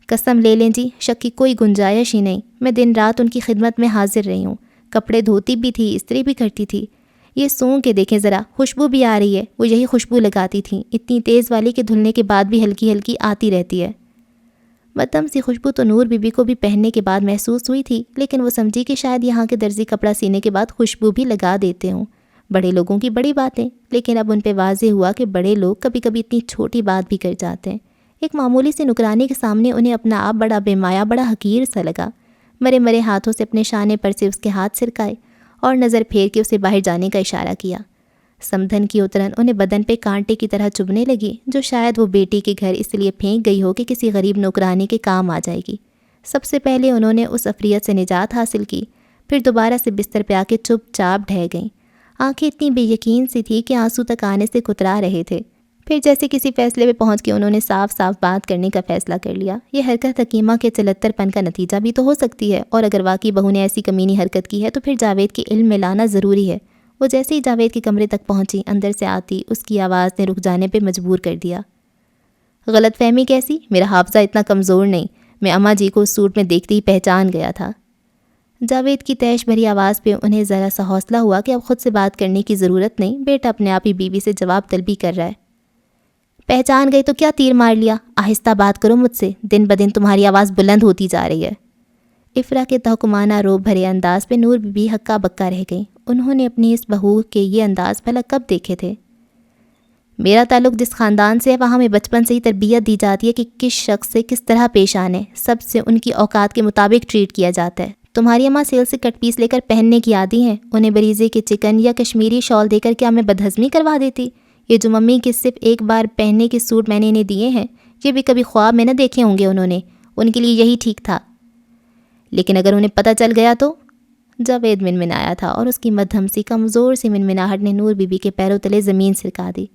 [SPEAKER 1] قسم لے لیں جی، شک کی کوئی گنجائش ہی نہیں، میں دن رات ان کی خدمت میں حاضر رہی ہوں، کپڑے دھوتی بھی تھی، استری بھی کرتی تھی۔ یہ سونگھ کے دیکھیں ذرا، خوشبو بھی آ رہی ہے، وہ یہی خوشبو لگاتی تھیں، اتنی تیز والی کہ دھلنے کے بعد بھی ہلکی ہلکی آتی رہتی ہے۔ مدھم سی خوشبو تو نور بی بی کو بھی پہننے کے بعد محسوس ہوئی تھی، لیکن وہ سمجھی کہ شاید یہاں کے درزی کپڑا سینے کے بعد خوشبو بھی لگا دیتے ہوں، بڑے لوگوں کی بڑی باتیں۔ لیکن اب ان پہ واضح ہوا کہ بڑے لوگ کبھی کبھی اتنی چھوٹی بات بھی کر جاتے ہیں۔ ایک معمولی سی نکرانی کے سامنے انہیں اپنا آپ بڑا بے مایا، بڑا حقیر سا لگا۔ مرے مرے ہاتھوں سے اپنے شانے پر سے اس کے ہاتھ سرکائے اور نظر پھیر کے اسے باہر جانے کا اشارہ کیا۔ سمدھن کی اترن انہیں بدن پہ کانٹے کی طرح چبھنے لگی، جو شاید وہ بیٹی کے گھر اس لیے پھینک گئی ہو کہ کسی غریب نوکرانی کے کام آ جائے گی۔ سب سے پہلے انہوں نے اس افریت سے نجات حاصل کی، پھر دوبارہ سے بستر پہ آ کے چپ چاپ ڈھہ گئیں۔ آنکھیں اتنی بے یقین سی تھی کہ آنسو تک آنے سے کترا رہے تھے۔ پھر جیسے کسی فیصلے پہ پہنچ کے انہوں نے صاف صاف بات کرنے کا فیصلہ کر لیا۔ یہ حرکت حکیمہ کے چلتر پن کا نتیجہ بھی تو ہو سکتی ہے، اور اگر واقعی بہو نے ایسی کمینی حرکت کی ہے تو پھر جاوید کے علم میں لانا ضروری ہے۔ وہ جیسے ہی جاوید کے کمرے تک پہنچی، اندر سے آتی اس کی آواز نے رک جانے پہ مجبور کر دیا۔ غلط فہمی کیسی؟ میرا حافظہ اتنا کمزور نہیں، میں اماں جی کو اس سوٹ میں دیکھتے ہی پہچان گیا تھا۔ جاوید کی تیش بھری آواز پہ انہیں ذرا سا حوصلہ ہوا کہ اب خود سے بات کرنے کی ضرورت نہیں، بیٹا اپنے آپ ہی بیوی سے جواب طلبی کر رہا ہے۔ پہچان گئی تو کیا تیر مار لیا؟ آہستہ بات کرو مجھ سے، دن بدن تمہاری آواز بلند ہوتی جا رہی ہے۔ افرا کے تحکمانہ روب بھرے انداز پہ نور بی بی ہکا بکا رہ گئیں۔ انہوں نے اپنی اس بہو کے یہ انداز بھلا کب دیکھے تھے؟ میرا تعلق جس خاندان سے ہے وہاں میں بچپن سے ہی تربیت دی جاتی ہے کہ کس شخص سے کس طرح پیش آنے، سب سے ان کی اوقات کے مطابق ٹریٹ کیا جاتا ہے۔ تمہاری اماں سیل سے کٹ پیس لے کر پہننے کی عادی ہیں، انہیں بریزے کے چکن یا کشمیری شال دے کر کیا میں بدہضمی کروا دیتی؟ یہ جو ممی کے صرف ایک بار پہننے کے سوٹ میں نے انہیں دیے ہیں، یہ بھی کبھی خواب میں نہ دیکھے ہوں گے انہوں نے، ان کے لیے یہی ٹھیک تھا۔ لیکن اگر انہیں پتہ چل گیا تو؟ جاوید منمنایا تھا اور اس کی مدھم سی کمزور سی منمناہٹ نے نور بی بی کے پیروں تلے زمین سرکا دی۔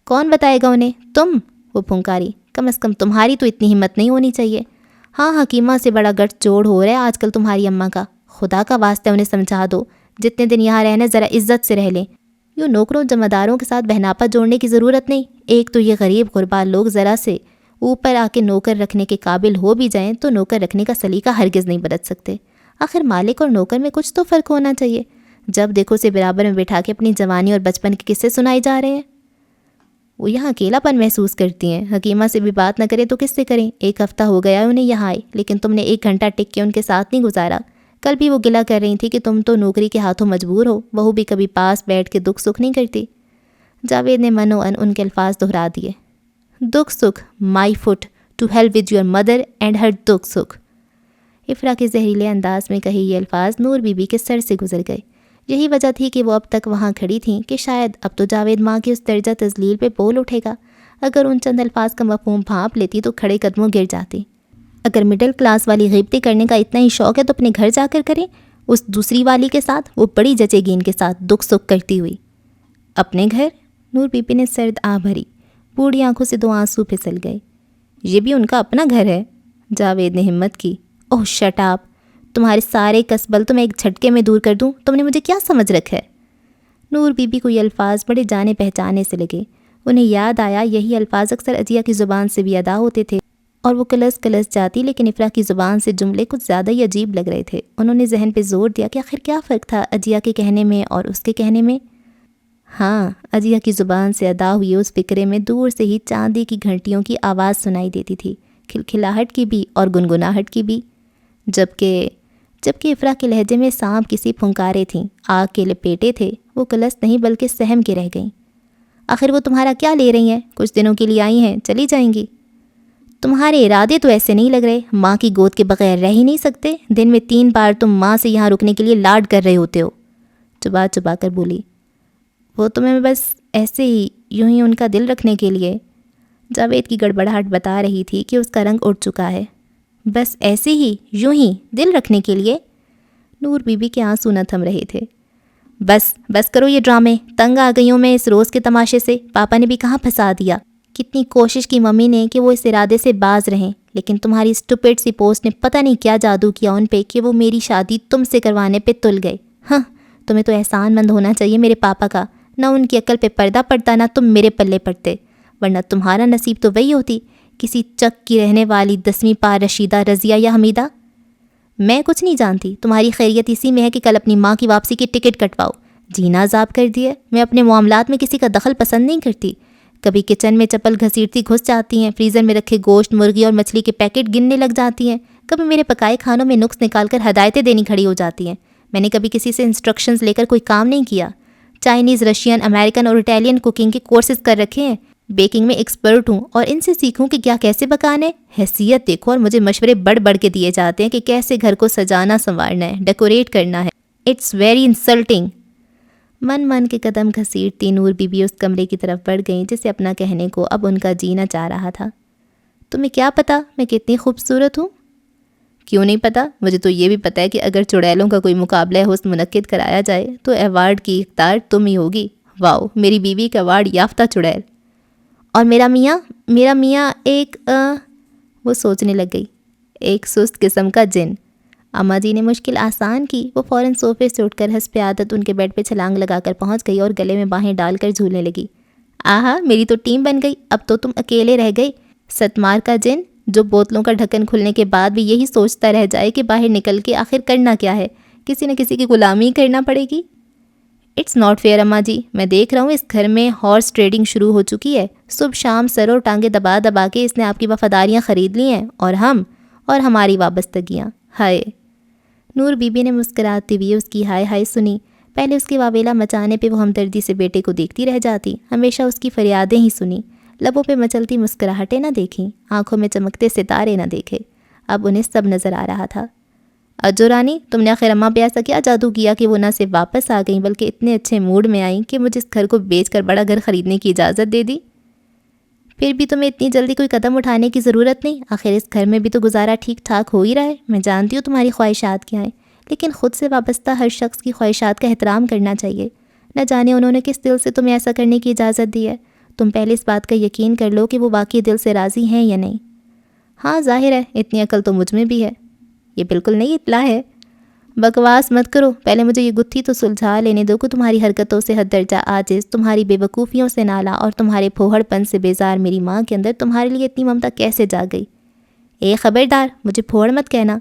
[SPEAKER 1] کون بتائے گا انہیں؟ تم؟ وہ پھنکاری۔ کم از کم تمہاری تو اتنی ہمت نہیں ہونی چاہیے۔ ہاں، حکیمہ سے بڑا گٹھ جوڑ ہو رہا ہے آج کل تمہاری اماں کا، خدا کا واسطہ انہیں سمجھا دو، جتنے دن یہاں رہنا ذرا عزت سے رہ لیں، یوں نوکروں جمعداروں کے ساتھ بہناپا جوڑنے کی ضرورت نہیں۔ ایک تو یہ غریب غربا لوگ ذرا سے اوپر آ کے نوکر رکھنے کے قابل ہو بھی جائیں تو نوکر رکھنے کا سلیقہ ہرگز نہیں بدل سکتے۔ آخر مالک اور نوکر میں کچھ تو فرق ہونا چاہیے۔ جب دیکھو اسے برابر میں بٹھا کے اپنی جوانی اور بچپن کے قصے سنائے جا رہے ہیں۔ وہ یہاں اکیلا پن محسوس کرتی ہیں، حکیمہ سے بھی بات نہ کرے تو کس سے کریں؟ ایک ہفتہ ہو گیا انہیں یہاں آئے، لیکن تم نے 1 گھنٹہ ٹک کے ان کے ساتھ نہیں گزارا۔ کل بھی وہ گلہ کر رہی تھی کہ تم تو نوکری کے ہاتھوں مجبور ہو، بہو بھی کبھی پاس بیٹھ کے دکھ سکھ نہیں کرتی۔ جاوید نے من و ان ان کے الفاظ دہرا دیے۔ دکھ سکھ، my foot to hell with your mother and her دکھ سکھ۔ افرا کے زہریلے انداز میں کہی یہ الفاظ نور بی بی کے سر سے گزر گئے۔ یہی وجہ تھی کہ وہ اب تک وہاں کھڑی تھیں کہ شاید اب تو جاوید ماں کی اس درجہ تذلیل پہ بول اٹھے گا۔ اگر ان چند الفاظ کا مفہوم بھانپ لیتی تو کھڑے قدموں گر جاتی۔ اگر مڈل کلاس والی غیبتیں کرنے کا اتنا ہی شوق ہے تو اپنے گھر جا کر کریں، اس دوسری والی کے ساتھ، وہ بڑی جچے گی ان کے ساتھ دکھ سکھ کرتی ہوئی۔ اپنے گھر؟ نور بی بی نے سرد آہ بھری، بوڑھی آنکھوں سے 2 آنسو پھسل گئے۔ یہ بھی ان کا اپنا گھر ہے؟ جاوید نے ہمت کی۔ اوہ شٹ اپ، تمہارے سارے کسبل تو میں ایک جھٹکے میں دور کر دوں، تم نے مجھے کیا سمجھ رکھا ہے؟ نور بی بی کو یہ الفاظ بڑے جانے پہچانے سے لگے۔ انہیں یاد آیا یہی الفاظ اکثر عطیہ کی زبان سے بھی ادا ہوتے تھے اور وہ کلس کلس جاتی، لیکن افرا کی زبان سے جملے کچھ زیادہ ہی عجیب لگ رہے تھے۔ انہوں نے ذہن پہ زور دیا کہ آخر کیا فرق تھا عطیہ کے کہنے میں اور اس کے کہنے میں؟ ہاں، عطیہ کی زبان سے ادا ہوئی اس فکرے میں دور سے ہی چاندی کی گھنٹیوں کی آواز سنائی دیتی تھی، کھلکھلاہٹ کی بھی اور گنگناہٹ کی بھی، جبکہ افرا کے لہجے میں سانپ کسی پھنکارے تھیں، آگ کے لپیٹے تھے، وہ کلس نہیں بلکہ سہم کے رہ گئیں۔ آخر وہ تمہارا کیا لے رہی ہیں؟ کچھ دنوں کے لیے آئی ہیں، چلی جائیں گی؟ تمہارے ارادے تو ایسے نہیں لگ رہے، ماں کی گود کے بغیر رہ ہی نہیں سکتے، دن میں 3 بار تم ماں سے یہاں رکنے کے لیے لاڈ کر رہے ہوتے ہو۔ چبا چبا کر بولی۔ وہ تمہیں بس ایسے ہی یوں ہی ان کا دل رکھنے کے لیے؟ جاوید کی گڑبڑاہٹ بتا رہی تھی کہ اس کا رنگ اٹھ چکا ہے۔ بس ایسے ہی یوں ہی دل رکھنے کے لیے؟ نور بی بی کے آنسو نہ تھم رہے تھے۔ بس کرو یہ ڈرامے، تنگ آ گئی ہوں میں اس روز کے تماشے سے، پاپا نے بھی کہاں پھنسا دیا کتنی کوشش کی ممی نے کہ وہ اس ارادے سے باز رہیں، لیکن تمہاری اسٹوپڈ سی پوسٹ نے پتہ نہیں کیا جادو کیا ان پہ کہ وہ میری شادی تم سے کروانے پہ تل گئے۔ ہاں، تمہیں تو احسان مند ہونا چاہیے میرے پاپا کا، نہ ان کی عقل پہ پردہ پڑتا نہ تم میرے پلے پڑتے، ورنہ تمہارا نصیب تو وہی ہوتی، کسی چک کی رہنے والی 10ویں پار رشیدہ، رضیہ یا حمیدہ۔ میں کچھ نہیں جانتی، تمہاری خیریت اسی میں ہے کہ کل اپنی ماں کی واپسی کی ٹکٹ کٹواؤ۔ جینا عذاب کر دیے۔ میں اپنے معاملات میں کسی کا دخل پسند نہیں کرتی۔ کبھی کچن میں چپل گھسیٹتی گھس جاتی ہیں، فریزر میں رکھے گوشت، مرغی اور مچھلی کے پیکٹ گننے لگ جاتی ہیں، کبھی میرے پکائے کھانوں میں نقص نکال کر ہدایتیں دینی کھڑی ہو جاتی ہیں۔ میں نے کبھی کسی سے انسٹرکشنز لے کر کوئی کام نہیں کیا۔ چائنیز، رشین، امریکن اور اٹیلین کوکنگ کے کورسز کر رکھے ہیں، بیکنگ میں ایکسپرٹ ہوں اور ان سے سیکھوں کہ کیا کیسے پکانے۔ حیثیت دیکھو، اور مجھے مشورے بڑھ بڑھ کے دیے جاتے ہیں کہ کیسے گھر کو سجانا سنوارنا ہے، ڈیکوریٹ کرنا ہے۔ It's very insulting. من کے قدم گھسیٹتی نور بی بی اس کمرے کی طرف بڑھ گئیں جسے اپنا کہنے کو اب ان کا جینا چاہ رہا تھا۔ تمہیں کیا پتا میں کتنی خوبصورت ہوں؟ کیوں نہیں پتا؟ مجھے تو یہ بھی پتا ہے کہ اگر چڑیلوں کا کوئی مقابلہ حسن منعقد کرایا جائے تو ایوارڈ کی اختیار تم ہی ہوگی۔ واؤ، میری بیوی کا ایوارڈ یافتہ چڑیل۔ اور میرا میاں ایک وہ سوچنے لگ گئی، ایک سست قسم کا جن۔ اماں جی نے مشکل آسان کی۔ وہ فوراً صوفے سے اٹھ کر حسب عادت ان کے بیڈ پہ چھلانگ لگا کر پہنچ گئی اور گلے میں باہیں ڈال کر جھولنے لگی۔ آہا، میری تو ٹیم بن گئی، اب تو تم اکیلے رہ گئی۔ ستمار کا جن، جو بوتلوں کا ڈھکن کھلنے کے بعد بھی یہی سوچتا رہ جائے کہ باہر نکل کے آخر کرنا کیا ہے، کسی نہ کسی کی غلامی کرنا پڑے گی۔ اٹس ناٹ فیئر اماں جی، میں دیکھ رہا ہوں اس گھر میں ہارس ٹریڈنگ شروع ہو چکی ہے۔ صبح شام سر اور ٹانگیں دبا دبا کے اس نے آپ کی وفاداریاں خرید لی ہیں، اور ہماری وابستگیاں۔ ہائے! نور بی بی نے مسکراتی ہوئی اس کی ہائے ہائے سنی۔ پہلے اس کے واویلا مچانے پہ وہ ہمدردی سے بیٹے کو دیکھتی رہ جاتی، ہمیشہ اس کی فریادیں ہی سنی، لبوں پہ مچلتی مسکراہٹیں نہ دیکھیں، آنکھوں میں چمکتے ستارے نہ دیکھے۔ اب انہیں سب نظر آ رہا تھا۔ اجو رانی، تم نے آخر اماں پہ ایسا کیا جادو کیا کہ وہ نہ صرف واپس آ گئیں بلکہ اتنے اچھے موڈ میں آئیں کہ مجھے اس گھر کو بیچ کر بڑا گھر خریدنے کی اجازت دے دی؟ پھر بھی تمہیں اتنی جلدی کوئی قدم اٹھانے کی ضرورت نہیں، آخر اس گھر میں بھی تو گزارا ٹھیک ٹھاک ہو ہی رہا ہے۔ میں جانتی ہوں تمہاری خواہشات کیا ہیں، لیکن خود سے وابستہ ہر شخص کی خواہشات کا احترام کرنا چاہیے۔ نہ جانے انہوں نے کس دل سے تمہیں ایسا کرنے کی اجازت دی ہے۔ تم پہلے اس بات کا یقین کر لو کہ وہ واقعی دل سے راضی ہیں یا نہیں۔ ہاں، ظاہر ہے اتنی عقل تو مجھ میں بھی ہے۔ یہ بالکل نئی اطلاع ہے۔ بکواس مت کرو، پہلے مجھے یہ گتھی تو سلجھا لینے دو کہ تمہاری حرکتوں سے حد درجہ عاجز، تمہاری بے وقوفیوں سے نالا اور تمہارے پھوہڑ پن سے بیزار میری ماں کے اندر تمہارے لیے اتنی ممتا کیسے جاگ گئی۔ اے خبردار، مجھے پھوہڑ مت کہنا۔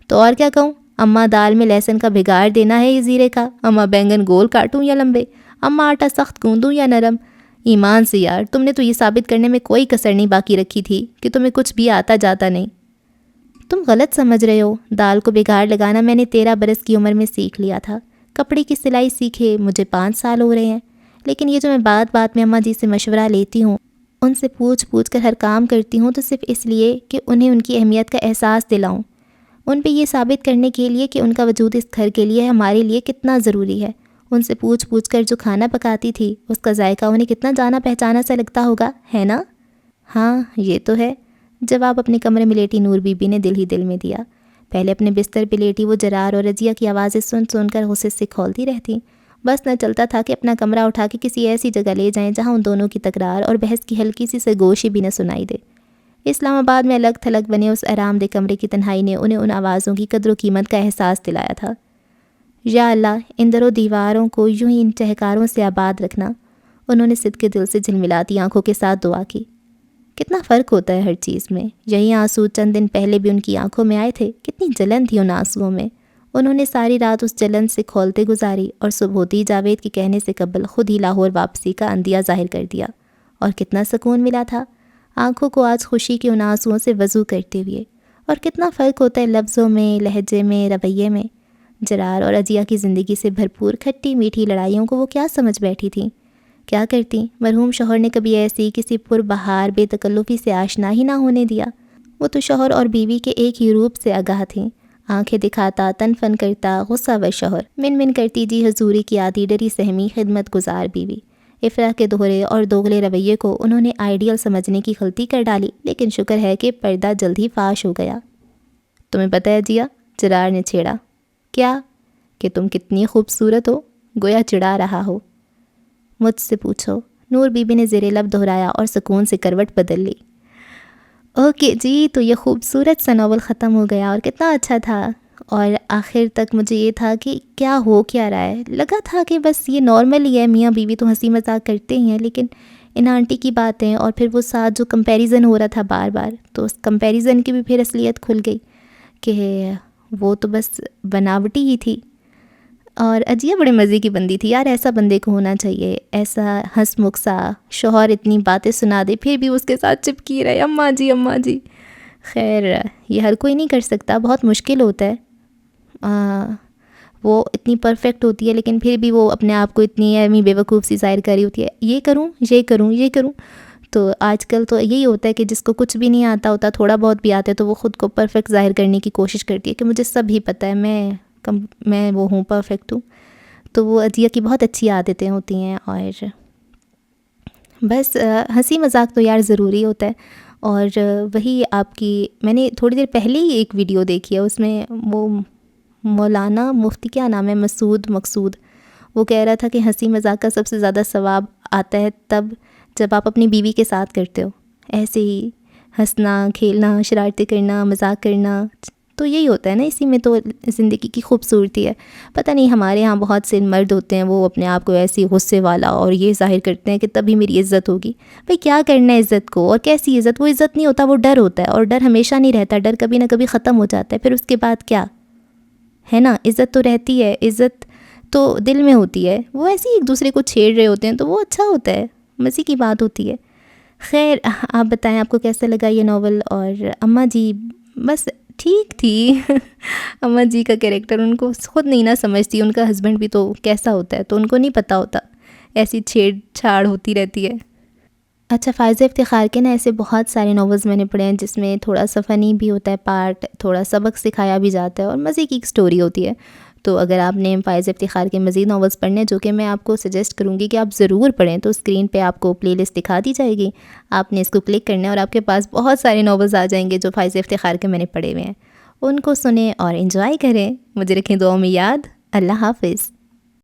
[SPEAKER 1] تو اور کیا کہوں؟ اماں دال میں لہسن کا بھگاڑ دینا ہے یا زیرے کا؟ اماں بینگن گول کاٹوں یا لمبے؟ اماں آٹا سخت گوندوں یا نرم؟ ایمان سے یار، تم نے تو یہ ثابت کرنے میں کوئی کسر نہیں باقی رکھی تھی کہ تمہیں کچھ بھی آتا جاتا نہیں۔ تم غلط سمجھ رہے ہو، دال کو بگاڑ لگانا میں نے 13 برس کی عمر میں سیکھ لیا تھا۔ کپڑے کی سلائی سیکھے مجھے 5 سال ہو رہے ہیں۔ لیکن یہ جو میں بات بات میں اماں جی سے مشورہ لیتی ہوں، ان سے پوچھ کر ہر کام کرتی ہوں، تو صرف اس لیے کہ انہیں ان کی اہمیت کا احساس دلاؤں، ان پہ یہ ثابت کرنے کے لیے کہ ان کا وجود اس گھر کے لیے ہمارے لیے کتنا ضروری ہے۔ ان سے پوچھ کر جو کھانا پکاتی تھی، اس کا ذائقہ انہیں کتنا جانا پہچانا سا لگتا ہوگا، ہے نا؟ ہاں، یہ تو ہے، جواب اپنے کمرے میں لیٹی نور بی بی نے دل ہی دل میں دیا۔ پہلے اپنے بستر پہ لیٹی وہ جرار اور رضیہ کی آوازیں سن کر غصے سے کھولتی رہتی، بس نہ چلتا تھا کہ اپنا کمرہ اٹھا کے کسی ایسی جگہ لے جائیں جہاں ان دونوں کی تکرار اور بحث کی ہلکی سی سرگوشی بھی نہ سنائی دے۔ اسلام آباد میں الگ تھلگ بنے اس آرام دہ کمرے کی تنہائی نے انہیں ان آوازوں کی قدر و قیمت کا احساس دلایا تھا۔ یا اللہ، ان در و دیواروں کو یوں ہی ان چہکاروں سے آباد رکھنا، انہوں نے صدقے دل سے جھلملاتی آنکھوں کے ساتھ دعا کی۔ کتنا فرق ہوتا ہے ہر چیز میں۔ یہی آنسو چند دن پہلے بھی ان کی آنکھوں میں آئے تھے، کتنی جلن تھی ان آنسوؤں میں۔ انہوں نے ساری رات اس جلن سے کھولتے گزاری اور صبح ہوتی جاوید کے کہنے سے قبل خود ہی لاہور واپسی کا عندیہ ظاہر کر دیا، اور کتنا سکون ملا تھا آنکھوں کو آج خوشی کے ان آنسوؤں سے وضو کرتے ہوئے۔ اور کتنا فرق ہوتا ہے لفظوں میں، لہجے میں، رویے میں۔ جرار اور عجیہ کی زندگی سے بھرپور کھٹی میٹھی لڑائیوں کو وہ کیا سمجھ بیٹھی تھیں؟ کیا کرتی؟ مرحوم شوہر نے کبھی ایسی کسی پربہار بے تکلفی سے آشنا ہی نہ ہونے دیا۔ وہ تو شوہر اور بیوی کے ایک ہی روپ سے آگاہ تھیں، آنکھیں دکھاتا، تن فن کرتا، غصہ ور شوہر، من کرتی جی حضوری کی آدھی ڈری سہمی خدمت گزار بیوی۔ افراح کے دوہرے اور دوغلے رویے کو انہوں نے آئیڈیل سمجھنے کی غلطی کر ڈالی، لیکن شکر ہے کہ پردہ جلد ہی فاش ہو گیا۔ تمہیں پتہ ہے جیا، جرار نے چھیڑا۔ کیا؟ کہ تم کتنی خوبصورت ہو، گویا چڑھا رہا ہو۔ مجھ سے پوچھو، نور بی بی نے زیر لب دہرایا اور سکون سے کروٹ بدل لی۔ اوکے جی، تو یہ خوبصورت سا ناول ختم ہو گیا اور کتنا اچھا تھا، اور آخر تک مجھے یہ تھا کہ کیا ہو کیا رہا ہے۔ لگا تھا کہ بس یہ نارمل ہی ہے، میاں بیوی تو ہنسی مذاق کرتے ہی ہیں، لیکن ان آنٹی کی باتیں اور پھر وہ ساتھ جو کمپیریزن ہو رہا تھا بار بار، تو اس کمپیریزن کی بھی پھر اصلیت کھل گئی کہ وہ تو بس بناوٹی ہی تھی۔ اور عجیب بڑے مزے کی بندی تھی یار، ایسا بندے کو ہونا چاہیے، ایسا ہنس مکھ سا، شوہر اتنی باتیں سنا دے پھر بھی اس کے ساتھ چپکی رہے، اماں جی اماں جی۔ خیر یہ ہر کوئی نہیں کر سکتا، بہت مشکل ہوتا ہے۔ وہ اتنی پرفیکٹ ہوتی ہے لیکن پھر بھی وہ اپنے آپ کو اتنی اہمی بے وقوف سی ظاہر کر رہی ہوتی ہے، یہ کروں یہ کروں یہ کروں۔ تو آج کل تو یہی ہوتا ہے کہ جس کو کچھ بھی نہیں آتا ہوتا، تھوڑا بہت بھی آتا ہے، تو وہ خود کو پرفیکٹ ظاہر کرنے کی کوشش کرتی ہے کہ مجھے سب ہی پتہ ہے، میں وہ ہوں، پرفیکٹ ہوں۔ تو وہ عطیہ کی بہت اچھی عادتیں ہوتی ہیں، اور بس ہنسی مذاق تو یار ضروری ہوتا ہے۔ اور وہی آپ کی میں نے تھوڑی دیر پہلے ہی ایک ویڈیو دیکھی ہے، اس میں وہ مولانا مفتی کیا نام ہے، مقصود وہ کہہ رہا تھا کہ ہنسی مذاق کا سب سے زیادہ ثواب آتا ہے تب جب آپ اپنی بیوی کے ساتھ کرتے ہو، ایسے ہی ہنسنا کھیلنا شرارتیں کرنا مذاق کرنا، تو یہی ہوتا ہے نا، اسی میں تو زندگی کی خوبصورتی ہے۔ پتہ نہیں ہمارے ہاں بہت سے مرد ہوتے ہیں وہ اپنے آپ کو ایسی غصے والا اور یہ ظاہر کرتے ہیں کہ تبھی میری عزت ہوگی۔ بھئی کیا کرنا ہے عزت کو، اور کیسی عزت؟ وہ عزت نہیں ہوتا، وہ ڈر ہوتا ہے، اور ڈر ہمیشہ نہیں رہتا، ڈر کبھی نہ کبھی ختم ہو جاتا ہے، پھر اس کے بعد کیا ہے نا، عزت تو رہتی ہے، عزت تو دل میں ہوتی ہے۔ وہ ایسے ہی ایک دوسرے کو چھیڑ رہے ہوتے ہیں تو وہ اچھا ہوتا ہے، مزے کی بات ہوتی ہے۔ خیر آپ بتائیں آپ کو کیسا لگا یہ ناول؟ اور اماں جی بس ٹھیک تھی اماں جی کا کریکٹر ان کو خود نہیں نہ سمجھتی، ان کا ہسبینڈ بھی تو کیسا ہوتا ہے تو ان کو نہیں پتہ ہوتا، ایسی چھیڑ چھاڑ ہوتی رہتی ہے۔ اچھا فائزہ افتخار کے نا ایسے بہت سارے ناولز میں نے پڑھے ہیں جس میں تھوڑا سا فنی بھی ہوتا ہے پارٹ، تھوڑا سبق سکھایا بھی جاتا ہے اور مزے کی ایک سٹوری ہوتی ہے۔ تو اگر آپ نے فائزہ افتخار کے مزید ناولز پڑھنے جو کہ میں آپ کو سجیسٹ کروں گی کہ آپ ضرور پڑھیں، تو اسکرین پہ آپ کو پلے لسٹ دکھا دی جائے گی، آپ نے اس کو کلک کرنا ہے اور آپ کے پاس بہت سارے ناولز آ جائیں گے جو فائزہ افتخار کے میں نے پڑھے ہوئے ہیں، ان کو سنیں اور انجوائے کریں۔ مجھے رکھیں دعاؤں میں یاد۔ اللہ حافظ۔